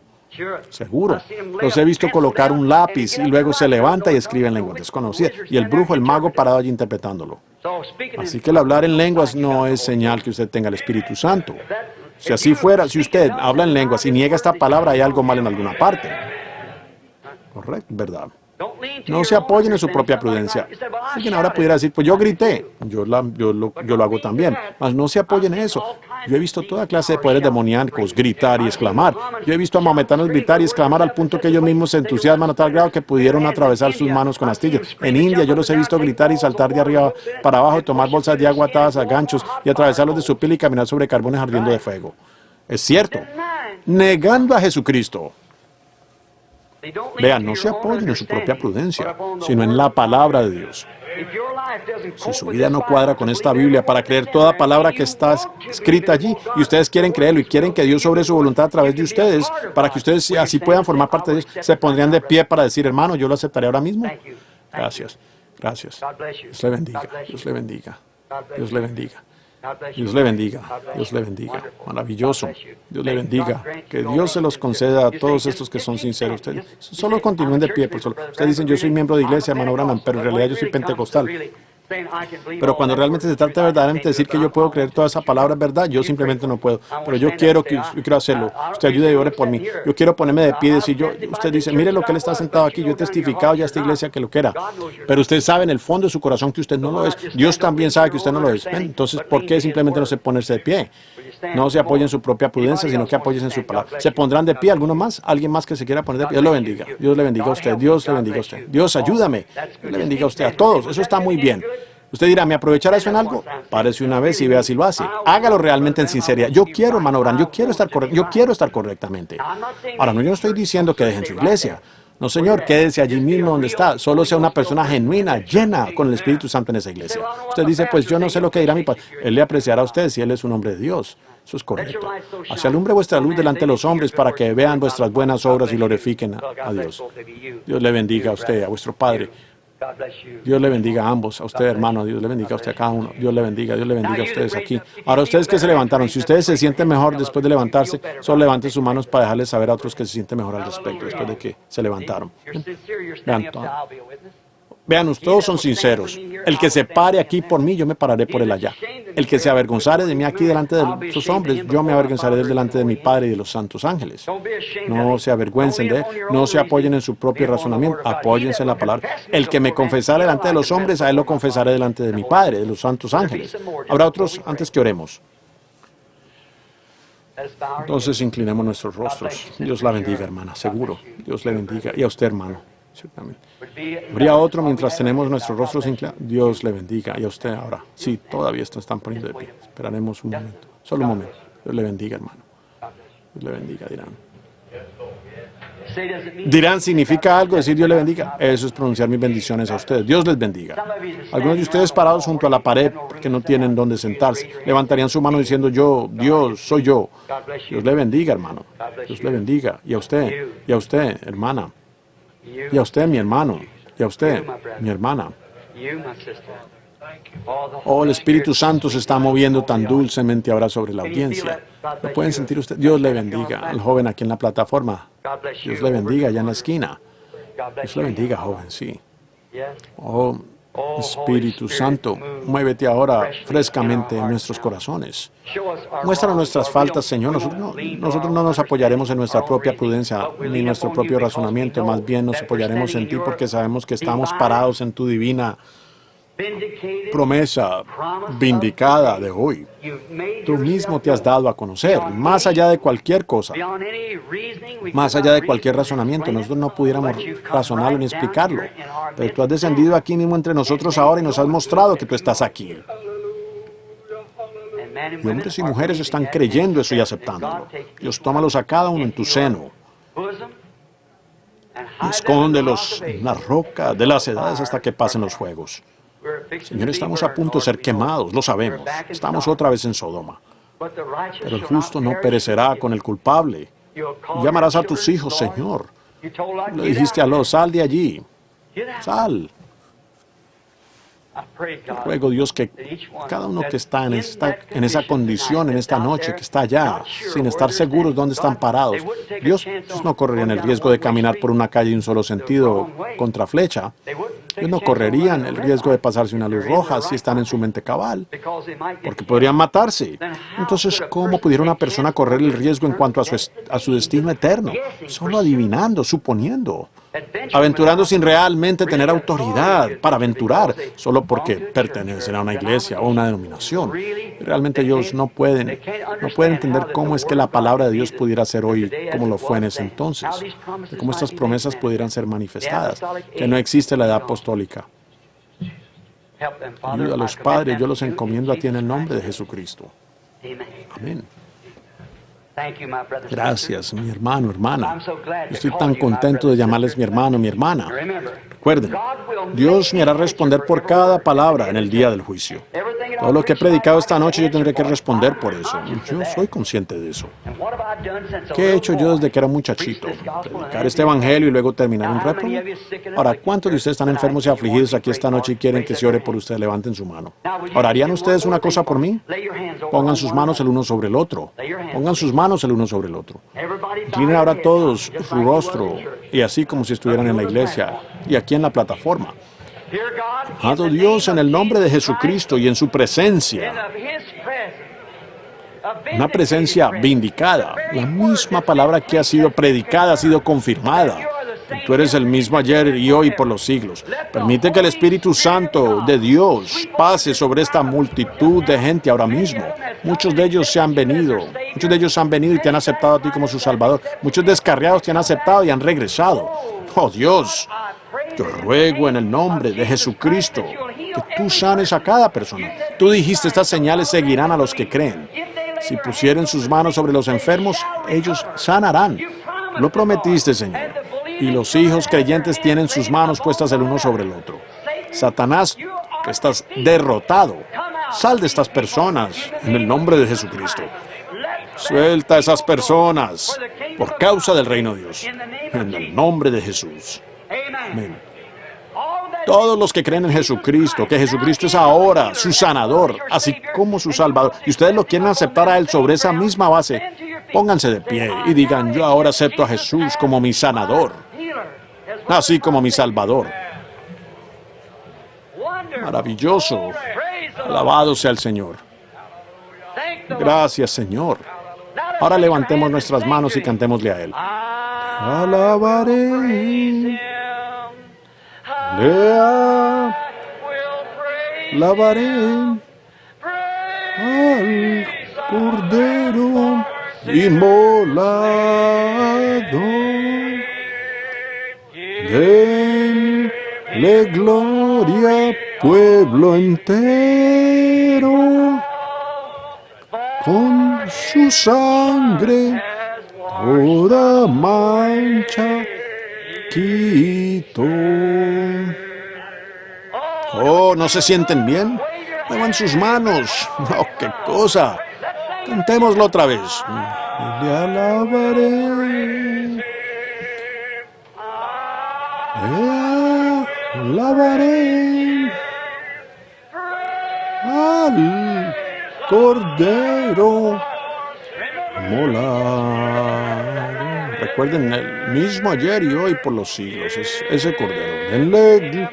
Seguro. Los he visto colocar un lápiz y luego se levanta y escribe en lenguas desconocidas. Y el brujo, el mago, parado allí interpretándolo. Así que el hablar en lenguas no es señal que usted tenga el Espíritu Santo. Si así fuera, si usted habla en lenguas y niega esta palabra, hay algo mal en alguna parte. Correcto, ¿verdad? No se apoyen en su propia prudencia. Alguien ahora pudiera decir, pues yo grité. Yo lo hago también. Mas no se apoyen en eso. Yo he visto toda clase de poderes demoníacos gritar y exclamar. Yo he visto a maometanos gritar y exclamar al punto que ellos mismos se entusiasman a tal grado que pudieron atravesar sus manos con astillas. En India yo los he visto gritar y saltar de arriba para abajo, tomar bolsas de agua atadas a ganchos y atravesarlos de su piel y caminar sobre carbones ardiendo de fuego. Es cierto. Negando a Jesucristo. Vean, no se apoyen en su propia prudencia, sino en la palabra de Dios. Si su vida no cuadra con esta Biblia para creer toda palabra que está escrita allí, y ustedes quieren creerlo y quieren que Dios sobre su voluntad a través de ustedes, para que ustedes así puedan formar parte de Dios, se pondrían de pie para decir, hermano, yo lo aceptaré ahora mismo. Gracias. Gracias. Dios le bendiga. Dios le bendiga. Dios le bendiga. Dios le bendiga. Dios le bendiga. Maravilloso. Dios le bendiga. Que Dios se los conceda a todos estos que son sinceros. Ustedes solo continúen de pie. Por solo. Ustedes dicen, yo soy miembro de iglesia, hermano Branham, pero en realidad yo soy pentecostal. Pero cuando realmente se trata de verdaderamente decir que yo puedo creer toda esa palabra es verdad, yo simplemente no puedo. Pero yo quiero hacerlo. Usted ayude y ore por mí. Yo quiero ponerme de pie y decir, usted dice, mire lo que él está sentado aquí, yo he testificado ya a esta iglesia que lo que era. Pero usted sabe en el fondo de su corazón que usted no lo es. Dios también sabe que usted no lo es. ¿Ven? Entonces, ¿por qué simplemente no se ponerse de pie? No se apoyen en su propia prudencia, sino que apoyen en su palabra. ¿Se pondrán de pie? ¿Alguno más? ¿Alguien más que se quiera poner de pie? Dios lo bendiga. Dios le bendiga a usted. Dios le bendiga a usted. Dios, ayúdame. Dios le bendiga a usted. A todos. Eso está muy bien. Usted dirá, ¿me aprovechará eso en algo? Párese una vez y vea si lo hace. Hágalo realmente en sinceridad. Yo quiero, hermano Branham, yo quiero estar correctamente. Ahora, no, yo no estoy diciendo que dejen su iglesia. No, señor, quédese allí mismo donde está. Solo sea una persona genuina, llena con el Espíritu Santo en esa iglesia. Usted dice, pues yo no sé lo que dirá mi padre. Él le apreciará a usted si él es un hombre de Dios. Eso es correcto. Así alumbre vuestra luz delante de los hombres para que vean vuestras buenas obras y glorifiquen a Dios. Dios le bendiga a usted, a vuestro Padre. Dios le bendiga a ambos, a usted hermano, Dios le bendiga a usted a cada uno, Dios le bendiga a ustedes aquí. Ahora ustedes que se levantaron, si ustedes se sienten mejor después de levantarse, solo levanten sus manos para dejarles saber a otros que se sienten mejor al respecto después de que se levantaron. Vean, todos son sinceros. El que se pare aquí por mí, yo me pararé por él allá. El que se avergonzare de mí aquí delante de esos hombres, yo me avergonzaré de él delante de mi Padre y de los santos ángeles. No se avergüencen de él, no se apoyen en su propio razonamiento, apóyense en la palabra. El que me confesare delante de los hombres, a él lo confesaré delante de mi Padre, de los santos ángeles. Habrá otros antes que oremos. Entonces inclinemos nuestros rostros. Dios la bendiga, hermana, seguro. Dios le bendiga. Y a usted, hermano. Ciertamente. Habría otro mientras tenemos nuestros rostros inclinados. Dios le bendiga. Y a usted ahora. Sí, todavía están poniendo de pie. Esperaremos un momento. Solo un momento. Dios le bendiga, hermano. Dios le bendiga, dirán. Dirán, ¿significa algo decir Dios le bendiga? Eso es pronunciar mis bendiciones a ustedes. Dios les bendiga. Algunos de ustedes parados junto a la pared que no tienen dónde sentarse, levantarían su mano diciendo Dios, soy yo. Dios le bendiga, hermano. Dios le bendiga. Y a usted, hermana. Y a usted, mi hermano. Y a usted, mi hermana. Oh, el Espíritu Santo se está moviendo tan dulcemente ahora sobre la audiencia. ¿Lo pueden sentir ustedes? Dios le bendiga al joven aquí en la plataforma. Dios le bendiga allá en la esquina. Dios le bendiga, joven, sí. Oh, Espíritu Santo, muévete ahora frescamente en nuestros corazones. Muéstranos nuestras faltas, Señor. Nosotros no nos apoyaremos en nuestra propia prudencia ni nuestro propio razonamiento. Más bien nos apoyaremos en ti porque sabemos que estamos parados en tu divina promesa vindicada de hoy. Tú mismo te has dado a conocer, más allá de cualquier cosa, más allá de cualquier razonamiento. Nosotros no pudiéramos razonarlo ni explicarlo, pero tú has descendido aquí mismo entre nosotros ahora y nos has mostrado que tú estás aquí. Y hombres y mujeres están creyendo eso y aceptándolo. Dios, tómalos a cada uno en tu seno. Y escóndelos en la roca de las edades hasta que pasen los fuegos. Señor, estamos a punto de ser quemados, lo sabemos. Estamos otra vez en Sodoma. Pero el justo no perecerá con el culpable. Llamarás a tus hijos, Señor. Le dijiste a Lot, sal de allí. Sal. Ruego, Dios, que cada uno que está en esa condición, en esta noche, que está allá, sin estar seguros dónde están parados, Dios, ellos no correrían el riesgo de caminar por una calle de un solo sentido contra flecha. Ellos no correrían el riesgo de pasarse una luz roja si están en su mente cabal, porque podrían matarse. Entonces, ¿cómo pudiera una persona correr el riesgo en cuanto a su destino eterno? Solo adivinando, suponiendo. Aventurando sin realmente tener autoridad para aventurar, solo porque pertenecen a una iglesia o a una denominación. Realmente ellos no pueden entender cómo es que la palabra de Dios pudiera ser hoy como lo fue en ese entonces, de cómo estas promesas pudieran ser manifestadas, que no existe la edad apostólica. Ayuda a los padres, yo los encomiendo a ti en el nombre de Jesucristo. Amén. Gracias, mi hermano, hermana. Estoy tan contento de llamarles mi hermano, mi hermana. Recuerden, Dios me hará responder por cada palabra en el día del juicio. Todo lo que he predicado esta noche yo tendré que responder por eso. Yo soy consciente de eso. ¿Qué he hecho yo desde que era un muchachito? Predicar este evangelio y luego terminar un repro. Ahora, ¿cuántos de ustedes están enfermos y afligidos aquí esta noche y quieren que se ore por ustedes? Levanten su mano. Ahora, ¿harían ustedes una cosa por mí? Pongan sus manos el uno sobre el otro. Pongan sus manos el uno sobre el otro. Inclinen ahora todos su rostro y así como si estuvieran en la iglesia y aquí en la plataforma. Amado Dios, en el nombre de Jesucristo y en su presencia, una presencia vindicada, la misma palabra que ha sido predicada, ha sido confirmada. Tú eres el mismo ayer y hoy por los siglos. Permite que el Espíritu Santo de Dios pase sobre esta multitud de gente ahora mismo. Muchos de ellos han venido y te han aceptado a ti como su Salvador. Muchos descarriados te han aceptado y han regresado. Oh Dios, yo ruego en el nombre de Jesucristo que tú sanes a cada persona. Tú dijiste, estas señales seguirán a los que creen. Si pusieren sus manos sobre los enfermos, ellos sanarán. Lo prometiste, Señor. Y los hijos creyentes tienen sus manos puestas el uno sobre el otro. Satanás, que estás derrotado. Sal de estas personas en el nombre de Jesucristo. Suelta a esas personas por causa del reino de Dios. En el nombre de Jesús. Amén. Todos los que creen en Jesucristo, que Jesucristo es ahora su sanador, así como su salvador, y ustedes lo quieren aceptar a Él sobre esa misma base, pónganse de pie y digan, yo ahora acepto a Jesús como mi sanador, así como mi salvador. Maravilloso. Alabado sea el Señor. Gracias, Señor. Ahora levantemos nuestras manos y cantémosle a Él. Alabaré. Le alabaré al Cordero inmolado. Denle gloria, pueblo entero, con su sangre toda mancha quitó. Oh, ¿no se sienten bien? Muevan sus manos. Oh, qué cosa. Cantémoslo otra vez. Le alabaré. Le alabaré al Cordero inmolado. Recuerden, el mismo ayer y hoy por los siglos es ese Cordero. Denle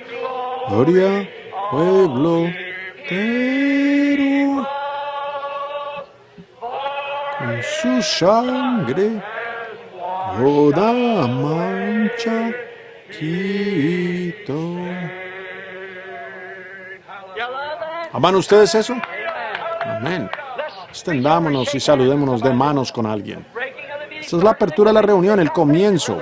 gloria, pueblo entero, con su sangre toda mancha quitó. ¿Aman ustedes eso? Amén. Extendámonos y saludémonos de manos con alguien. Esta es la apertura de la reunión, el comienzo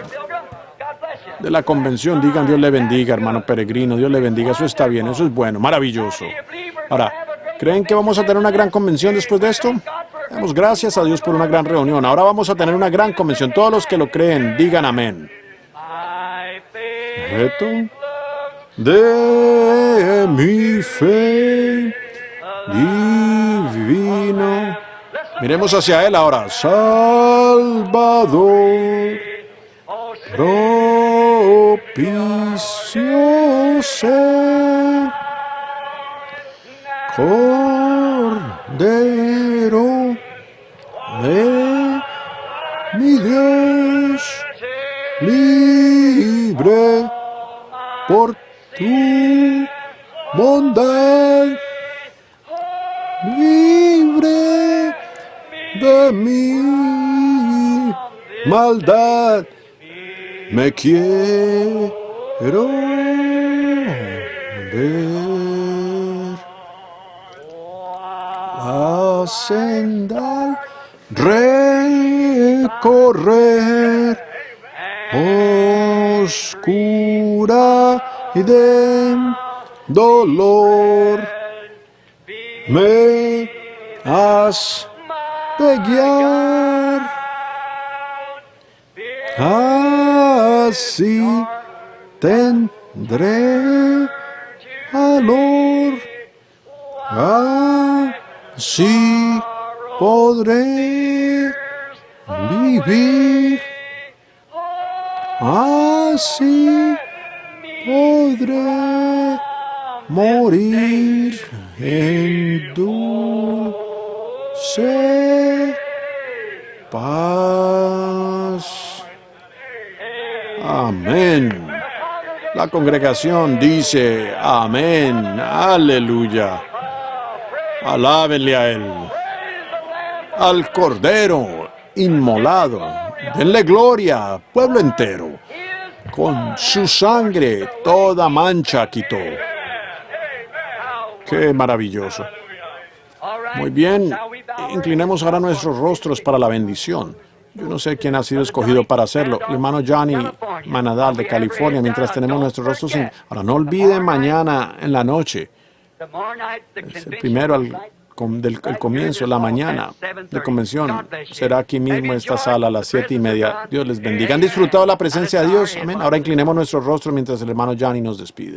de la convención. Digan, Dios le bendiga, hermano peregrino, Dios le bendiga. Eso está bien, eso es bueno, maravilloso. Ahora, ¿creen que vamos a tener una gran convención después de esto? Damos gracias a Dios por una gran reunión. Ahora vamos a tener una gran convención. Todos los que lo creen, digan amén. Objeto de mi fe divino. Miremos hacia Él ahora. Salvador, propicio sé, Cordero de mi Dios, libre por tu bondad, libre de mi maldad, me quiero ver. La senda recorrer, oscura y de dolor, me has de guiar. Así tendré valor, así podré vivir. Así podré morir en dulce paz. Amén. La congregación dice amén, aleluya. Alábenle a Él, al Cordero inmolado. Denle gloria, pueblo entero. Con su sangre toda mancha quitó. ¡Qué maravilloso! Muy bien, inclinemos ahora nuestros rostros para la bendición. Yo no sé quién ha sido escogido para hacerlo. El hermano Johnny Manadal de California, mientras tenemos nuestros rostros sin... Ahora, no olviden mañana en la noche. Es el primero el comienzo, la mañana de convención. Será aquí mismo en esta sala a las 7:30. Dios les bendiga. ¿Han disfrutado la presencia de Dios? Amén. Ahora inclinemos nuestros rostros mientras el hermano Johnny nos despide.